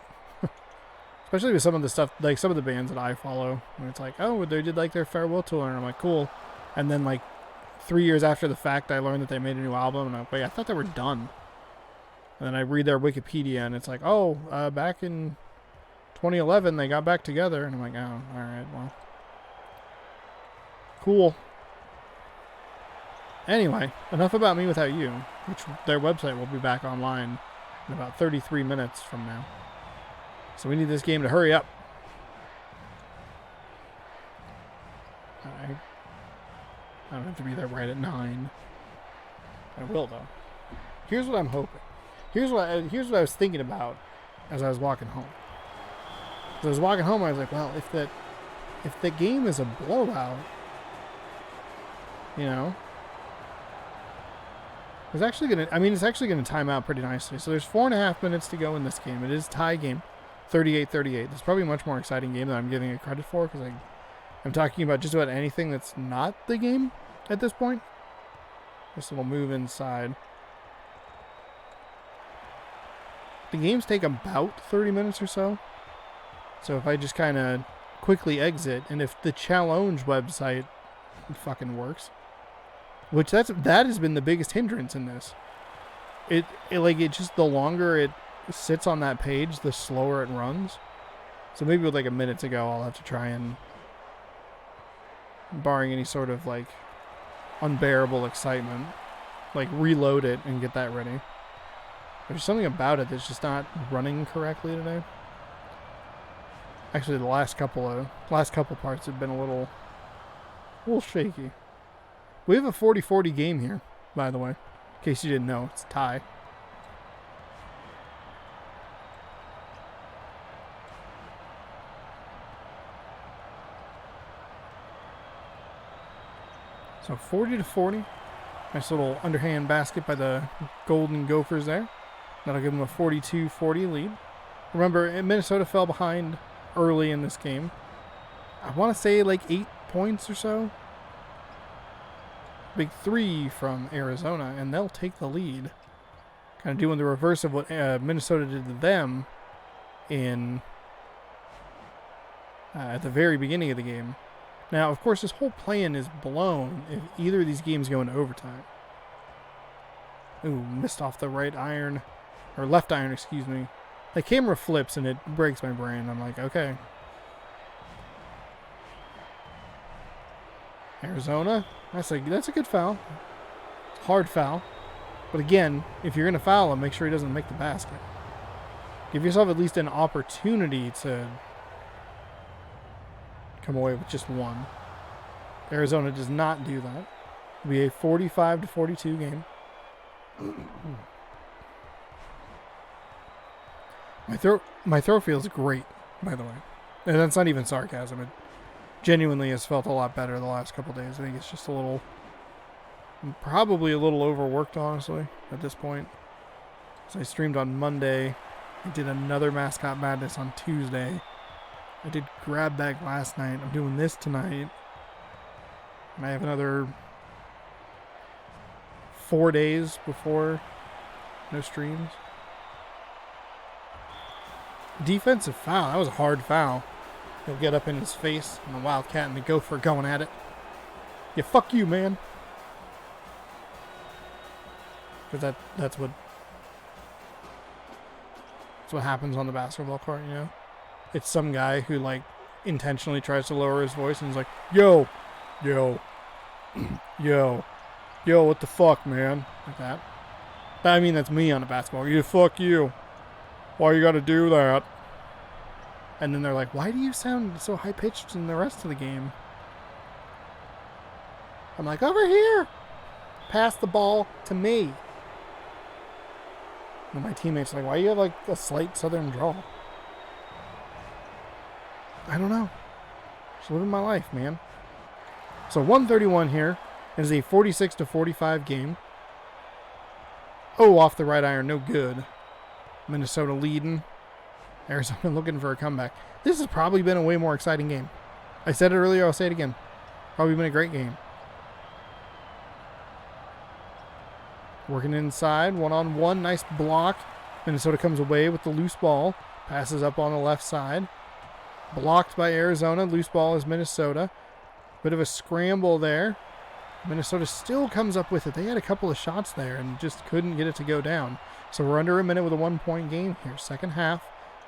Especially with some of the stuff, like some of the bands that I follow, when it's like, oh, they did like their farewell tour, and I'm like, cool. And then like 3 years after the fact, I learned that they made a new album, and I'm like, wait, I thought they were done. And then I read their Wikipedia, and it's like, oh, back in 2011, they got back together. And I'm like, oh, all right, well. Cool. Anyway, enough about me without you, which their website will be back online in about 33 minutes from now. So we need this game to hurry up. I don't have to be there right at 9. I will, though. Here's what I'm hoping. Here's what I was thinking about as I was walking home. As I was walking home, I was like, well, if the game is a blowout, you know, it's actually gonna time out pretty nicely. So there's 4.5 minutes to go in this game. It is a tie game, 38-38. It's probably a much more exciting game than I'm giving it credit for, because I'm talking about just about anything that's not the game at this point. This little move inside. The games take about 30 minutes or so. So if I just kind of quickly exit, and if the challenge website fucking works, which that has been the biggest hindrance in this. It just, the longer it sits on that page, the slower it runs. So maybe with like a minute to go, I'll have to try and, barring any sort of like unbearable excitement, like reload it and get that ready. There's something about it that's just not running correctly today. Actually, the last couple parts have been a little shaky. We have a 40-40 game here, by the way. In case you didn't know, it's a tie. So 40-40. Nice little underhand basket by the Golden Gophers there. That'll give them a 42-40 lead. Remember, Minnesota fell behind early in this game. I want to say like 8 points or so. Big 3 from Arizona, and they'll take the lead. Kind of doing the reverse of what Minnesota did to them in at the very beginning of the game. Now, of course, this whole plan is blown if either of these games go into overtime. Ooh, missed off the right iron. Or left iron, excuse me. The camera flips and it breaks my brain. I'm like, okay. Arizona. That's a good foul. Hard foul. But again, if you're going to foul him, make sure he doesn't make the basket. Give yourself at least an opportunity to come away with just one. Arizona does not do that. It'll be a 45-42 game. My throat feels great, by the way. And that's not even sarcasm. It genuinely has felt a lot better the last couple days. I think it's just probably a little overworked, honestly, at this point. So I streamed on Monday. I did another Mascot Madness on Tuesday. I did Grab Bag last night. I'm doing this tonight. And I have another 4 days before no streams. Defensive foul. That was a hard foul. He'll get up in his face, and the Wildcat and the Gopher going at it. Yeah, fuck you, man. Because that's what happens on the basketball court, you know? It's some guy who, like, intentionally tries to lower his voice and is like, yo, yo, yo, yo, what the fuck, man? Like that. I mean, that's me on a basketball. You fuck you. Why you gotta do that? And then they're like, why do you sound so high-pitched in the rest of the game? I'm like, over here! Pass the ball to me. And my teammates are like, why do you have like a slight southern drawl? I don't know. Just living my life, man. So 131 here. It is a 46-45 game. Oh, off the right iron. No good. Minnesota leading. Arizona looking for a comeback. This has probably been a way more exciting game. I said it earlier. I'll say it again. Probably been a great game. Working inside. One-on-one. Nice block. Minnesota comes away with the loose ball. Passes up on the left side. Blocked by Arizona. Loose ball is Minnesota. Bit of a scramble there. Minnesota still comes up with it. They had a couple of shots there and just couldn't get it to go down. So we're under a minute with a 1-point game here. Second half.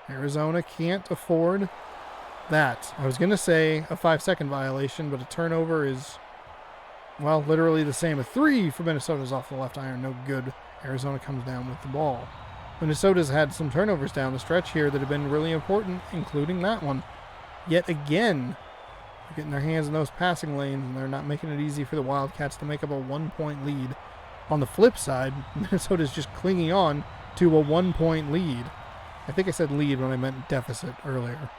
Arizona can't afford that. I was going to say a 5-second violation, but a turnover is, well, literally the same. A 3 for Minnesota's off the left iron. No good. Arizona comes down with the ball. Minnesota's had some turnovers down the stretch here that have been really important, including that one. Yet again, they're getting their hands in those passing lanes, and they're not making it easy for the Wildcats to make up a 1-point lead. On the flip side, Minnesota's just clinging on to a 1-point lead. I think I said lead when I meant deficit earlier.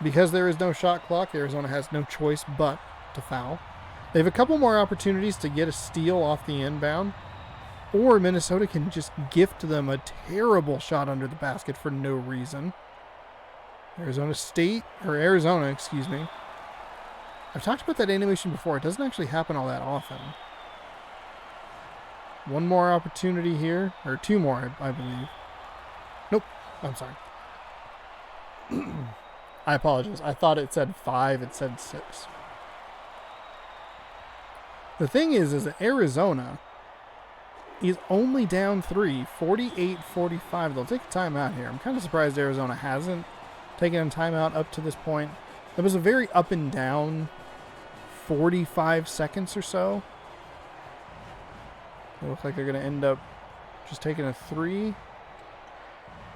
Because there is no shot clock, Arizona has no choice but to foul. They have a couple more opportunities to get a steal off the inbound, or Minnesota can just gift them a terrible shot under the basket for no reason. Arizona, excuse me. I've talked about that animation before. It doesn't actually happen all that often. One more opportunity here, or two more, I believe. Nope, I'm sorry. I apologize. I thought it said 5, it said 6. The thing is that Arizona is only down 3, 48-45. They'll take a timeout here. I'm kind of surprised Arizona hasn't taken a timeout up to this point. It was a very up and down 45 seconds or so. They look like they're going to end up just taking a 3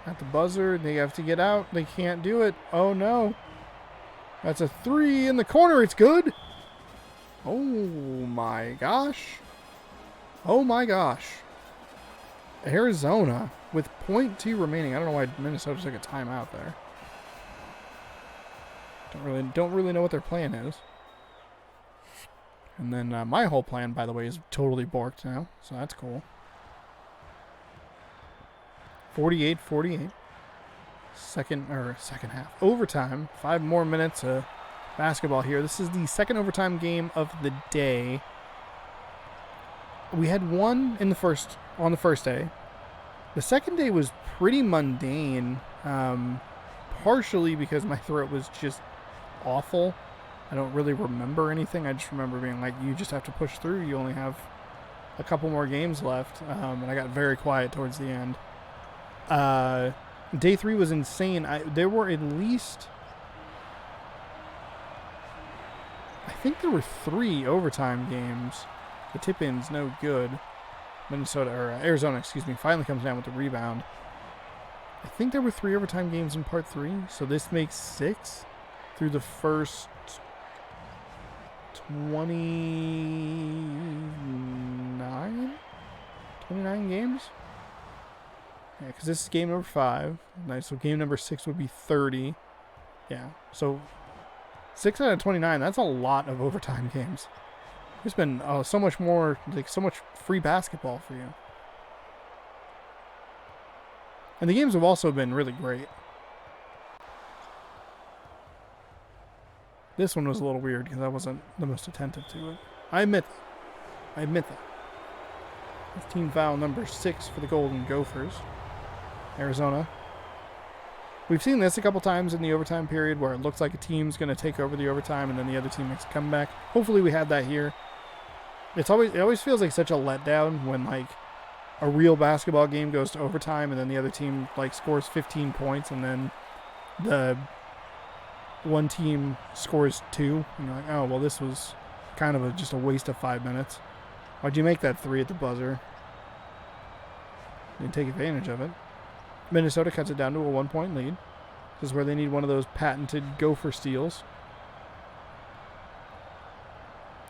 at the buzzer. They have to get out. They can't do it. Oh, no. That's a 3 in the corner. It's good. Oh, my gosh. Oh, my gosh. Arizona with .2 remaining. I don't know why Minnesota took a timeout there. Don't really know what their plan is. And then my whole plan, by the way, is totally borked now, so that's cool. 48-48. Second half. Overtime. 5 more minutes of basketball here. This is the second overtime game of the day. We had one on the first day. The second day was pretty mundane, partially because my throat was just awful. I don't really remember anything. I just remember being like, you just have to push through. You only have a couple more games left. And I got very quiet towards the end. Day 3 was insane. There were at least, I think there were 3 overtime games. The tip-in's no good. Arizona, finally comes down with the rebound. I think there were 3 overtime games in part 3, so this makes 6 through the first 29 games? Yeah, because this is game number 5. Nice, so game number 6 would be 30. Yeah, so 6 out of 29, that's a lot of overtime games. There's been so much more, so much free basketball for you. And the games have also been really great. This one was a little weird because I wasn't the most attentive to it. I admit that. That's team foul number 6 for the Golden Gophers. Arizona. We've seen this a couple times in the overtime period where it looks like a team's going to take over the overtime and then the other team makes a comeback. Hopefully we had that here. It always feels like such a letdown when like a real basketball game goes to overtime and then the other team like scores 15 points and then the one team scores 2 and you're like, oh well, this was kind of just a waste of 5 minutes. Why'd you make that 3 at the buzzer? Didn't take advantage of it. Minnesota cuts it down to a 1-point lead. This is where they need one of those patented Gopher steals.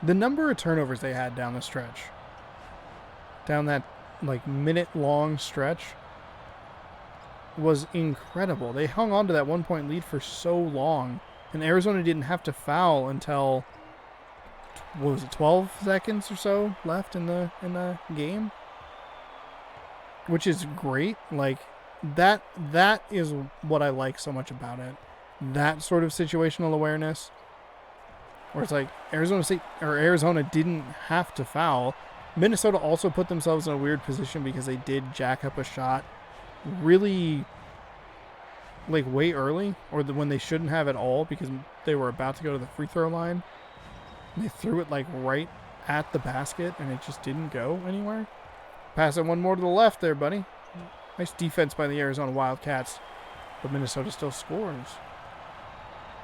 The number of turnovers they had down the stretch, down that like minute-long stretch, was incredible. They hung on to that 1-point lead for so long. And Arizona didn't have to foul until, what was it, 12 seconds or so left in the game, which is great. Like that is what I like so much about it. That sort of situational awareness, where it's like Arizona didn't have to foul. Minnesota also put themselves in a weird position because they did jack up a shot really like way early, or when they shouldn't have at all, because they were about to go to the free throw line. And they threw it like right at the basket and it just didn't go anywhere. Pass it one more to the left there, buddy. Nice defense by the Arizona Wildcats, but Minnesota still scores.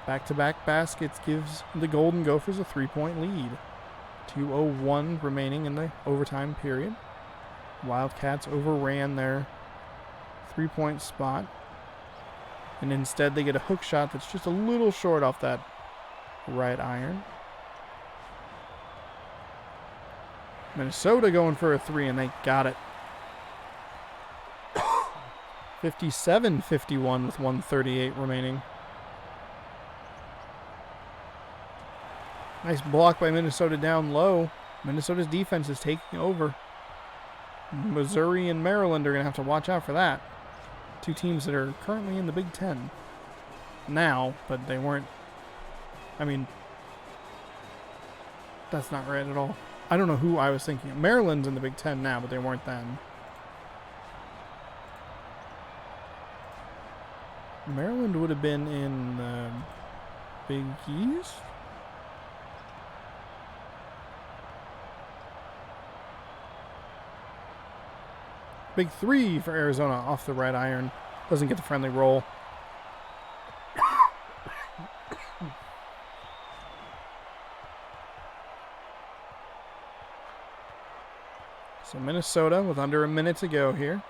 Back-to-back baskets gives the Golden Gophers a 3-point lead. 2:01 remaining in the overtime period. Wildcats overran their 3-point spot, and instead they get a hook shot that's just a little short off that right iron. Minnesota going for a 3, and they got it. 57-51 with 1:38 remaining. Nice block by Minnesota down low. Minnesota's defense is taking over. Missouri and Maryland are going to have to watch out for that. Two teams that are currently in the Big Ten now, but they weren't. I mean, that's not right at all. I don't know who I was thinking of. Maryland's in the Big Ten now, but they weren't then. Maryland would have been in the Big East? Big 3 for Arizona off the right iron. Doesn't get the friendly roll. So Minnesota with under a minute to go here.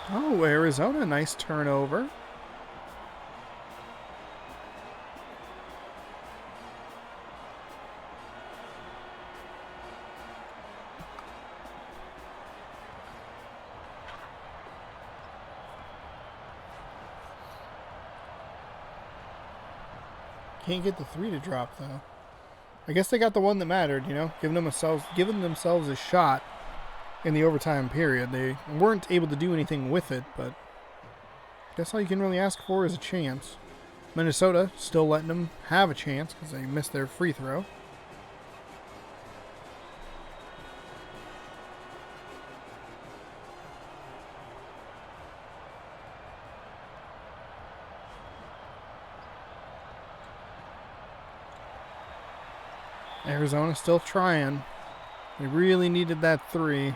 Oh, Arizona, nice turnover. Can't get the 3 to drop, though. I guess they got the one that mattered, you know, giving themselves a shot in the overtime period. They weren't able to do anything with it, but I guess all you can really ask for is a chance. Minnesota still letting them have a chance because they missed their free throw. Arizona still trying. They really needed that 3.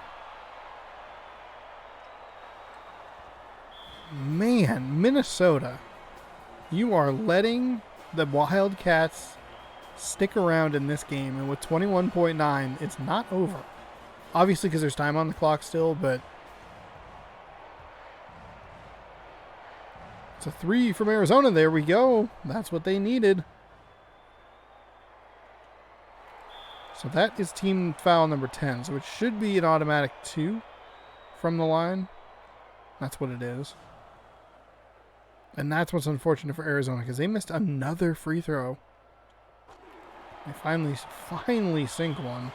Man, Minnesota, you are letting the Wildcats stick around in this game. And with 21.9, it's not over. Obviously because there's time on the clock still, but it's a 3 from Arizona. There we go. That's what they needed. So that is team foul number 10. So it should be an automatic 2 from the line. That's what it is. And that's what's unfortunate for Arizona because they missed another free throw. They finally sink one.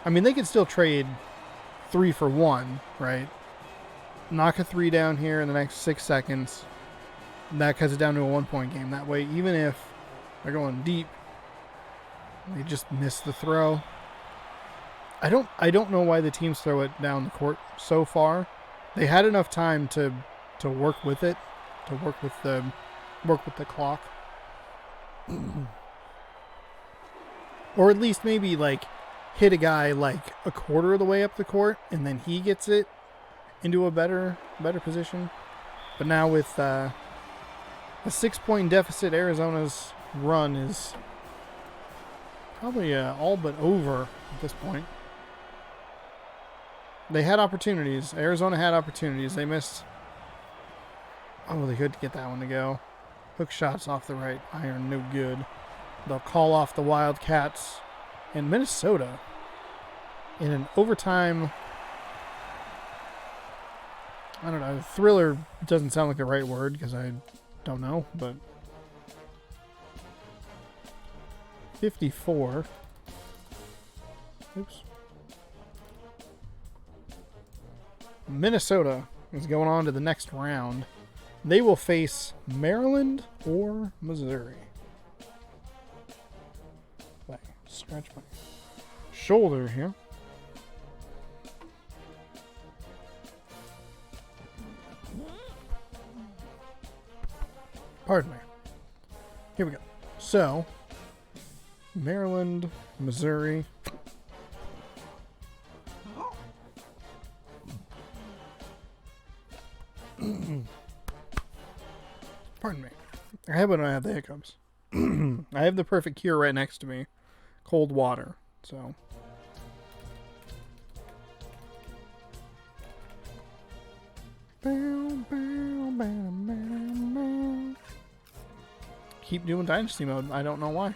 I mean, they could still trade 3 for 1, right? Knock a 3 down here in the next 6 seconds. That cuts it down to a 1-point game. That way, even if they're going deep, they just missed the throw. I don't know why the teams throw it down the court so far. They had enough time to work with it, to work with the clock, or at least maybe like hit a guy like a quarter of the way up the court, and then he gets it into a better position. But now with a 6-point deficit, Arizona's run is probably all but over at this point. They had opportunities. Arizona had opportunities. They missed. Oh, they could get that one to go. Hook shots off the right iron, no good. They'll call off the Wildcats. And Minnesota, in an overtime I don't know. Thriller doesn't sound like the right word because I don't know, but 54. Oops. Minnesota is going on to the next round. They will face Maryland or Missouri. Scratch my shoulder here. Pardon me. Here we go. So, Maryland, Missouri. Pardon me. I have when I have the hiccups. I have the perfect cure right next to me. Cold water. So. Keep doing Dynasty mode. I don't know why.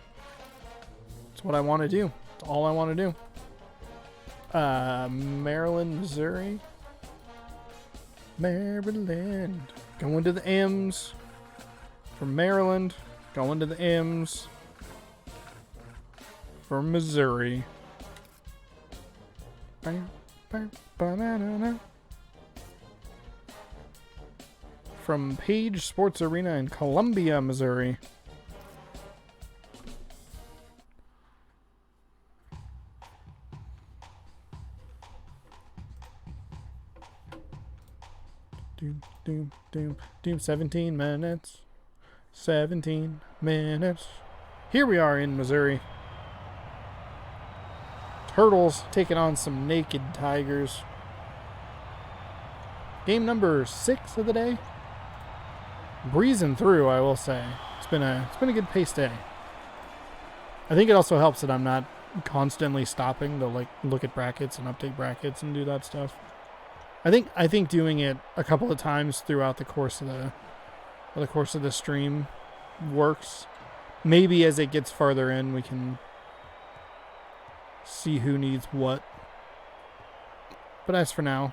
It's what I want to do. It's all I want to do. Maryland, Missouri. Maryland. Going to the M's. From Maryland. Going to the M's. From Missouri. From Page Sports Arena in Columbia, Missouri. Doom, 17 minutes. 17 minutes. Here we are in Missouri. Turtles taking on some naked Tigers. Game number 6 of the day. Breezing through, I will say. It's been a good pace day. I think it also helps that I'm not constantly stopping to like look at brackets and update brackets and do that stuff. I think doing it a couple of times throughout the course of the stream works. Maybe as it gets farther in, we can see who needs what. But as for now,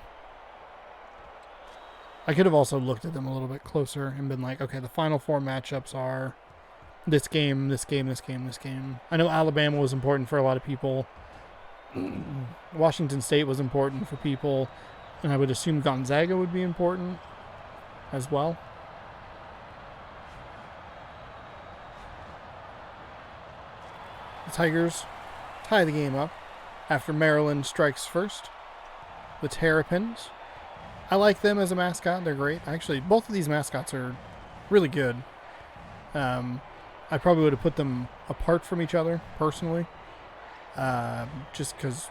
I could have also looked at them a little bit closer and been like, okay, the final 4 matchups are this game, this game, this game, this game. I know Alabama was important for a lot of people. Washington State was important for people. And I would assume Gonzaga would be important as well. The Tigers tie the game up after Maryland strikes first. The Terrapins. I like them as a mascot. They're great. Actually, both of these mascots are really good. I probably would have put them apart from each other, personally. Just because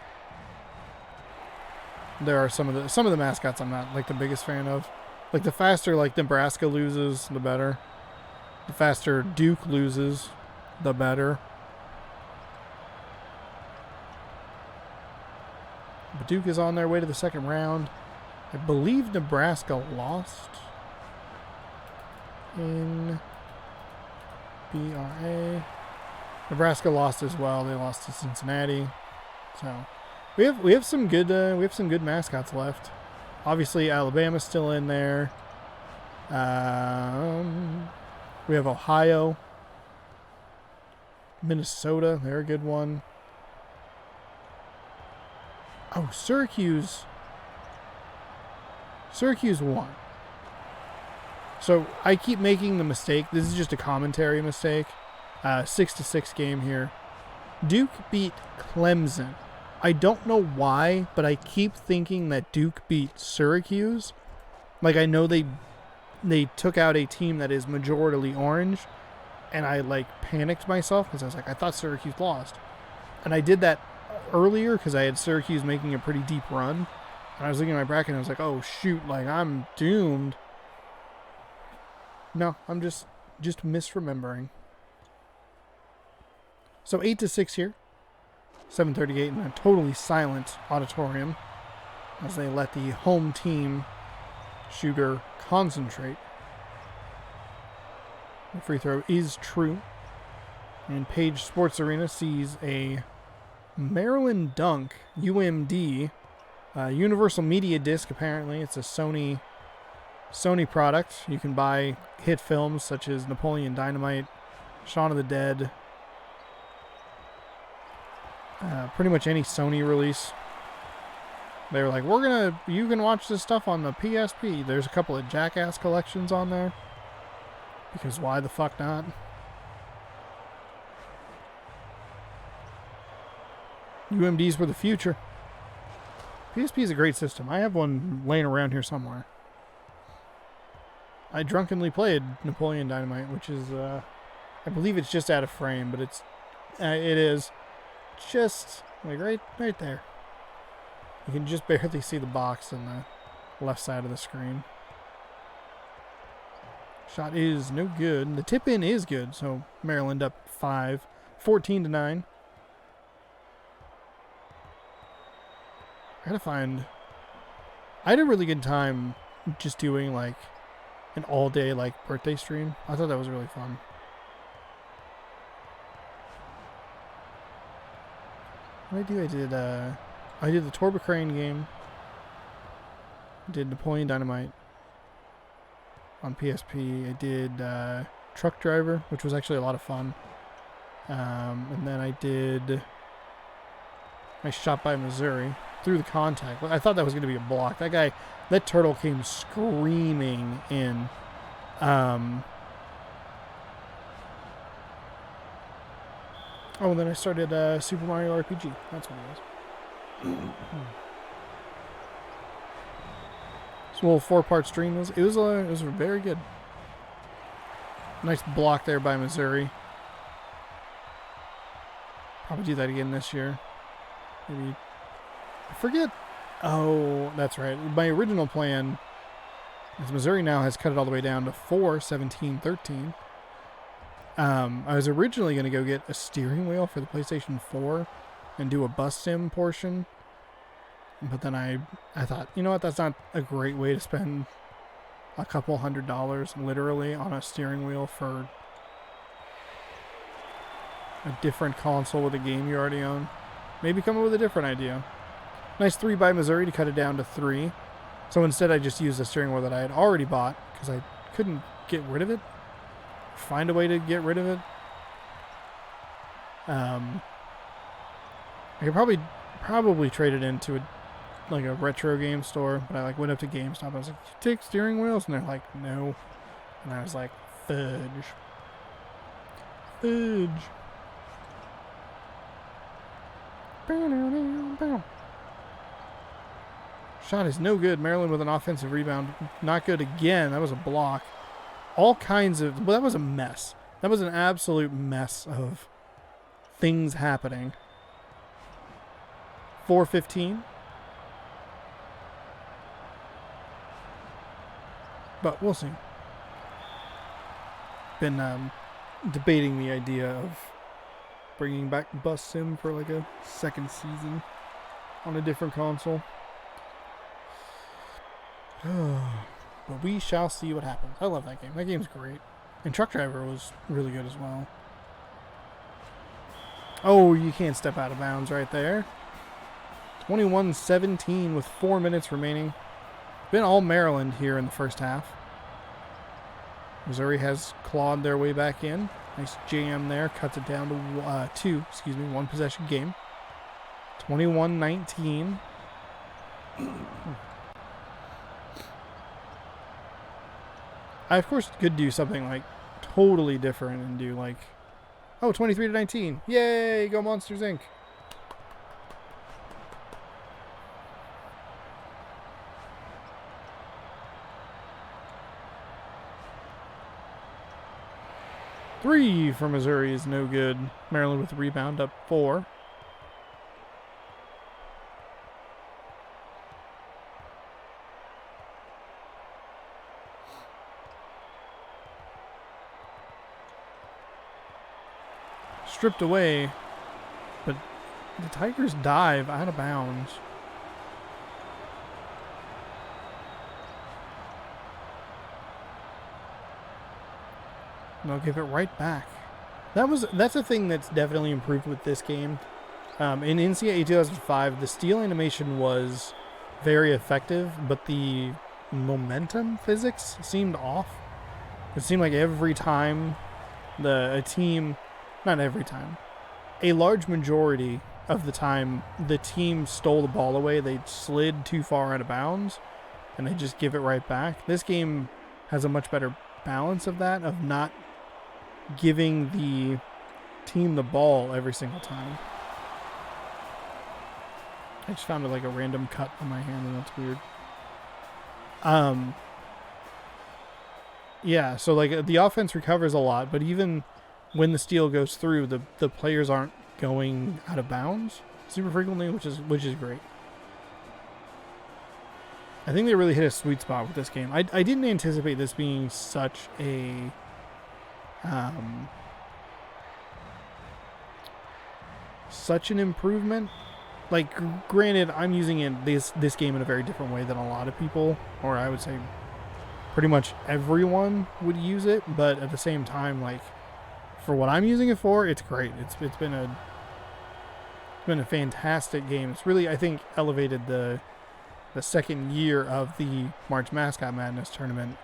there are some of the mascots I'm not like the biggest fan of. Like the faster like Nebraska loses, the better. The faster Duke loses, the better. But Duke is on their way to the second round. I believe Nebraska lost in BRA. Nebraska lost as well. They lost to Cincinnati. So we have some good mascots left. Obviously Alabama's still in there. We have Ohio, Minnesota. They're a good one. Oh, Syracuse won. So I keep making the mistake. This is just a commentary mistake. 6-6 game here. Duke beat Clemson. I don't know why, but I keep thinking that Duke beat Syracuse. Like I know they took out a team that is majority orange, and I like panicked myself because I was like, I thought Syracuse lost. And I did that earlier because I had Syracuse making a pretty deep run. And I was looking at my bracket and I was like, oh shoot, like I'm doomed. No, I'm just misremembering. So 8-6 here. 7:38 in a totally silent auditorium as they let the home team shooter concentrate. The free throw is true. And Page Sports Arena sees a Maryland Dunk UMD Universal Media Disc. Apparently it's a Sony Sony product. You can buy hit films such as Napoleon Dynamite, Shaun of the Dead, pretty much any Sony release. They were like, you can watch this stuff on the PSP. There's a couple of Jackass collections on there. Because why the fuck not? UMDs were the future. PSP is a great system. I have one laying around here somewhere. I drunkenly played Napoleon Dynamite, which is, I believe it's just out of frame, but it is just like right there. You can just barely see the box on the left side of the screen. Shot is no good. The tip in is good, so Maryland up 5, 14-9. I gotta find. I had a really good time just doing like an all-day like birthday stream. I thought that was really fun. What did I do? I did the Torba Crane game. Did Napoleon Dynamite on PSP. I did Truck Driver, which was actually a lot of fun. And then I did my Shot by Missouri through the contact. I thought that was going to be a block. That turtle came screaming in. And then I started Super Mario RPG. That's what it was. This little 4-part stream it was very good. Nice block there by Missouri. Probably do that again this year. Maybe I forget. Oh, that's right. My original plan is Missouri now has cut it all the way down to 4, 17, 13. I was originally going to go get a steering wheel for the PlayStation 4 and do a bus sim portion. But then I thought, you know what, that's not a great way to spend a couple $100 literally on a steering wheel for a different console with a game you already own. Maybe come up with a different idea. Nice 3 by Missouri to cut it down to 3. So instead I just used the steering wheel that I had already bought because I couldn't get rid of it. Find a way to get rid of it. I could probably trade it into a retro game store, but I went up to GameStop. I was like, "You take steering wheels?" And they're like, "No." And I was like, "Fudge." Shot is no good. Maryland with an offensive rebound. Not good again. That was a block. All kinds of... Well, that was a mess. That was an absolute mess of things happening. 4:15. But we'll see. Been debating the idea of bringing back Bus Sim for like a second season on a different console. But we shall see what happens. I love that game. That game's great. And Truck Driver was really good as well. Oh, you can't step out of bounds right there. 21-17 with 4 minutes remaining. Been all Maryland here in the first half. Missouri has clawed their way back in. Nice jam there. Cuts it down to 1 possession game. 21-19. I, of course, could do something like totally different and do like, 23-19. Yay, go Monsters, Inc. Three for Missouri is no good. Maryland with the rebound up 4. Stripped away, but the Tigers dive out of bounds. And they'll give it right back. That's a thing that's definitely improved with this game. In NCAA 2005, the steal animation was very effective, but the momentum physics seemed off. It seemed like every time a team, not every time, a large majority of the time the team stole the ball away, they slid too far out of bounds, and they just give it right back. This game has a much better balance of that, of not giving the team the ball every single time. I just found like a random cut on my hand, and that's weird. Yeah, so like the offense recovers a lot, but even when the steal goes through, the players aren't going out of bounds super frequently, which is great. I think they really hit a sweet spot with this game. I didn't anticipate this being such a such an improvement. Like, granted, I'm using this game in a very different way than a lot of people, or I would say pretty much everyone would use it, but at the same time, like, for what I'm using it for, it's great. It's been a fantastic game. It's really, I think, elevated the second year of the March Mascot Madness tournament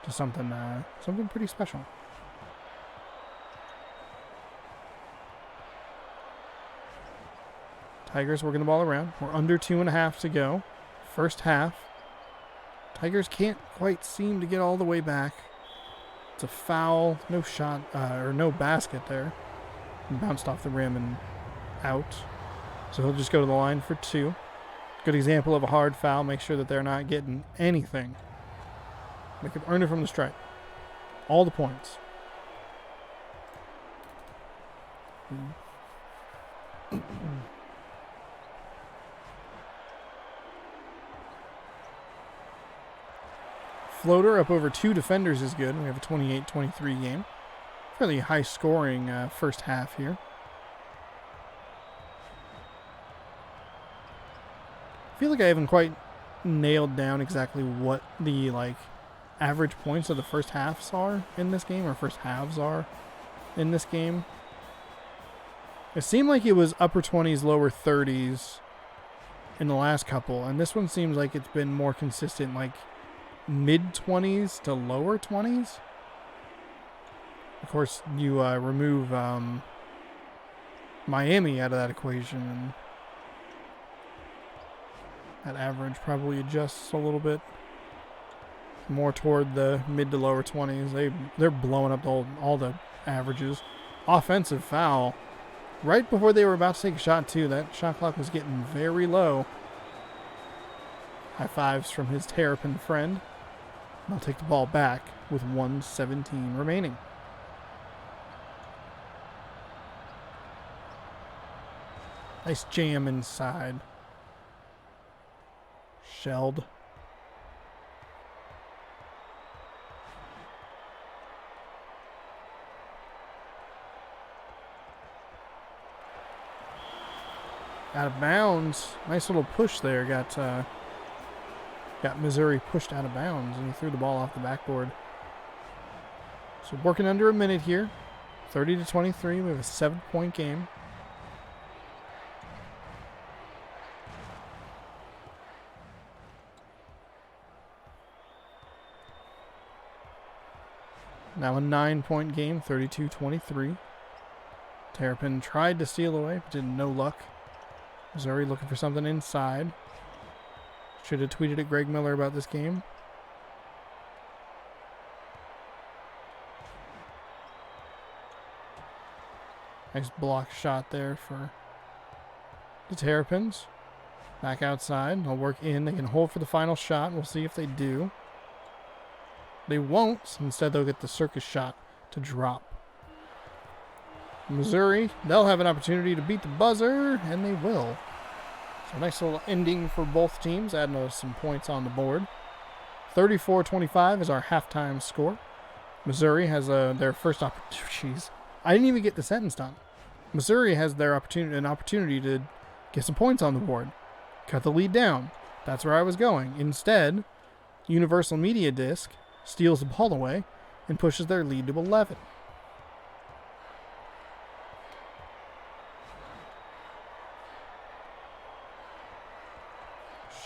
to something pretty special. Tigers working the ball around. We're under 2.5 to go. First half. Tigers can't quite seem to get all the way back. It's a foul. No shot, or no basket there. Bounced off the rim and out. So he'll just go to the line for 2. Good example of a hard foul. Make sure that they're not getting anything. They could earn it from the stripe. All the points. Floater up over 2 defenders is good. We have a 28-23 game. Fairly high scoring first half here. I feel like I haven't quite nailed down exactly what the average points of the first halves are in this game, or first halves are in this game. It seemed like it was upper 20s, lower 30s in the last couple, and this one seems like it's been more consistent, like mid-20s to lower 20s. Of course, you remove Miami out of that equation, and that average probably adjusts a little bit more toward the mid to lower 20s. They're blowing up all the averages. Offensive foul right before they were about to take a shot, too. That shot clock was getting very low. High fives from his Terrapin friend. They'll take the ball back with 1:17 remaining. Nice jam inside. Shelled. Out of bounds. Nice little push there. Got Missouri pushed out of bounds, and he threw the ball off the backboard. So working under a minute here. 30-23. We have a 7-point game. Now a 9-point game, 32-23. Terrapin tried to steal away, but didn't, no luck. Missouri looking for something inside. Should have tweeted at Greg Miller about this game. Nice block shot there for the Terrapins. Back outside. They'll work in. They can hold for the final shot. We'll see if they do. They won't. Instead, they'll get the circus shot to drop. Missouri, they'll have an opportunity to beat the buzzer, and they will. So nice little ending for both teams, adding some points on the board. 34-25 is our halftime score. Missouri has their first opportunity. Jeez, I didn't even get the sentence done. Missouri has an opportunity to get some points on the board. Cut the lead down. That's where I was going. Instead, Universal Media Disc steals the ball away and pushes their lead to 11.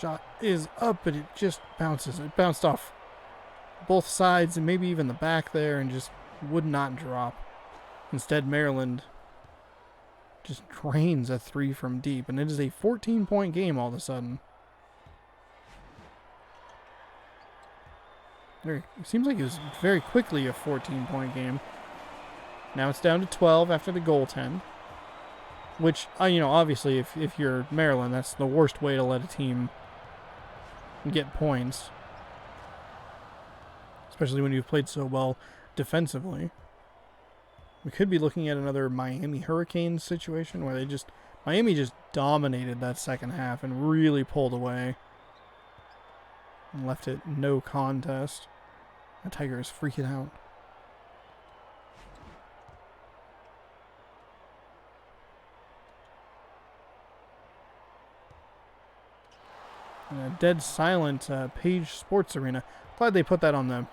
Shot is up, but it just bounces. It bounced off both sides and maybe even the back there and just would not drop. Instead, Maryland just drains a 3 from deep, and it is a 14-point game all of a sudden. It seems like it was very quickly a 14-point game. Now it's down to 12 after the goaltend. Which, obviously, if you're Maryland, that's the worst way to let a team get points. Especially when you've played so well defensively. We could be looking at another Miami Hurricanes situation where Miami just dominated that second half and really pulled away. And left it no contest. The Tiger is freaking out. And a dead silent Page Sports Arena. Glad they put that on the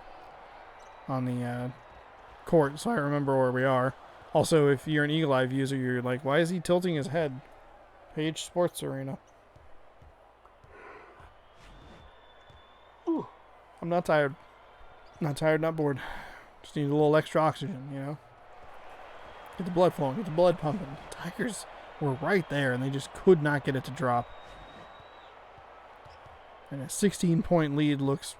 court so I remember where we are. Also, if you're an Eagle Eye user, you're like, why is he tilting his head? Page Sports Arena. Ooh. I'm not tired. Not tired, not bored. Just need a little extra oxygen, Get the blood flowing, get the blood pumping. The Tigers were right there, and they just could not get it to drop. And a 16-point lead looks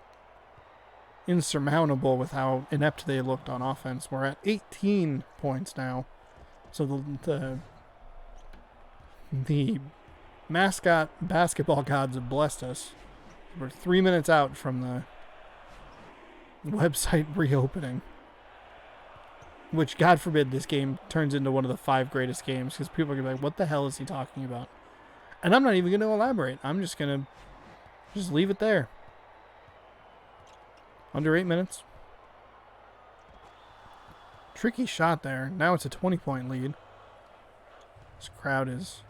insurmountable with how inept they looked on offense. We're at 18 points now. So the Mascot basketball gods have blessed us. We're 3 minutes out from the website reopening. Which, God forbid, this game turns into one of the 5 greatest games, because people are going to be like, what the hell is he talking about? And I'm not even going to elaborate. I'm just going to just leave it there. Under 8 minutes. Tricky shot there. Now it's a 20-point lead. This crowd is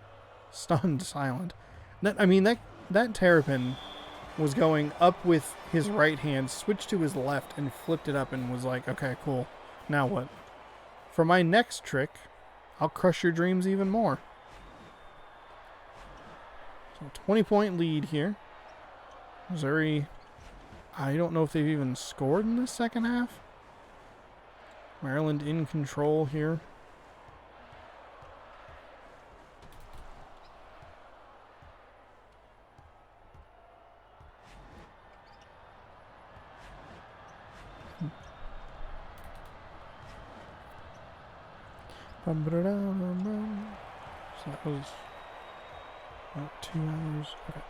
stunned silent. That Terrapin was going up with his right hand, switched to his left, and flipped it up and was like, okay, cool. Now what? For my next trick, I'll crush your dreams even more. So 20-point lead here. Missouri, I don't know if they've even scored in the second half. Maryland in control here. So that was about 2 hours. Okay.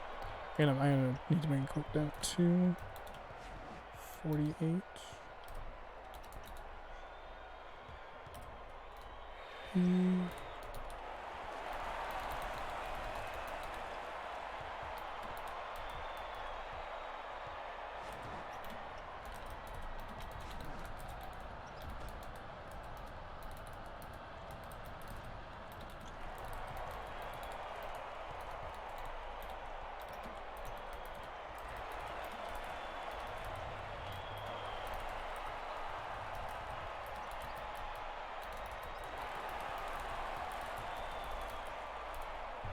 I'm gonna need to make a quick down. 2:48.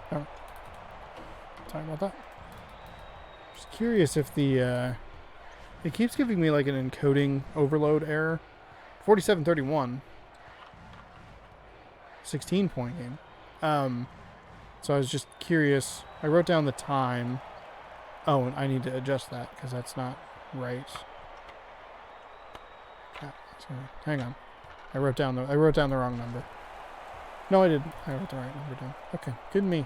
Oh. Sorry about that. Just curious if the it keeps giving me like an encoding overload error. 47-31. 16-point game. So I was just curious. I wrote down the time. Oh, and I need to adjust that because that's not right. Hang on. I wrote down the wrong number. No, I didn't. I wrote the right number down. Okay, good me.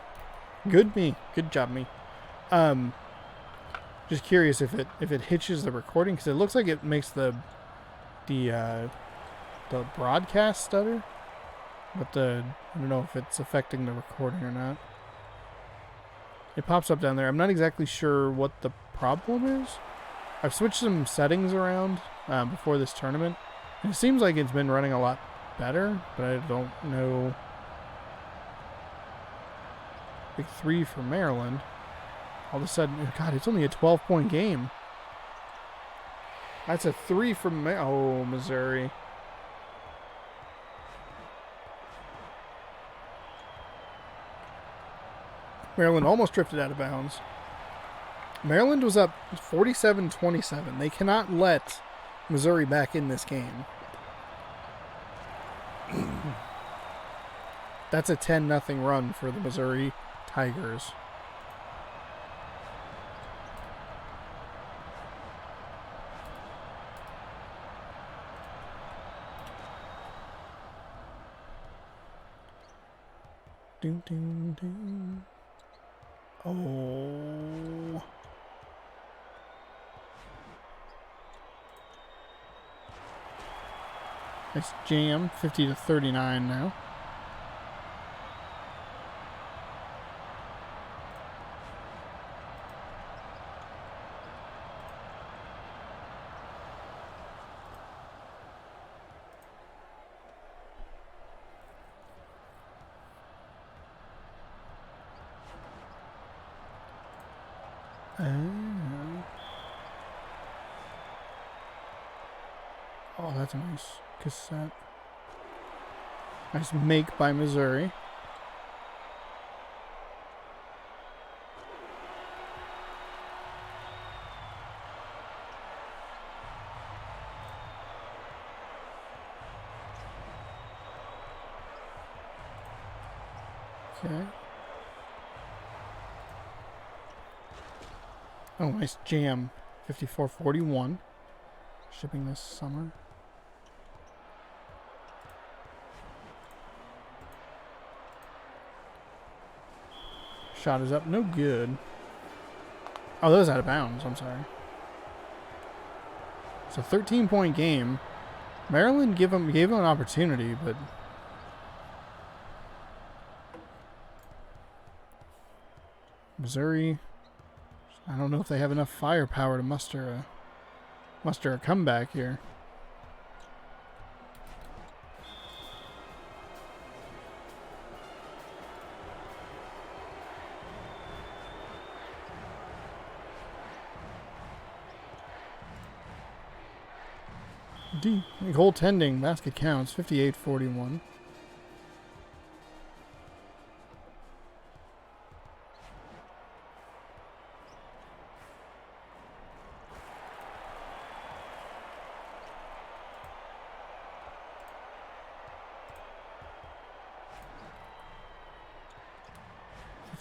Good me. Good job me. Just curious if it hitches the recording because it looks like it makes the broadcast stutter, but I don't know if it's affecting the recording or not. It pops up down there. I'm not exactly sure what the problem is. I've switched some settings around before this tournament, and it seems like it's been running a lot better, but I don't know. Big 3 for Maryland. All of a sudden, God, it's only a 12-point game. That's a 3 from Missouri. Maryland almost drifted out of bounds. Maryland was up 47-27. They cannot let Missouri back in this game. That's a 10-0 run for the Missouri Tigers. Doom, doom, doom. Oh. Nice jam. 50-39 now. Oh, that's a nice cassette. Nice make by Missouri. Okay. Oh, nice jam. 54-41. Shipping this summer. Shot is up. No good. Oh, that was out of bounds. I'm sorry. It's a 13-point game. Maryland gave them an opportunity, but Missouri, I don't know if they have enough firepower to muster a comeback here. Goaltending, basket counts, 58-41.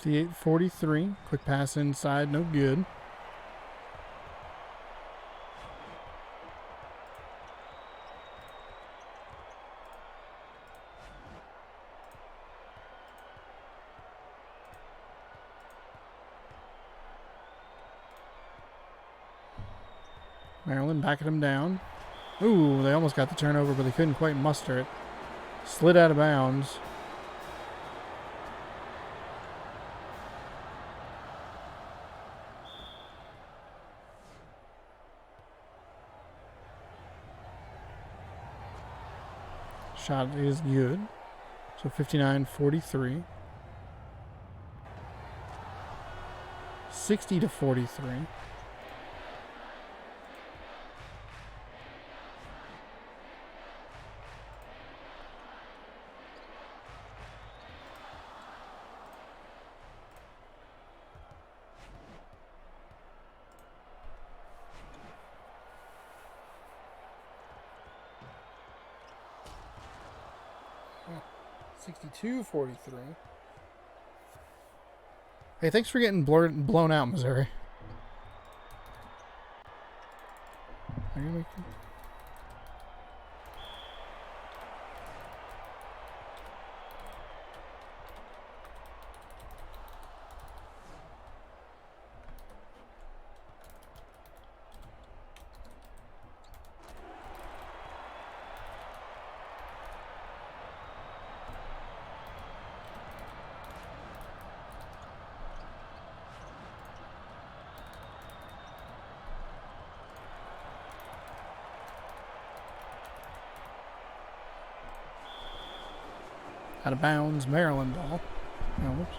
.43. Quick pass inside, no good. Maryland backing him down. Ooh, they almost got the turnover, but they couldn't quite muster it. Slid out of bounds. Shot is good. So 59-43. 60-43. Oh, 62-43. Hey, thanks for getting blown out, Missouri. Are you making... Out of bounds, Maryland ball. Oh, whoops.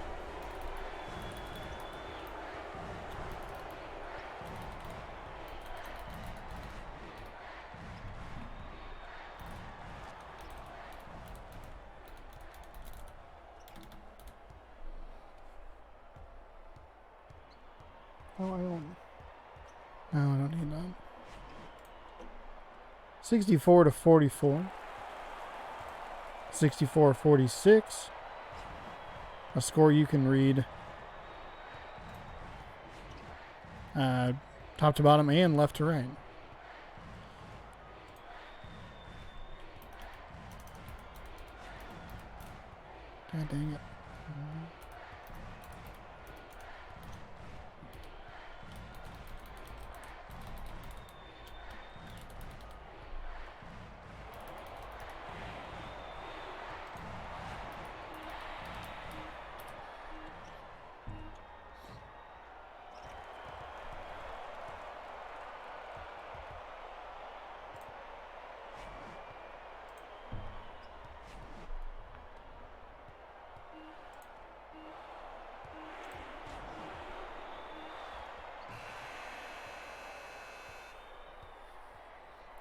Oh, I don't. No, I don't need that. 64 to 44. 64-46. A score you can read top to bottom and left to right. God dang it.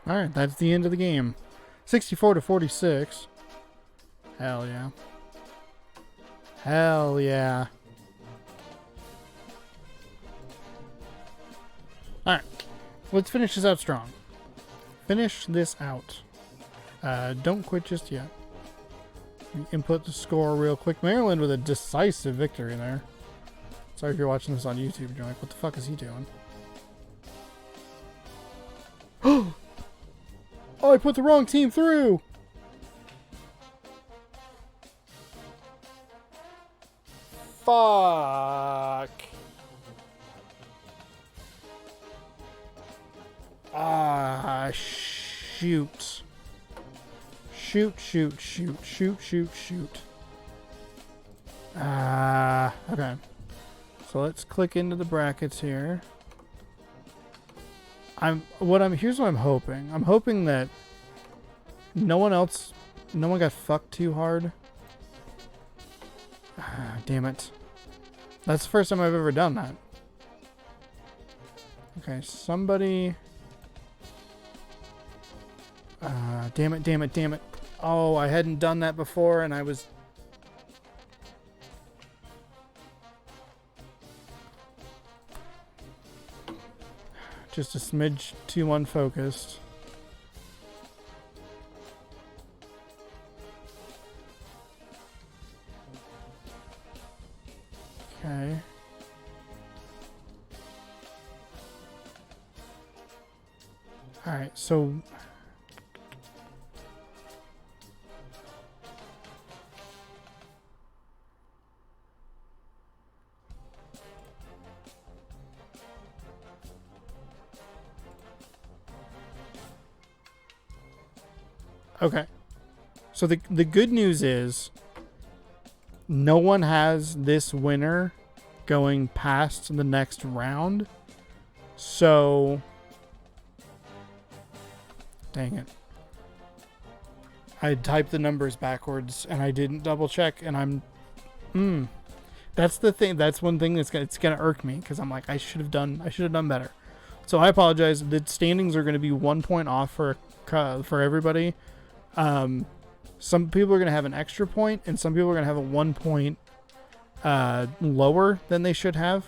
Alright, that's the end of the game. 64 to 46. Hell yeah. Hell yeah. Alright, let's finish this out strong. Finish this out. Don't quit just yet. Input the score real quick. Maryland with a decisive victory there. Sorry if you're watching this on YouTube. You're like, what the fuck is he doing? Oh, I put the wrong team through! Fuck. Ah, shoot. Shoot. Okay. So let's click into the brackets here. Here's what I'm hoping. I'm hoping that no one got fucked too hard. Damn it. That's the first time I've ever done that. Okay, somebody. Damn it. Oh, I hadn't done that before and I was. Just a smidge too unfocused. Okay. Alright, so... Okay. So the good news is no one has this winner going past the next round. So dang it. I typed the numbers backwards and I didn't double check and I'm that's the thing. That's one thing it's gonna irk me because I'm like I should have done better. So I apologize. The standings are going to be 1 point off for everybody. Some people are going to have an extra point and some people are going to have a 1 point lower than they should have.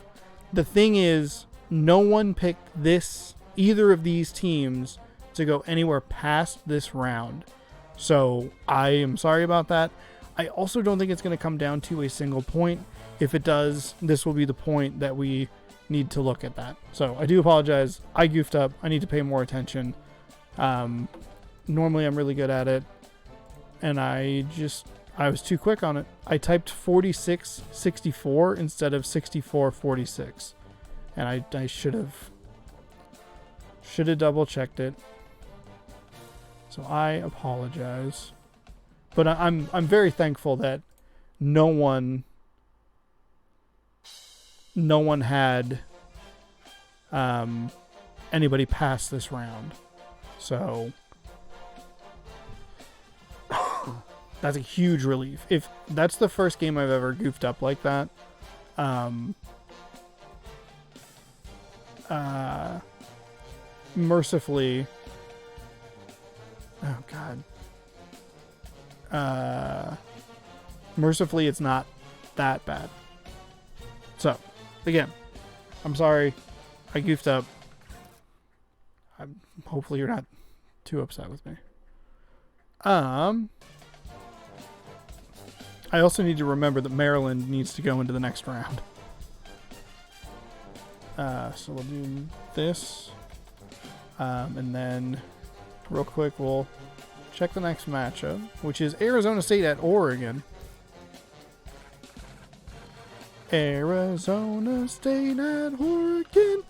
The thing is, no one picked either of these teams to go anywhere past this round. So I am sorry about that. I also don't think it's going to come down to a single point. If it does, this will be the point that we need to look at that. So I do apologize. I goofed up. I need to pay more attention. Normally I'm really good at it. And I was too quick on it. I typed 46-64 instead of 64-46. And I should have double checked it. So I apologize. But I'm very thankful that no one had anybody pass this round. So that's a huge relief. If that's the first game I've ever goofed up like that. Mercifully. Oh God. Mercifully, it's not that bad. So, again, I'm sorry. I goofed up. Hopefully you're not too upset with me. I also need to remember that Maryland needs to go into the next round. So we'll do this. And then, real quick, we'll check the next matchup, which is Arizona State at Oregon. Arizona State at Oregon.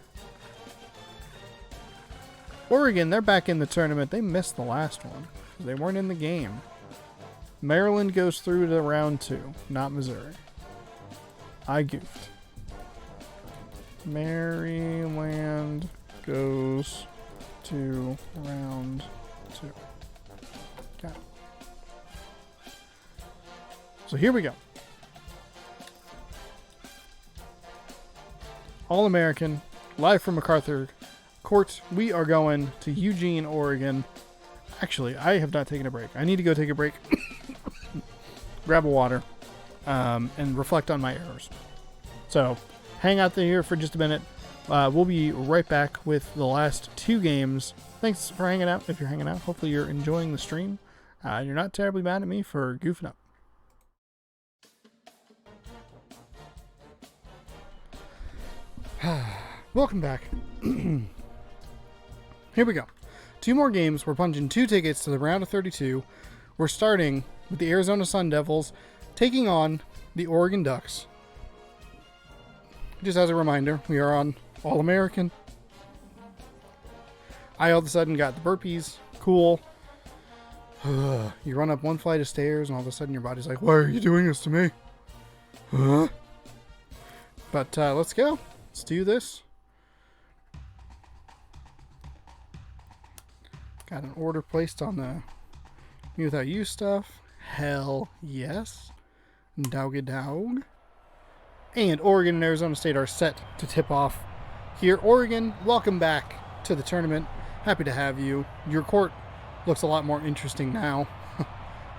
Oregon, they're back in the tournament. They missed the last one. They weren't in the game. Maryland goes through to round 2, not Missouri. I goofed. Maryland goes to round 2. Okay. So here we go. All-American, live from MacArthur Court. We are going to Eugene, Oregon. Actually, I have not taken a break. I need to go take a break, grab a water, and reflect on my errors. So, hang out there here for just a minute. We'll be right back with the last 2 games. Thanks for hanging out. If you're hanging out, hopefully you're enjoying the stream. You're not terribly mad at me for goofing up. Welcome back. Here we go. 2 more games. We're punching 2 tickets to the round of 32. We're starting with the Arizona Sun Devils taking on the Oregon Ducks. Just as a reminder, we are on All-American. I all of a sudden got the burpees. Cool. You run up one flight of stairs and all of a sudden your body's like, why are you doing this to me? Huh? But let's go. Let's do this. Got an order placed on the Me Without You stuff. Hell yes. Doggy dog. And Oregon and Arizona State are set to tip off here. Oregon, welcome back to the tournament. Happy to have you. Your court looks a lot more interesting now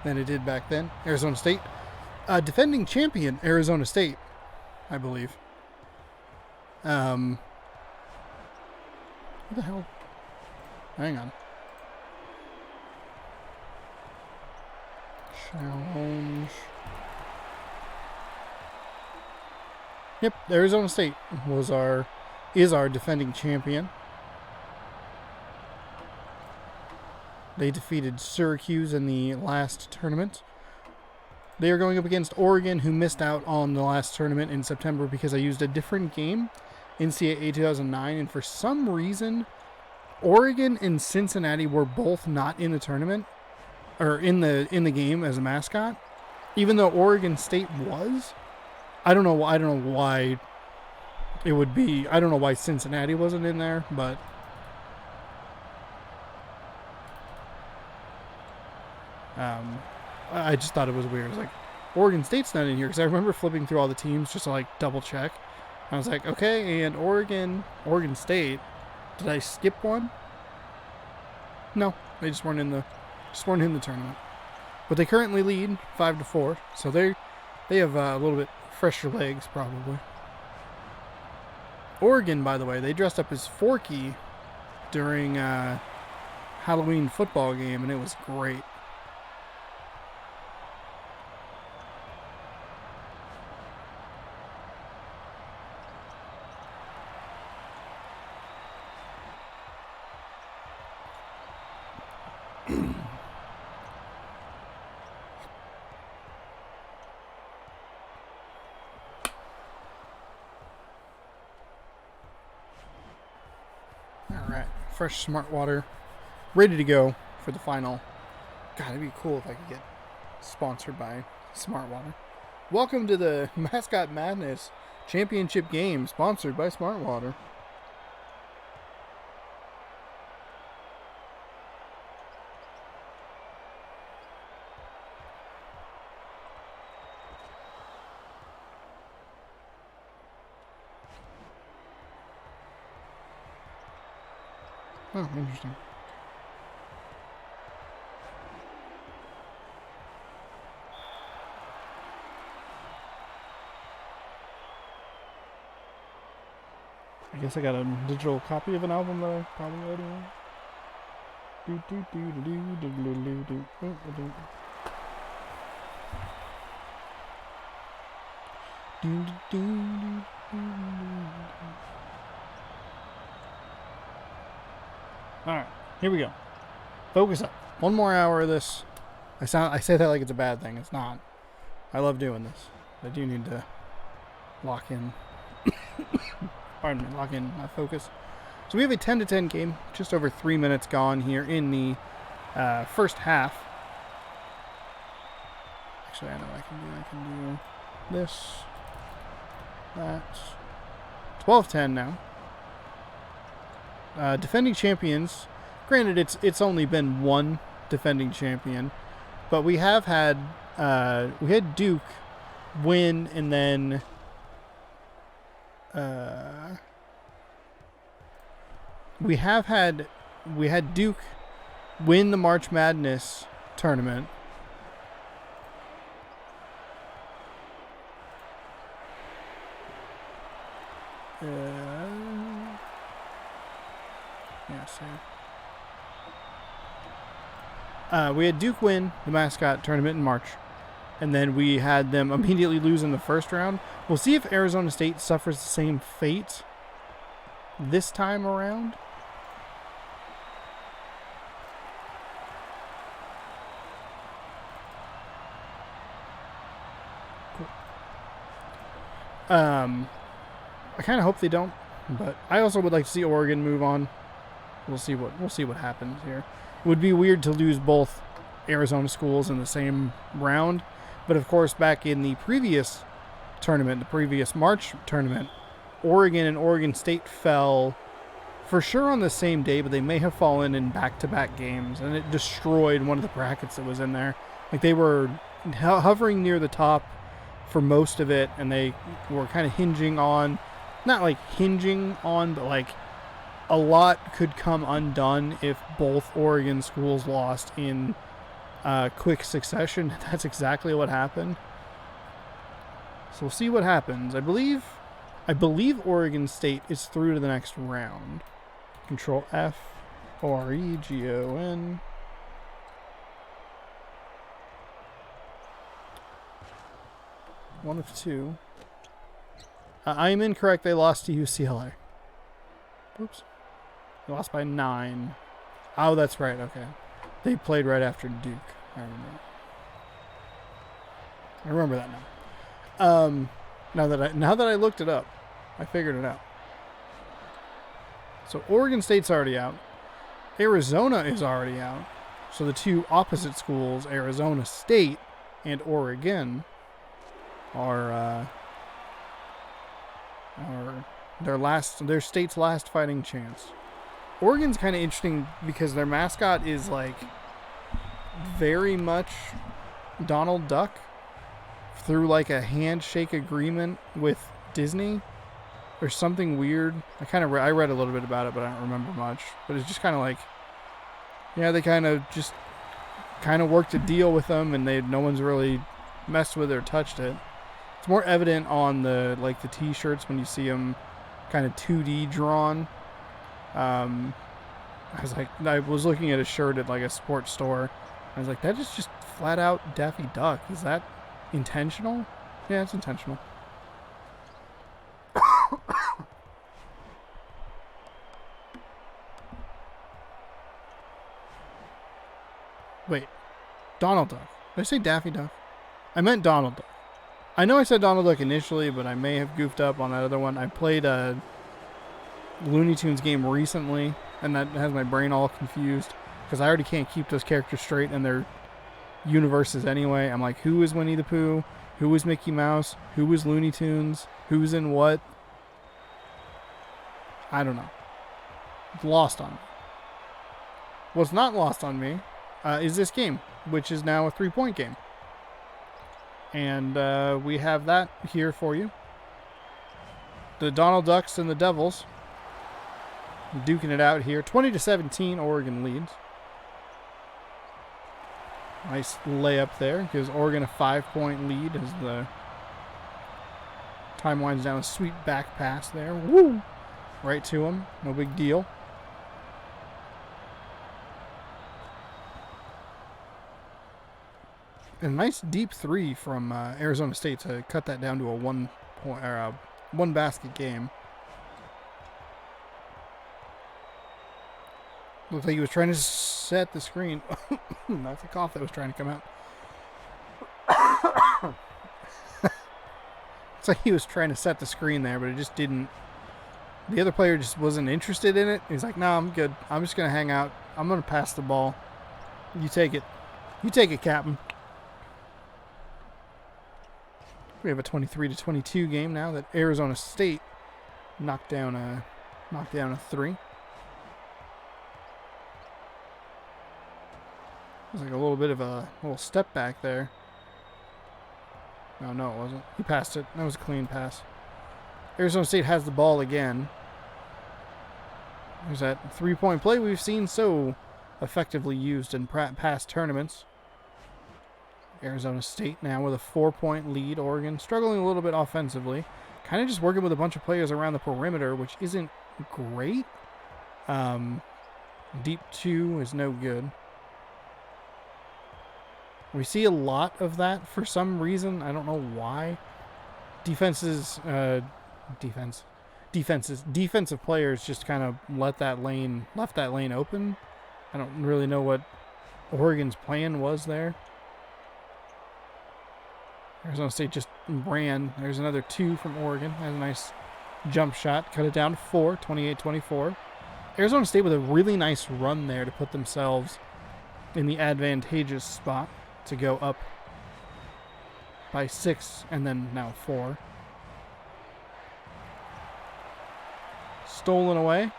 than it did back then. Arizona State. Defending champion Arizona State, I believe. What the hell? Hang on. Challenge. Yep, Arizona State is our defending champion. They defeated Syracuse in the last tournament. They are going up against Oregon, who missed out on the last tournament in September because I used a different game, NCAA 2009, and for some reason, Oregon and Cincinnati were both not in the tournament, or in the game as a mascot, even though Oregon State was. I don't know why it would be. I don't know why Cincinnati wasn't in there, but I just thought it was weird. It was like, Oregon State's not in here, because I remember flipping through all the teams just to like double check. I was like, okay, and Oregon State. Did I skip one? No, they just weren't in the tournament. But they currently lead 5-4, so they have a little bit fresher legs probably. Oregon, by the way, they dressed up as Forky during Halloween football game, and it was great. Alright, fresh smart water, ready to go for the final. God, it'd be cool if I could get sponsored by Smart Water. Welcome to the Mascot Madness Championship game, sponsored by Smart Water. Oh, interesting. I guess I got a digital copy of an album that I probably already own. Alright, here we go. Focus up. One more hour of this. I say that like it's a bad thing. It's not. I love doing this. I do need to lock in. Pardon me, lock in my focus. So we have a 10-10 game. Just over 3 minutes gone here in the first half. Actually, I know what I can do. I can do this. That. 12-10 now. Defending champions. Granted, it's only been one defending champion, but we have had we had Duke win, and then we had Duke win the March Madness tournament. Yeah, same. We had Duke win the Mascot tournament in March, and then we had them immediately lose in the first round. We'll see if Arizona State suffers the same fate this time around. Cool. I kind of hope they don't, but I also would like to see Oregon move on. We'll see what happens here. It would be weird to lose both Arizona schools in the same round, but of course back in the previous tournament, the previous March tournament, Oregon and Oregon State fell for sure on the same day, but they may have fallen in back-to-back games, and it destroyed one of the brackets that was in there. Like, they were hovering near the top for most of it, and they were kind of hinging on, not like hinging on, but like a lot could come undone if both Oregon schools lost in quick succession. That's exactly what happened. So we'll see what happens. I believe Oregon State is through to the next round. Control F, Oregon. One of two. I am incorrect. They lost to UCLA. Oops. They lost by 9. Oh, that's right. Okay. They played right after Duke. I remember that now. Now that I looked it up, I figured it out. So Oregon State's already out. Arizona is already out. So the two opposite schools, Arizona State and Oregon, are their state's last fighting chance. Oregon's kind of interesting because their mascot is like very much Donald Duck through like a handshake agreement with Disney or something weird. I read a little bit about it, but I don't remember much. But it's just kind of like, yeah, they kind of worked a deal with them, and no one's really messed with it or touched it. It's more evident on the T-shirts when you see them kind of 2D drawn. I was looking at a shirt at like a sports store. I was like, that is just flat out Daffy Duck. Is that intentional? Yeah, it's intentional. Wait, Donald Duck. Did I say Daffy Duck? I meant Donald Duck. I know I said Donald Duck initially, but I may have goofed up on that other one. I played a Looney Tunes game recently, and that has my brain all confused because I already can't keep those characters straight in their universes anyway. I'm like, who is Winnie the Pooh? Who is Mickey Mouse? Who is Looney Tunes? Who's in what? I don't know. It's lost on me. What's not lost on me is this game, which is now a 3-point game. And we have that here for you. The Donald Ducks and the Devils duking it out here. 20-17, Oregon leads. Nice layup there. Gives Oregon a 5-point lead as the time winds down. A sweet back pass there. Woo! right to him. No big deal. A nice deep three from Arizona State to cut that down to a one basket game. Looked like he was trying to set the screen. That's a cough that was trying to come out. It's like he was trying to set the screen there, but it just didn't. The other player just wasn't interested in it. He's like, no, I'm good. I'm just going to hang out. I'm going to pass the ball. You take it. You take it, Captain. We have a 23-22 game now that Arizona State knocked down a three. It was like a little bit of a little step back there. No, it wasn't. He passed it. That was a clean pass. Arizona State has the ball again. There's that three-point play we've seen so effectively used in past tournaments. Arizona State now with a 4-point lead. Oregon struggling a little bit offensively. Kind of just working with a bunch of players around the perimeter, which isn't great. Deep two is no good. We see a lot of that for some reason. I don't know why. Defensive players just kind of left that lane open. I don't really know what Oregon's plan was there. Arizona State just ran. There's another two from Oregon. Has a nice jump shot. Cut it down to 4, 28-24. Arizona State with a really nice run there to put themselves in the advantageous spot to go up by 6 and then now 4. Stolen away.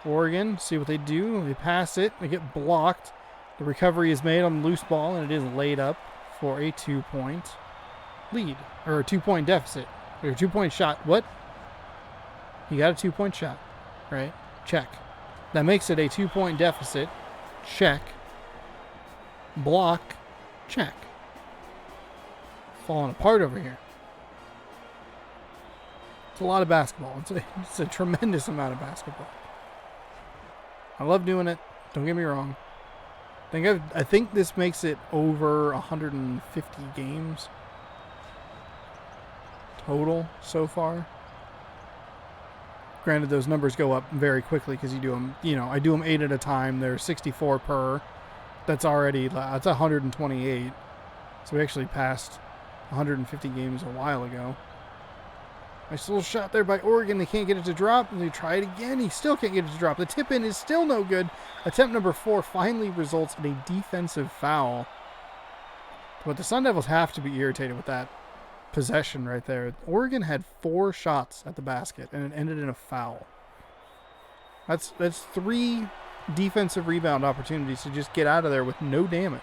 Oregon, see what they do. They pass it. They get blocked. The recovery is made on the loose ball, and it is laid up for a 2-point lead. Or a 2-point deficit. Or a 2-point shot. What? He got a 2-point shot. Right? Check. That makes it a 2-point deficit. Check. Block. Check. Falling apart over here. It's a lot of basketball. It's a tremendous amount of basketball. I love doing it. Don't get me wrong. I think this makes it over 150 games total so far. Granted, those numbers go up very quickly because you do them. I do them 8 at a time. They're 64 per. That's 128. So we actually passed 150 games a while ago. Nice little shot there by Oregon. They can't get it to drop. And they try it again. He still can't get it to drop. The tip-in is still no good. Attempt number 4 finally results in a defensive foul. But the Sun Devils have to be irritated with that possession right there. Oregon had 4 shots at the basket, and it ended in a foul. That's 3 defensive rebound opportunities to just get out of there with no damage.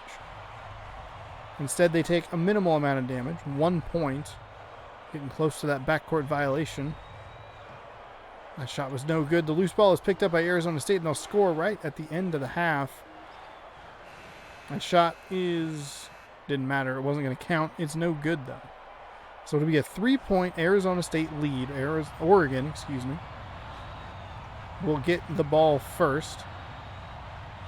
Instead, they take a minimal amount of damage. 1 point. Getting close to that backcourt violation. That shot was no good. The loose ball is picked up by Arizona State, and they'll score right at the end of the half. That shot didn't matter. It wasn't going to count. It's no good, though. So it'll be a 3-point Arizona State lead. Oregon, will get the ball first.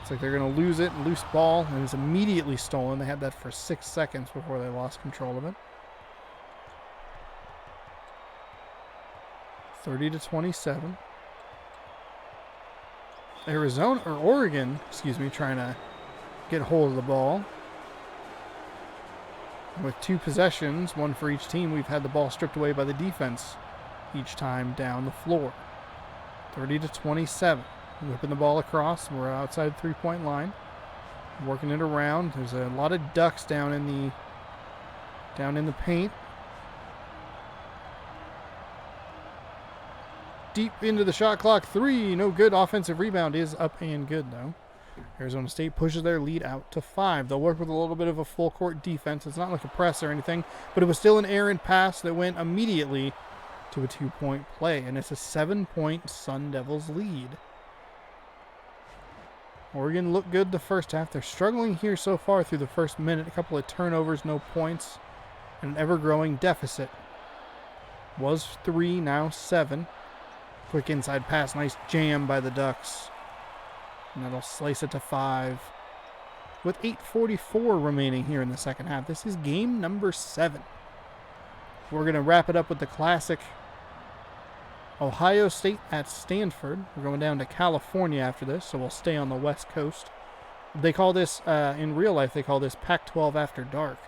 It's like they're going to lose it. Loose ball, and it's immediately stolen. They had that for 6 seconds before they lost control of it. 30-27. Oregon, trying to get hold of the ball. With 2 possessions, 1 for each team, we've had the ball stripped away by the defense each time down the floor. 30-27. Whipping the ball across. We're outside the 3-point line. Working it around. There's a lot of ducks down in the paint. Deep into the shot clock. 3. No good. Offensive rebound is up and good, though. Arizona State pushes their lead out to 5. They'll work with a little bit of a full court defense. It's not like a press or anything, but it was still an errant pass that went immediately to a 2-point play, and it's a 7-point Sun Devils lead. Oregon looked good the first half. They're struggling here so far through the first minute. A couple of turnovers, no points, and an ever-growing deficit. Was 3, now 7. Quick inside pass, nice jam by the Ducks. And that'll slice it to 5. With 8:44 remaining here in the second half. This is game number 7. We're going to wrap it up with the classic Ohio State at Stanford. We're going down to California after this, so we'll stay on the West Coast. They call this, in real life, they call this Pac-12 After Dark,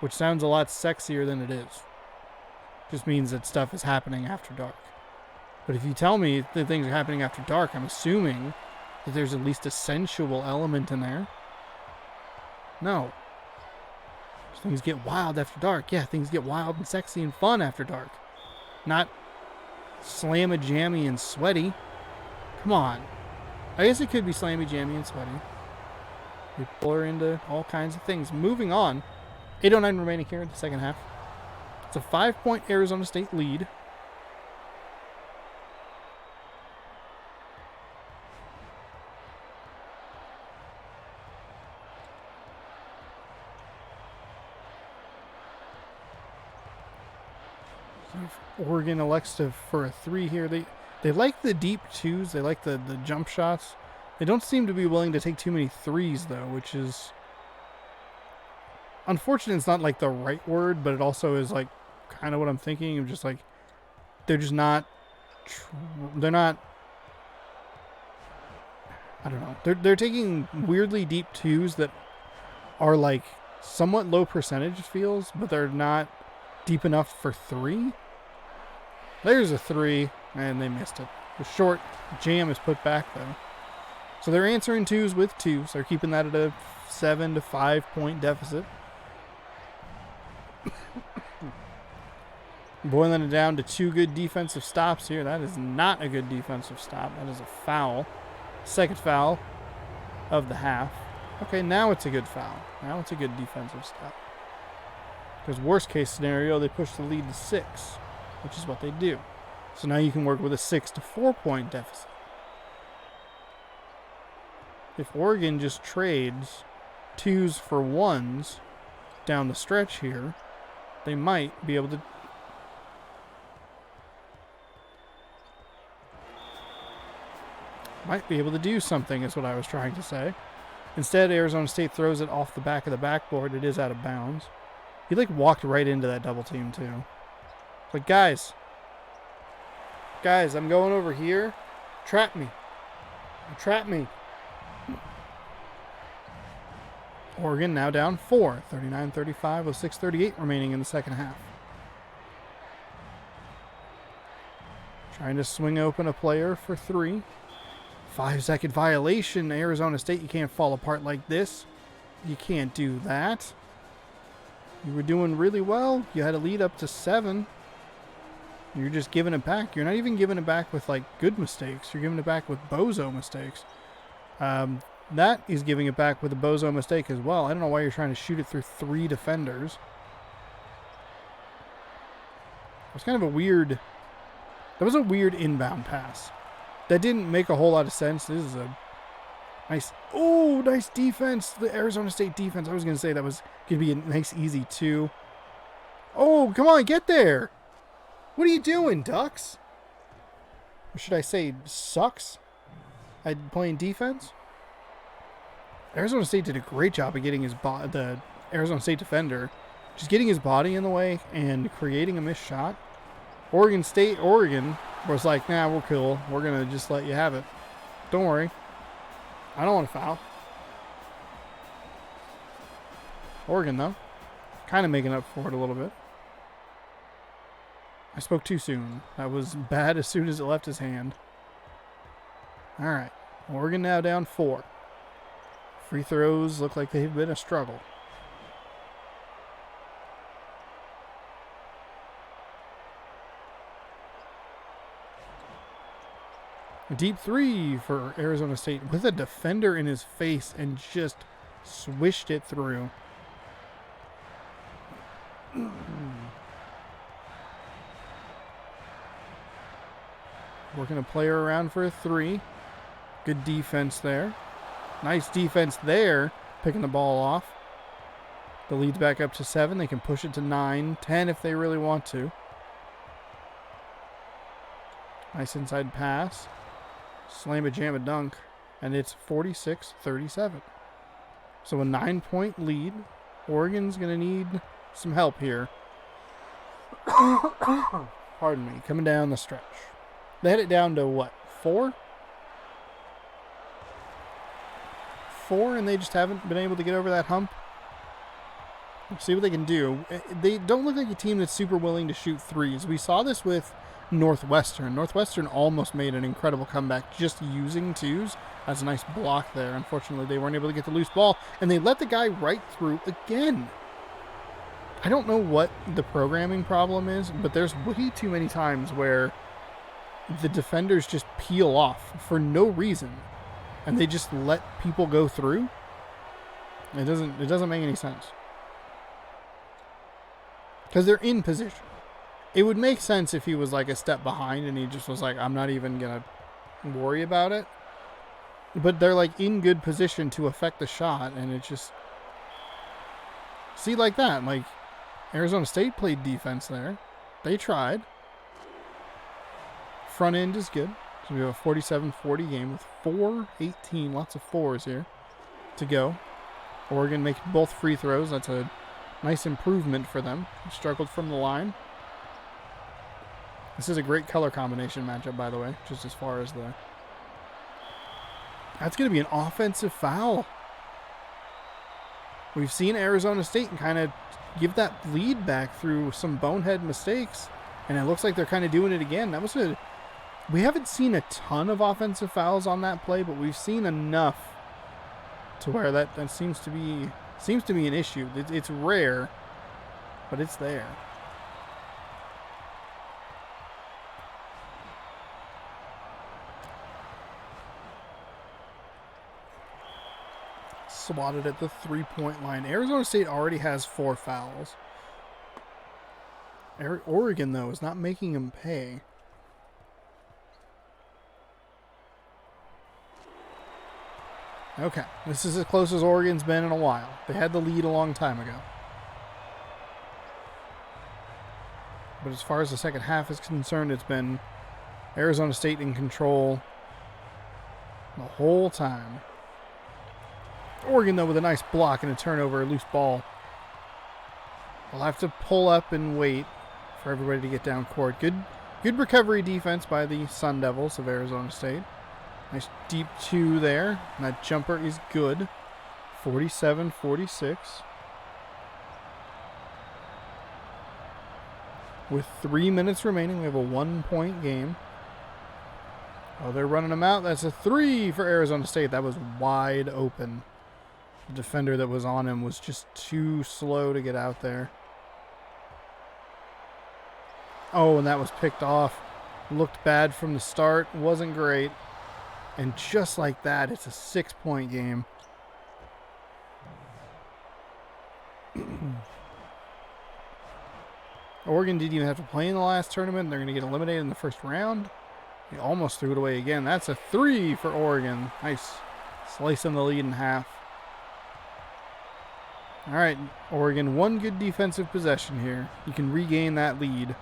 which sounds a lot sexier than it is. Just means that stuff is happening after dark. But if you tell me that things are happening after dark, I'm assuming that there's at least a sensual element in there. No. Things get wild after dark. Yeah, things get wild and sexy and fun after dark. Not slammy-jammy and sweaty. Come on. I guess it could be slammy-jammy and sweaty. People are into all kinds of things. Moving on. 8:09 remaining here in the second half. It's a 5-point Arizona State lead. Oregon elects for a 3 here. They like the deep 2s. They like the jump shots. They don't seem to be willing to take too many 3s, though, which is unfortunate. It's not like the right word, but it also is like kind of what I'm thinking. Of just like they're just not. They're not. I don't know. They're taking weirdly deep 2s that are like somewhat low percentage, it feels, but they're not deep enough for 3. There's a 3, and they missed it. The short jam is put back, though. So they're answering 2s with 2s. They're keeping that at a 7 to 5 point deficit. Boiling it down to 2 good defensive stops here. That is not a good defensive stop. That is a foul. Second foul of the half. Okay, now it's a good foul. Now it's a good defensive stop. Because worst case scenario, they push the lead to 6, which is what they do. So now you can work with a 6 to 4 point deficit. If Oregon just trades 2s for 1s down the stretch here, they might be able to do something, is what I was trying to say. Instead, Arizona State throws it off the back of the backboard. It is out of bounds. He like walked right into that double team too. Like, guys, I'm going over here. Trap me. Oregon now down 4, 39-35 with 6:38 remaining in the second half. Trying to swing open a player for 3. 5-second violation. Arizona State, you can't fall apart like this. You can't do that. You were doing really well. You had a lead up to 7. You're just giving it back. You're not even giving it back with like good mistakes. You're giving it back with bozo mistakes. That is giving it back with a bozo mistake as well. I don't know why you're trying to shoot it through 3 defenders. It was kind of a weird... That was a weird inbound pass. That didn't make a whole lot of sense. This is a nice... Oh, nice defense. The Arizona State defense. I was going to say that was going to be a nice, easy 2. Oh, come on, get there. What are you doing, Ducks? Or should I say sucks at playing defense? Arizona State did a great job of getting the Arizona State defender just getting his body in the way and creating a missed shot. Oregon was like, nah, we're cool. We're going to just let you have it. Don't worry. I don't want to foul. Oregon, though, kind of making up for it a little bit. I spoke too soon. That was bad as soon as it left his hand. All right. Oregon now down 4. Free throws look like they've been a struggle. A deep 3 for Arizona State with a defender in his face and just swished it through. Working a player around for a 3. Good defense there. Nice defense there, picking the ball off. The lead's back up to 7. They can push it to 9, 10 if they really want to. Nice inside pass. Slam a jam a dunk. And it's 46-37. So a 9-point lead. Oregon's going to need some help here. Pardon me. Coming down the stretch. They had it down to what? 4? 4, and they just haven't been able to get over that hump. See what they can do. They don't look like a team that's super willing to shoot threes. We saw this with Northwestern. Northwestern almost made an incredible comeback just using twos. That's a nice block there. Unfortunately, they weren't able to get the loose ball, and they let the guy right through again. I don't know what the programming problem is, but there's way too many times where the defenders just peel off for no reason, and they just let people go through. It doesn't make any sense. Because they're in position. It would make sense if he was like a step behind and he just was like, I'm not even going to worry about it. But they're like in good position to affect the shot, and it just... See, like that. Like, Arizona State played defense there. They tried. Front end is good. So we have a 47-40 game with 4-18. Lots of fours here to go. Oregon making both free throws. That's a nice improvement for them. Struggled from the line. This is a great color combination matchup, by the way, just as far as the... That's going to be an offensive foul. We've seen Arizona State kind of give that lead back through some bonehead mistakes, and it looks like they're kind of doing it again. That was a... We haven't seen a ton of offensive fouls on that play, but we've seen enough to where that seems to be an issue. It's rare, but it's there. Swatted at the 3-point line. Arizona State already has 4 fouls. Oregon, though, is not making them pay. Okay, this is as close as Oregon's been in a while. They had the lead a long time ago. But as far as the second half is concerned, it's been Arizona State in control the whole time. Oregon, though, with a nice block and a turnover, a loose ball. They'll have to pull up and wait for everybody to get down court. Good recovery defense by the Sun Devils of Arizona State. Nice deep 2 there. And that jumper is good. 47-46. With 3 minutes remaining, we have a 1-point game. Oh, they're running them out. That's a 3 for Arizona State. That was wide open. The defender that was on him was just too slow to get out there. Oh, and that was picked off. Looked bad from the start. Wasn't great. And just like that, it's a 6-point game. Oregon didn't even have to play in the last tournament. They're going to get eliminated in the first round. They almost threw it away again. That's a 3 for Oregon. Nice. Slicing the lead in half. All right, Oregon, one good defensive possession here. You can regain that lead.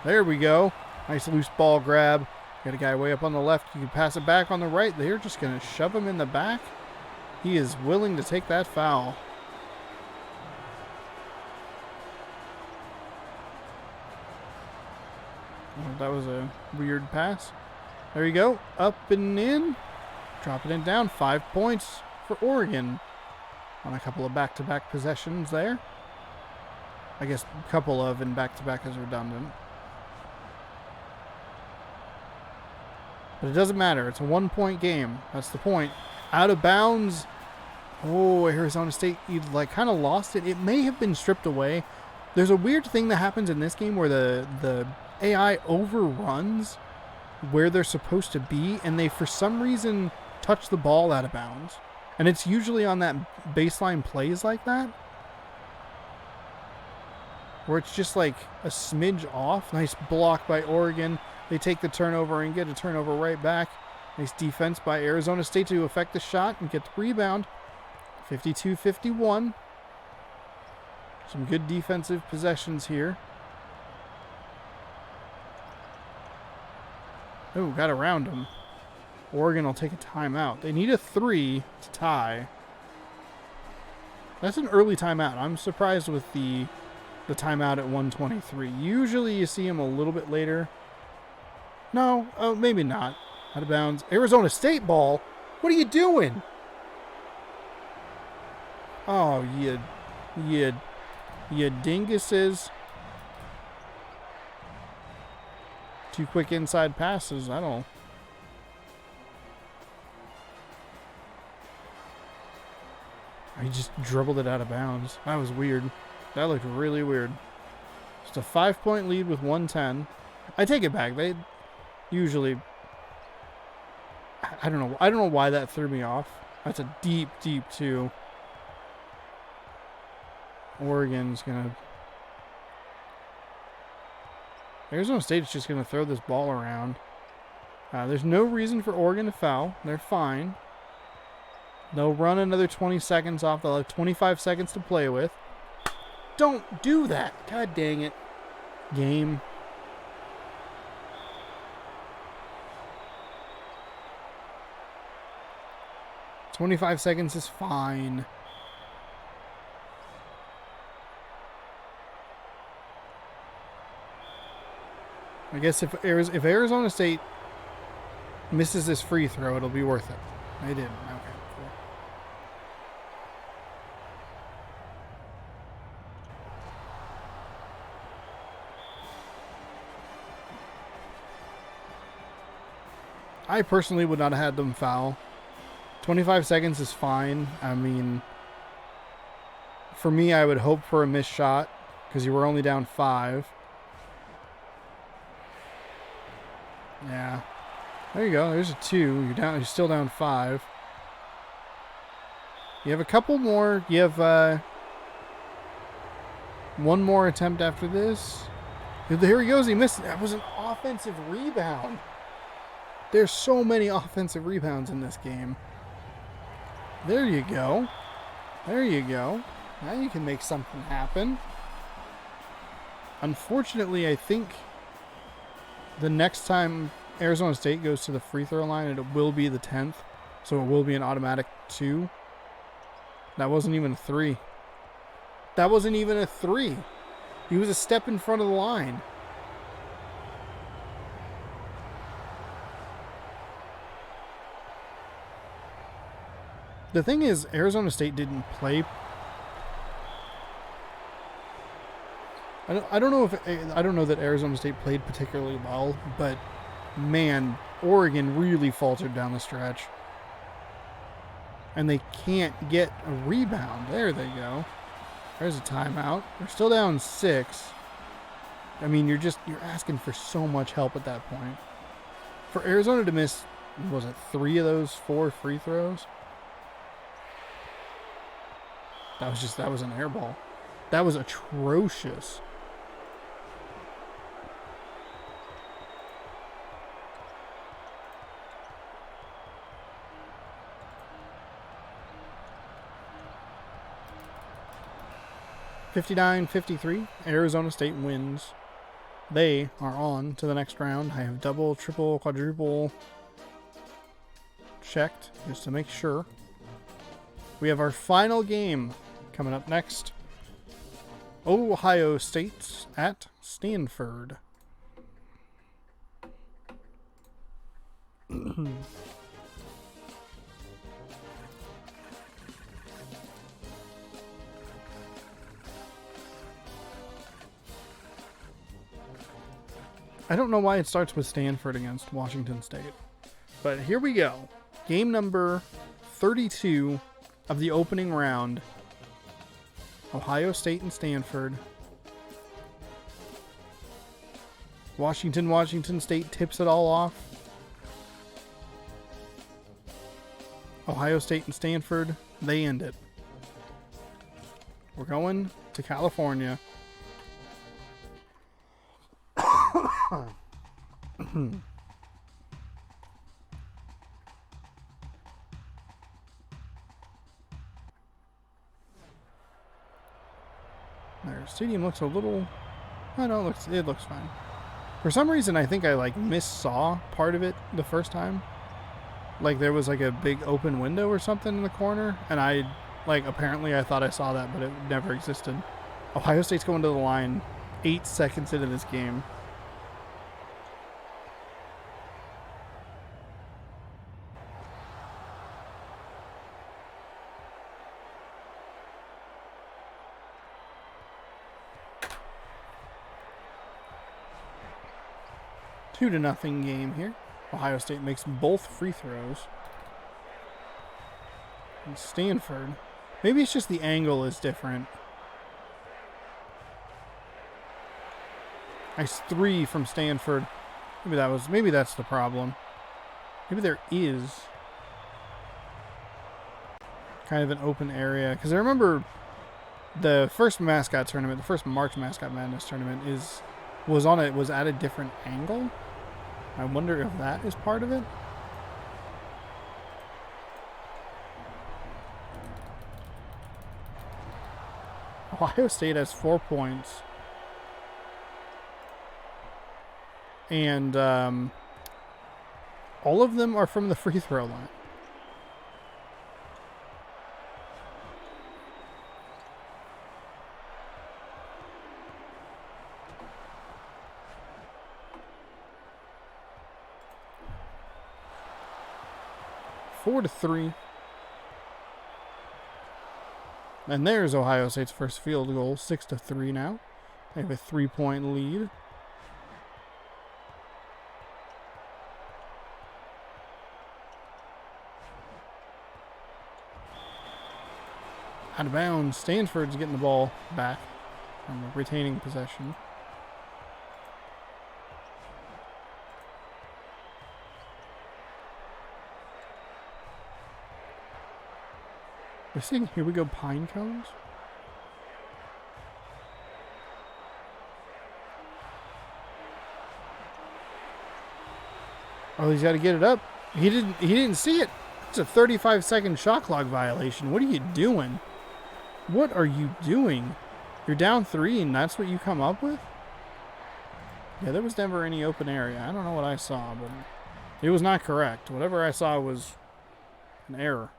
There we go. Nice loose ball grab. Got a guy way up on the left. You can pass it back on the right. They're just going to shove him in the back. He is willing to take that foul. Oh, that was a weird pass. There you go. Up and in. Dropping it down. 5 points for Oregon on a couple of back-to-back possessions there. I guess a couple of and back-to-back is redundant. But it doesn't matter. It's a 1-point game. That's the point. Out of bounds. Oh, Arizona State, you like kind of lost it. It may have been stripped away. There's a weird thing that happens in this game where the AI overruns where they're supposed to be, and they for some reason touch the ball out of bounds. And it's usually on that baseline plays like that, where it's just like a smidge off. Nice block by Oregon. They take the turnover and get a turnover right back. Nice defense by Arizona State to affect the shot and get the rebound. 52-51. Some good defensive possessions here. Oh, got around him. Oregon will take a timeout. They need a 3 to tie. That's an early timeout. I'm surprised with the timeout at 1:23. Usually you see him a little bit later. No, oh, maybe not. Out of bounds. Arizona State ball. What are you doing? Oh, you dinguses. Too quick inside passes. I don't. He just dribbled it out of bounds. That was weird. That looked really weird. Just a 5-point lead with 1:10. I take it back. They usually. I don't know. I don't know why that threw me off. That's a deep 2. Oregon's gonna. Arizona State's just gonna throw this ball around. There's no reason for Oregon to foul. They're fine. They'll run another 20 seconds off. They'll have 25 seconds to play with. Don't do that. God dang it. Game. "25 seconds is fine." I guess if Arizona State misses this free throw, it'll be worth it. They didn't. Okay, cool. I personally would not have had them foul. 25 seconds is fine. I mean, for me, I would hope for a missed shot because you were only down 5. Yeah. There you go. There's a 2. You're still down 5. You have a couple more. You have one more attempt after this. Here he goes. He missed. That was an offensive rebound. There's so many offensive rebounds in this game. There you go. There you go. Now you can make something happen. Unfortunately, I think the next time Arizona State goes to the free throw line, it will be the 10th. So it will be an automatic 2. That wasn't even a 3. That wasn't even a 3. He was a step in front of the line. The thing is, Arizona State didn't play. I don't know that Arizona State played particularly well, but man, Oregon really faltered down the stretch. And they can't get a rebound. There they go. There's a timeout. They're still down 6. I mean, you're asking for so much help at that point. For Arizona to miss, was it 3 of those 4 free throws? That was an air ball. That was atrocious. (59-53), Arizona State wins. They are on to the next round. I have double, triple, quadruple checked just to make sure. We have our final game coming up next. Ohio State at Stanford. I don't know why it starts with Stanford against Washington State. But here we go. Game number 32 of the opening round. Ohio State and Stanford. Washington State tips it all off. Ohio State and Stanford, they end it. We're going to California. Their stadium looks a little. I don't know. It looks fine. For some reason, I think I like missaw part of it the first time. Like there was like a big open window or something in the corner, and I like apparently I thought I saw that, but it never existed. Ohio State's going to the line 8 seconds into this game. Two to nothing game here. Ohio State makes both free throws. And Stanford. Maybe it's just the angle is different. Nice three from Stanford. Maybe that's the problem. Maybe there is kind of an open area. Because I remember the first Mascot tournament, the first March Mascot Madness tournament was at a different angle. I wonder if that is part of it. Ohio State has 4 points. And all of them are from the free throw line. Four to three. And there's Ohio State's first field goal. 6-3 now. They have a 3-point lead. Out of bounds. Stanford's getting the ball back from retaining possession. We're seeing, here we go, pine cones. Oh, he's got to get it up. He didn't see it. It's a 35-second shot clock violation. What are you doing? What are you doing? You're down 3 and that's what you come up with? Yeah, there was never any open area. I don't know what I saw, but it was not correct. Whatever I saw was an error.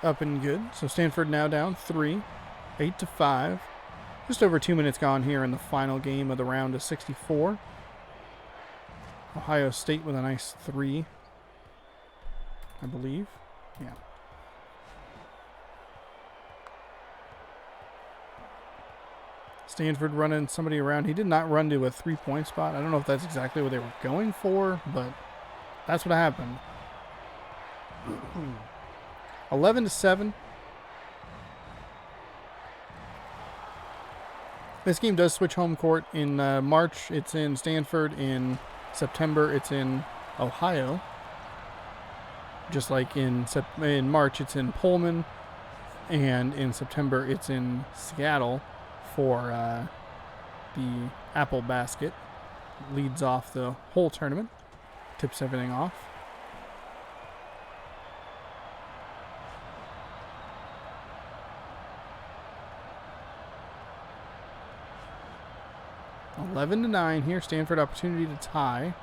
Up and good. So Stanford now down 3, 8-5. Just over 2 minutes gone here in the final game of the round of 64. Ohio State with a nice 3, I believe. Yeah. Stanford running somebody around. He did not run to a 3-point spot. I don't know if that's exactly what they were going for, but that's what happened. 11-7. This game does switch home court. In March, it's in Stanford. In September, it's in Ohio. Just like in March, it's in Pullman. And in September, it's in Seattle for the Apple Basket. Leads off the whole tournament. Tips everything off. 11-9 here. Stanford opportunity to tie.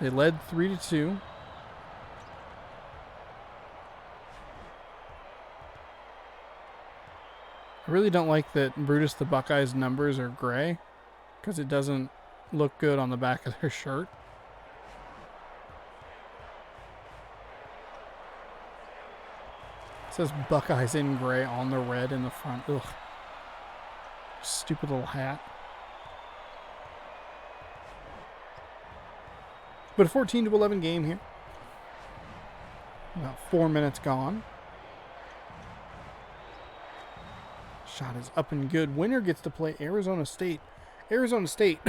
They led 3-2. I really don't like that Brutus the Buckeyes numbers are gray because it doesn't look good on the back of their shirt. It says Buckeyes in gray on the red in the front. Ugh. Stupid little hat. But a 14-11 game here. About 4 minutes gone. Shot is up and good. Winner gets to play Arizona State. Arizona State.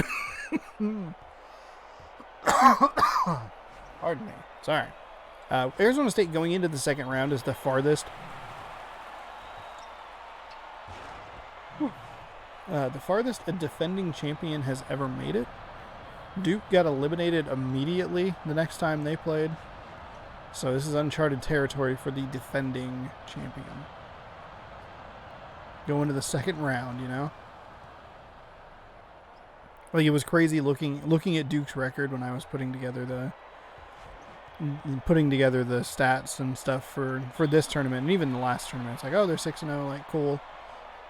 Pardon me. Sorry. Arizona State going into the second round is the farthest. The farthest a defending champion has ever made it. Duke got eliminated immediately the next time they played. So this is uncharted territory for the defending champion. Going to the second round, you know? Like, it was crazy looking at Duke's record when I was putting together the stats and stuff for this tournament and even the last tournament. It's like, oh, they're 6-0, like, cool.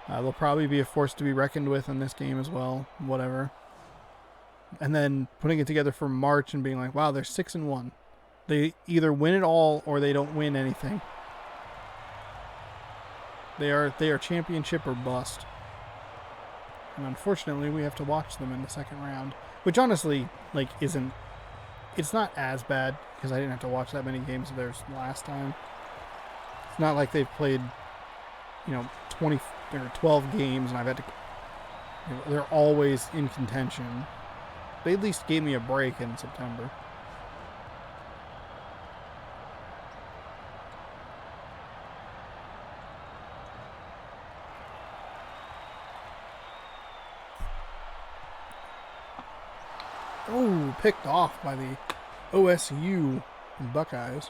They'll probably be a force to be reckoned with in this game as well, whatever. And then putting it together for March and being like, wow, they're 6-1. They either win it all or they don't win anything. They are championship or bust. And unfortunately, we have to watch them in the second round, which honestly, like, it's not as bad because I didn't have to watch that many games of theirs last time. It's not like they've played, 20 or 12 games and I've had to, they're always in contention. They at least gave me a break in September. Oh, picked off by the OSU Buckeyes.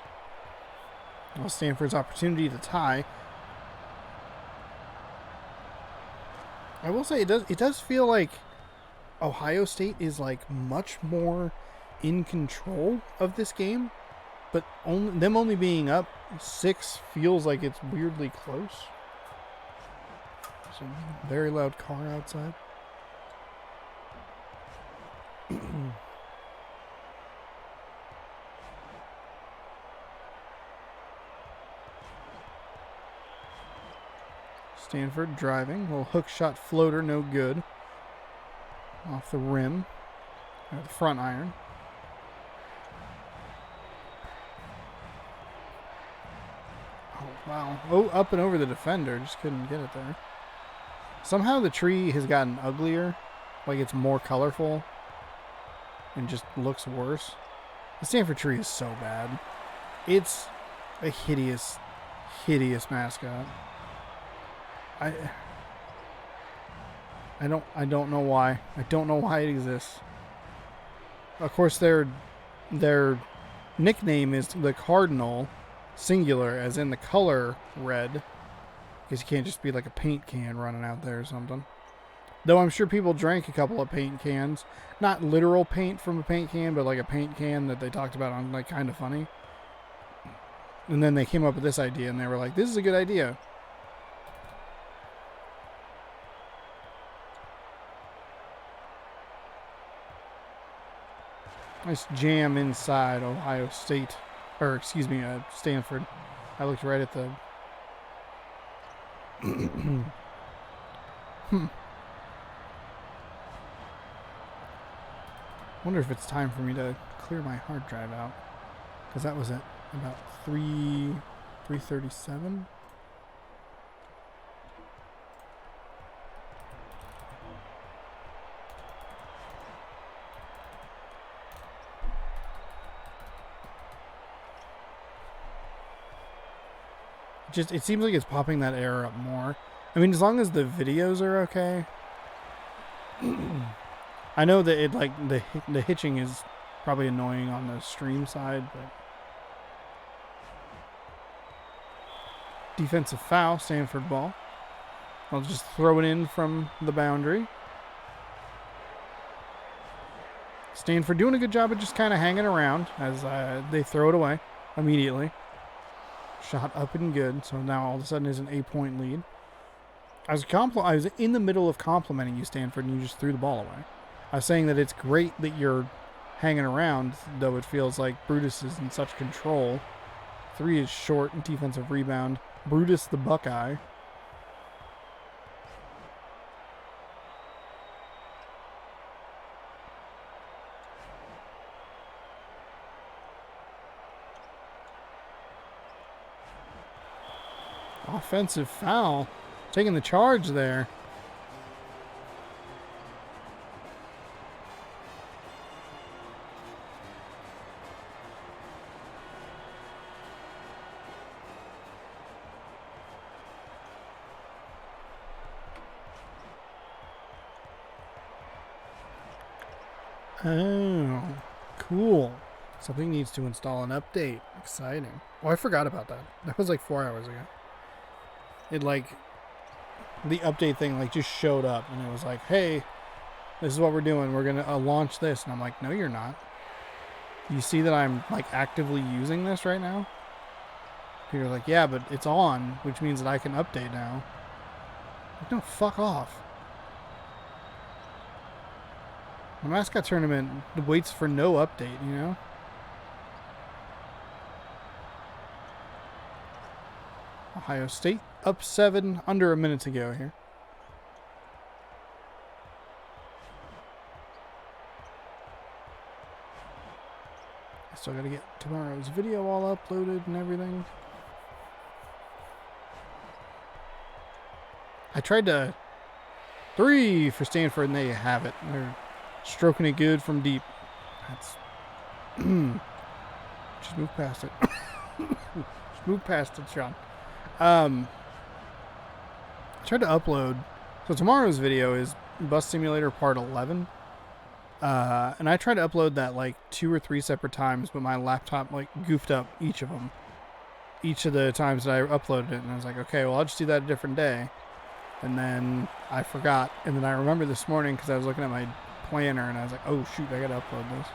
Well, Stanford's opportunity to tie. I will say it does feel like Ohio State is like much more in control of this game, but them only being up 6 feels like it's weirdly close. There's a very loud car outside. Stanford driving. Little hook shot floater, no good. Off the rim. Or the front iron. Oh, wow. Oh, up and over the defender. Just couldn't get it there. Somehow the tree has gotten uglier. Like it's more colorful. And just looks worse. The Stanford tree is so bad. It's a hideous, hideous mascot. I don't know why. I don't know why it exists. Of course, their nickname is the Cardinal, singular, as in the color red. Because you can't just be like a paint can running out there or something. Though I'm sure people drank a couple of paint cans. Not literal paint from a paint can, but like a paint can that they talked about on like Kind of Funny. And then they came up with this idea and they were like, this is a good idea. Nice jam inside Ohio State. Or, excuse me, Stanford. I looked right at the... Wonder if it's time for me to clear my hard drive out. Because that was at about 3:37. It seems like it's popping that error up more. I mean, as long as the videos are okay. I know that it like the hitching is probably annoying on the stream side, but defensive foul, Stanford ball. I'll just throw it in from the boundary. Stanford doing a good job of just kind of hanging around as they throw it away immediately. Shot up and good, so now all of a sudden is an 8-point lead. I was in the middle of complimenting you, Stanford, and you just threw the ball away. I was saying that it's great that you're hanging around, though it feels like Brutus is in such control. 3 is short and defensive rebound. Brutus the Buckeye. Offensive foul. Taking the charge there. Oh, cool. Something needs to install an update. Exciting. Oh, I forgot about that. That was like 4 hours ago. It like, the update thing like just showed up and it was like, hey, this is what we're doing. We're going to launch this. And I'm like, no, you're not. You see that I'm like actively using this right now? You're like, yeah, but it's on, which means that I can update now. Like, no, fuck off. The Mascot tournament waits for no update, you know? Ohio State up 7, under a minute to go here. I still gotta get tomorrow's video all uploaded and everything. I tried to 3 for Stanford and they have it. They're stroking it good from deep. That's just move past it. Just move past it, Sean. I tried to upload. So tomorrow's video is Bus Simulator Part 11. And I tried to upload that like 2 or 3 separate times, but my laptop like goofed up each of them. Each of the times that I uploaded it. And I was like, okay, well, I'll just do that a different day. And then I forgot. And then I remember this morning because I was looking at my planner and I was like, oh shoot, I gotta upload this.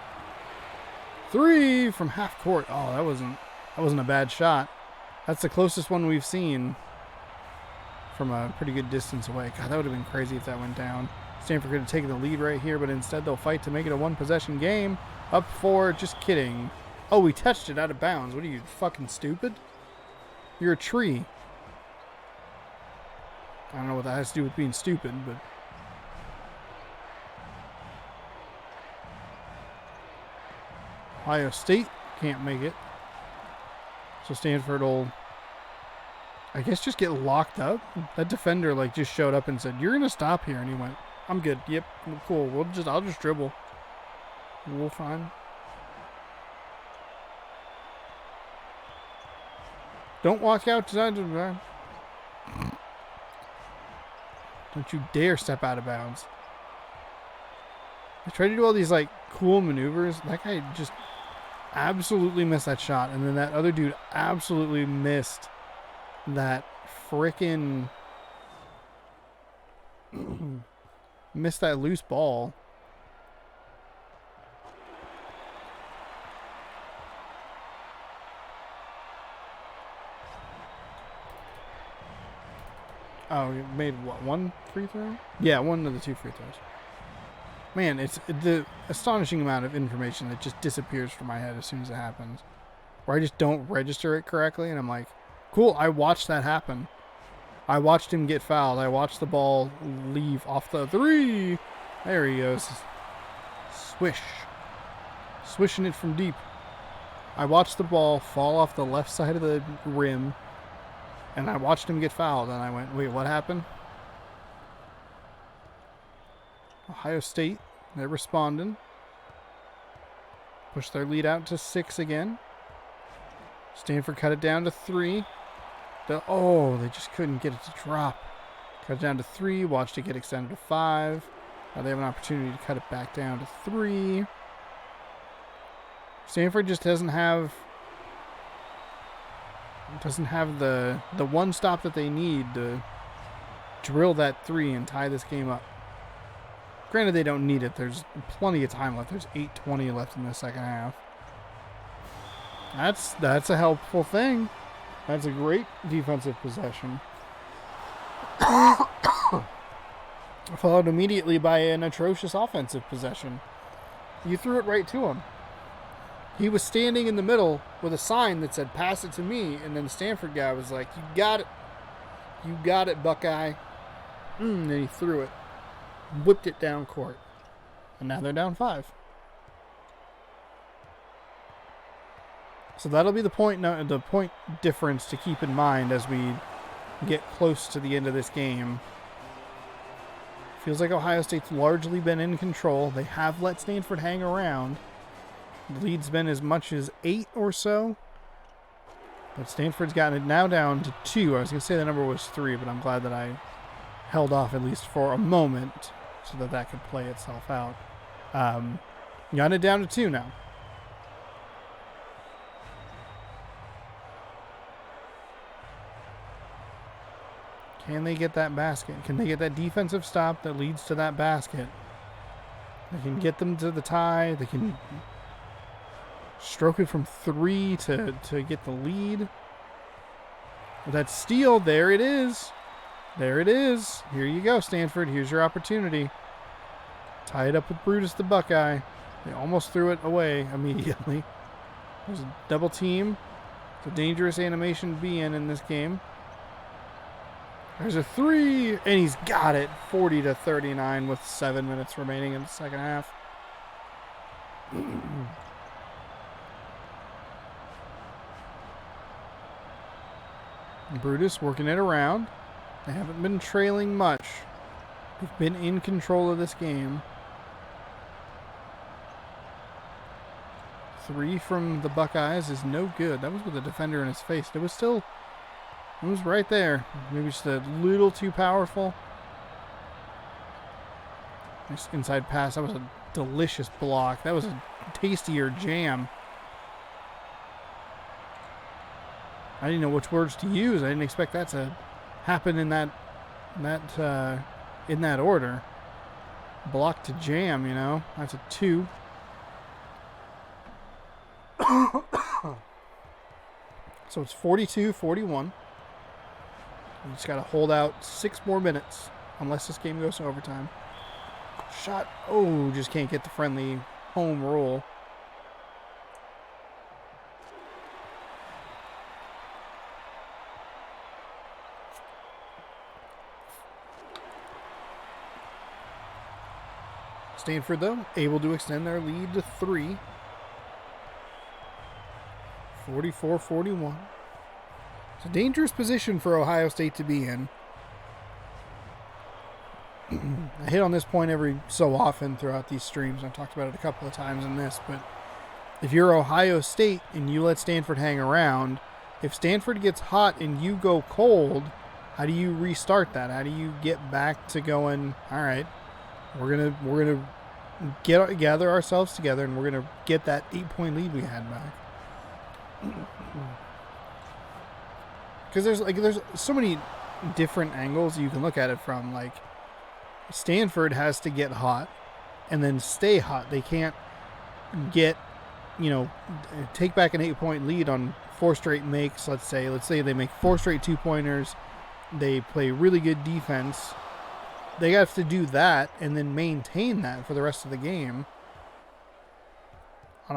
3 from half court. Oh, that wasn't a bad shot. That's the closest one we've seen from a pretty good distance away. God, that would have been crazy if that went down. Stanford could have taken the lead right here, but instead they'll fight to make it a 1-possession game. Up 4, just kidding. Oh, we touched it out of bounds. What are you, fucking stupid? You're a tree. I don't know what that has to do with being stupid, but... Ohio State can't make it. So Stanford will, I guess, just get locked up. That defender like just showed up and said, "You're gonna stop here," and he went, "I'm good. Yep, cool. I'll just dribble. We'll fine." Don't walk out. Don't you dare step out of bounds. I tried to do all these like cool maneuvers. That guy just absolutely missed that shot, and then that other dude absolutely missed that frickin' missed that loose ball. Oh, he made what, 1 free throw? Yeah, 1 of the 2 free throws. Man, it's the astonishing amount of information that just disappears from my head as soon as it happens. Where I just don't register it correctly, and I'm like, cool, I watched that happen. I watched him get fouled. I watched the ball leave off the 3. There he goes. Swish. Swishing it from deep. I watched the ball fall off the left side of the rim, and I watched him get fouled, and I went, wait, what happened? Ohio State, they're responding. Push their lead out to 6 again. Stanford cut it down to 3. They just couldn't get it to drop. Cut it down to 3. Watched it get extended to 5. Now they have an opportunity to cut it back down to 3. Stanford just doesn't have the one stop that they need to drill that 3 and tie this game up. Granted, they don't need it. There's plenty of time left. There's 8:20 left in the second half. That's a helpful thing. That's a great defensive possession. Followed immediately by an atrocious offensive possession. You threw it right to him. He was standing in the middle with a sign that said, "Pass it to me," and then the Stanford guy was like, "You got it. You got it, Buckeye." And then he threw it. Whipped it down court. And now they're down 5. So that'll be the point difference to keep in mind as we get close to the end of this game. Feels like Ohio State's largely been in control. They have let Stanford hang around. The lead's been as much as 8 or so. But Stanford's gotten it now down to 2. I was going to say the number was 3, but I'm glad that I held off at least for a moment so that could play itself out. Got it down to 2 now. Can they get that basket? Can they get that defensive stop that leads to that basket? They can get them to the tie. They can stroke it from 3 to get the lead. That steal, there it is. There it is. Here you go, Stanford. Here's your opportunity. Tie it up with Brutus the Buckeye. They almost threw it away immediately. There's a double team. It's a dangerous animation to be in this game. There's a 3, and he's got it. 40-39 with 7 minutes remaining in the second half. Brutus working it around. They haven't been trailing much. They've been in control of this game. 3 from the Buckeyes is no good. That was with a defender in his face. It was right there. Maybe just a little too powerful. Nice inside pass. That was a delicious block. That was a tastier jam. I didn't know which words to use. I didn't expect that to happen in that order. Block to jam, you know. That's a 2. So it's 42-41. You just got to hold out 6 more minutes, unless this game goes to overtime. Shot. Oh, just can't get the friendly home roll. Stanford, though, able to extend their lead to 3. 44-41. It's a dangerous position for Ohio State to be in. I hit on this point every so often throughout these streams. I've talked about it a couple of times in this, but if you're Ohio State and you let Stanford hang around, if Stanford gets hot and you go cold, how do you restart that? How do you get back to going, all right, we're gonna gather ourselves together and we're gonna get that 8-point lead we had back? Because there's so many different angles you can look at it from. Like, Stanford has to get hot and then stay hot. They can't get, take back an 8-point lead on 4 straight makes. Let's say they make 4 straight 2-pointers. They play really good defense. They have to do that and then maintain that for the rest of the game. On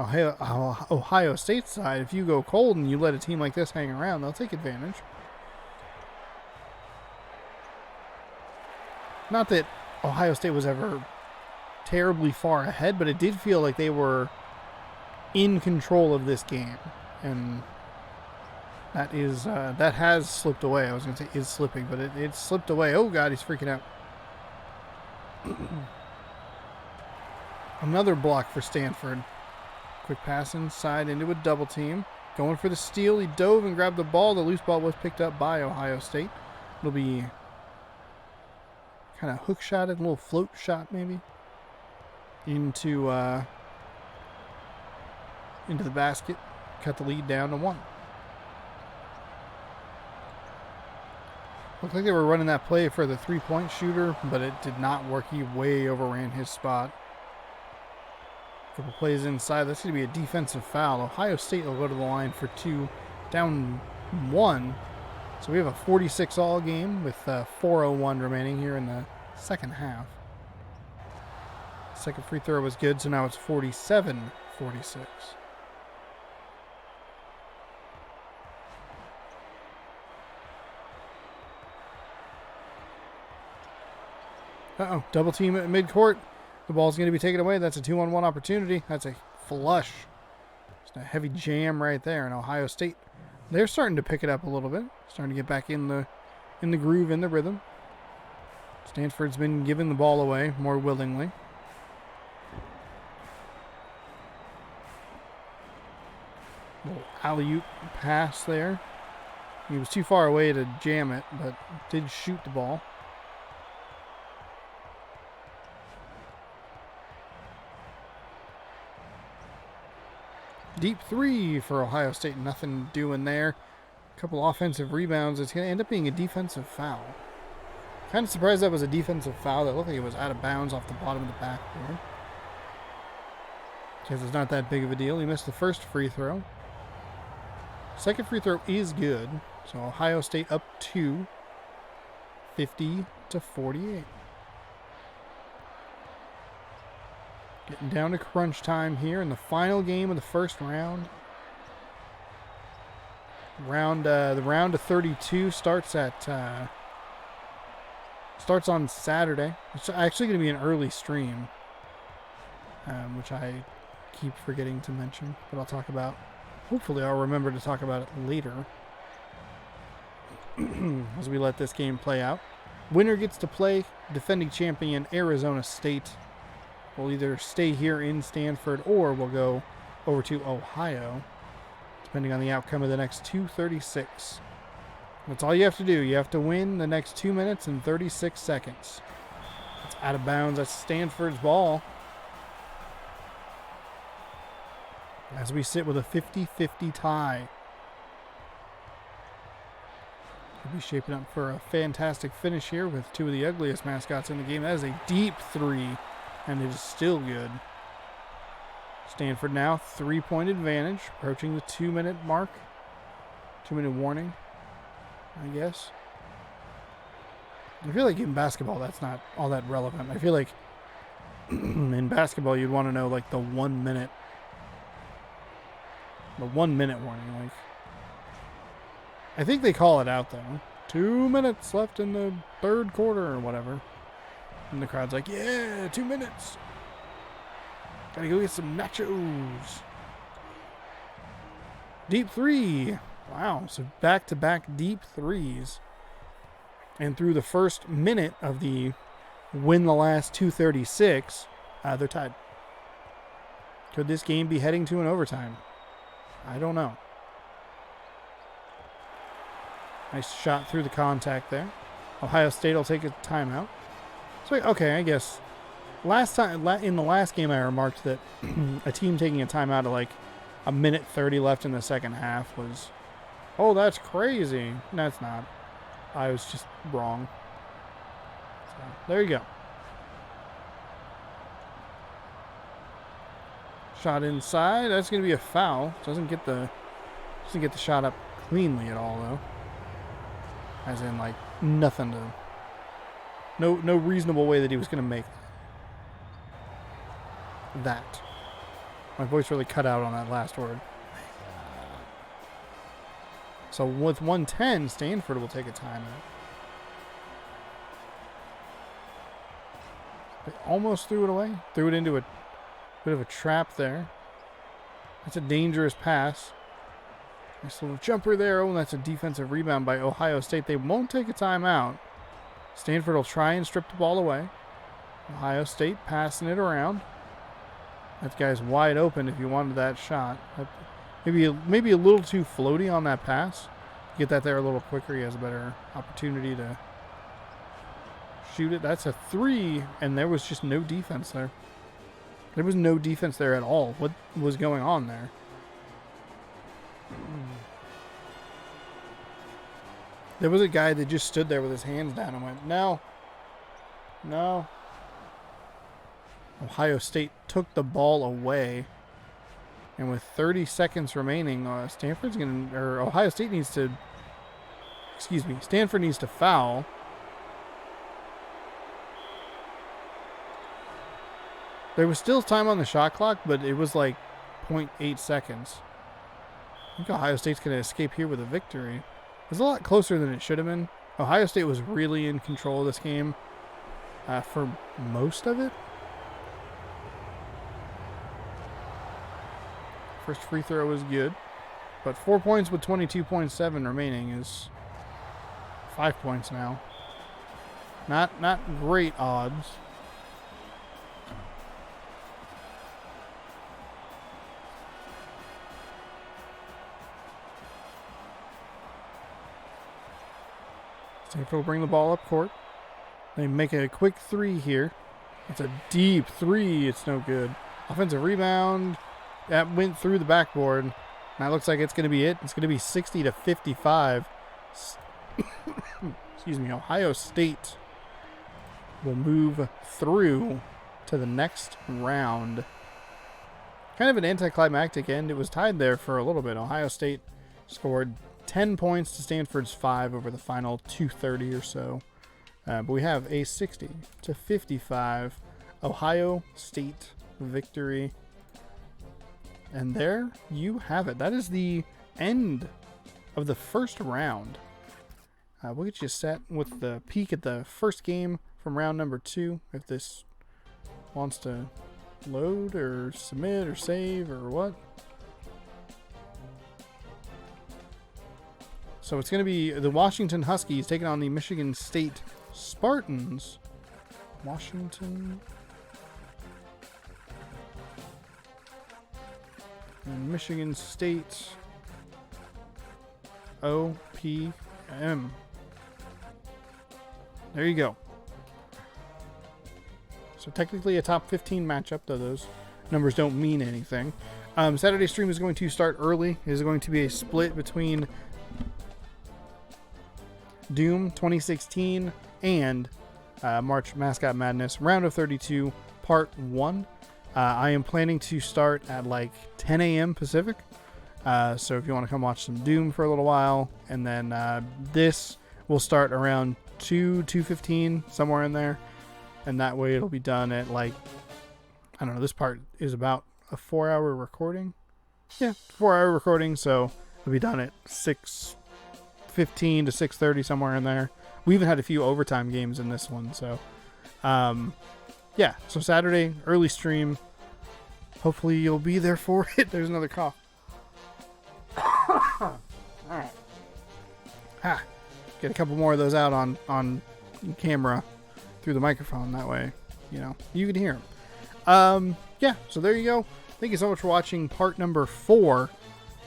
Ohio State's side, if you go cold and you let a team like this hang around, they'll take advantage. Not that Ohio State was ever terribly far ahead, but it did feel like they were in control of this game. And that has slipped away. I was going to say is slipping, but it slipped away. Oh, God, he's freaking out. Another block for Stanford. Quick pass inside into a double team. Going for the steal. He dove and grabbed the ball. The loose ball was picked up by Ohio State. It'll be kind of hook shotted, a little float shot maybe. Into the basket. Cut the lead down to 1. Looked like they were running that play for the 3-point shooter, but it did not work. He way overran his spot. Couple plays inside. That's going to be a defensive foul. Ohio State will go to the line for 2, down 1. So we have a 46-all game with 4:01 remaining here in the second half. Second free throw was good, so now it's 47-46. Uh-oh, double team at midcourt. The ball's going to be taken away. That's a 2-on-1 opportunity. That's a flush. Just a heavy jam right there. And Ohio State, they're starting to pick it up a little bit. Starting to get back in the groove, in the rhythm. Stanford's been giving the ball away more willingly. Little alley-oop pass there. He was too far away to jam it, but did shoot the ball. Deep three for Ohio State. Nothing doing there. A couple offensive rebounds. It's going to end up being a defensive foul. Kind of surprised that was a defensive foul. That looked like it was out of bounds off the bottom of the backboard. Because it's not that big of a deal. He missed the first free throw. Second free throw is good. So Ohio State up 2, 50-48. Getting down to crunch time here in the final game of the first round. The round of 32 starts on Saturday. It's actually going to be an early stream, which I keep forgetting to mention, but I'll talk about. Hopefully, I'll remember to talk about it later as we let this game play out. Winner gets to play defending champion Arizona State. We'll either stay here in Stanford or we'll go over to Ohio, depending on the outcome of the next 2:36. That's all you have to do. You have to win the next 2 minutes and 36 seconds. It's out of bounds. That's Stanford's ball. As we sit with a 50-50 tie. We'll be shaping up for a fantastic finish here with two of the ugliest mascots in the game. That is a deep three, and it is still good. Stanford now 3-point advantage, approaching the 2-minute mark. 2-minute warning, I guess. I feel like in basketball that's not all that relevant. I feel like in basketball you'd want to know like the 1 minute warning. Like, I think they call it out though. 2 minutes left in the third quarter or whatever. And the crowd's like, yeah, 2 minutes. Gotta go get some nachos. Deep three. Wow, so back-to-back deep threes. And through the first minute of the win the last 2:36, they're tied. Could this game be heading to an overtime? I don't know. Nice shot through the contact there. Ohio State will take a timeout. So, okay, I guess in the last game I remarked that a team taking a timeout at like a minute 30 left in the second half was, oh, that's crazy. No, it's not. I was just wrong. So, there you go. Shot inside. That's going to be a foul. Doesn't get the shot up cleanly at all, though. As in, like, nothing to... No reasonable way that he was going to make that. My voice really cut out on that last word. So with 1:10, Stanford will take a timeout. They almost threw it away. Threw it into a bit of a trap there. That's a dangerous pass. Nice little jumper there. Oh, and that's a defensive rebound by Ohio State. They won't take a timeout. Stanford will try and strip the ball away. Ohio State passing it around. That guy's wide open if you wanted that shot. Maybe a little too floaty on that pass. Get that there a little quicker. He has a better opportunity to shoot it. That's a three, and there was just no defense there. There was no defense there at all. What was going on there? There was a guy that just stood there with his hands down and went, no. No. Ohio State took the ball away. And with 30 seconds remaining, Stanford needs to foul. There was still time on the shot clock, but it was like 0.8 seconds. I think Ohio State's going to escape here with a victory. It was a lot closer than it should have been. Ohio State was really in control of this game for most of it. First free throw was good, but 4 points with 22.7 remaining is 5 points now. Not great odds. Stanford will bring the ball up court. They make a quick three here. It's a deep three. It's no good. Offensive rebound. that went through the backboard. And that looks like it's going to be it. It's going to be 60-55. Excuse me. Ohio State will move through to the next round. Kind of an anticlimactic end. It was tied there for a little bit. Ohio State scored 10 points to Stanford's 5 over the final 2:30 or so. But we have a 60-55 Ohio State victory. And there you have it. That is the end of the first round. We'll get you set with the peek at the first game from round number 2. If this wants to load or submit or save or what. So it's going to be the Washington Huskies taking on the Michigan State Spartans. Washington and Michigan State OPM. There you go. So technically a top 15 matchup, though those numbers don't mean anything. Saturday's stream is going to start early. It is going to be a split between Doom 2016 and March Mascot Madness Round of 32 Part 1. I am planning to start at like 10 a.m. Pacific. So if you want to come watch some Doom for a little while, and then this will start around 2:15, somewhere in there. And that way it'll be done at like, I don't know, this part is about a 4-hour recording. Yeah, 4-hour recording, so it'll be done at 6:15 to 6:30, somewhere in there. We even had a few overtime games in this one, so yeah, so Saturday, early stream. Hopefully you'll be there for it. There's another cough. Alright. Get a couple more of those out on camera through the microphone. That way, you know, you can hear them. Yeah, so there you go. Thank you so much for watching part number 4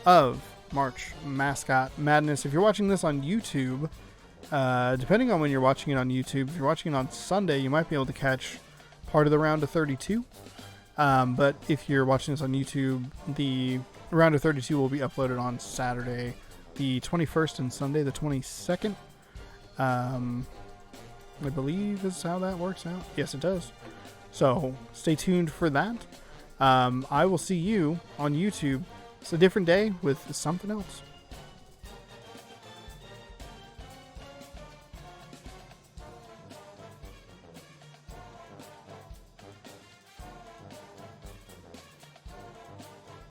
of March Mascot Madness. If you're watching this on YouTube, depending on when you're watching it on YouTube, if you're watching it on Sunday, you might be able to catch part of the round of 32. But if you're watching this on YouTube, the round of 32 will be uploaded on Saturday, the 21st, and Sunday, the 22nd. I believe is how that works out. Yes, it does. So stay tuned for that. I will see you on YouTube. It's a different day with something else.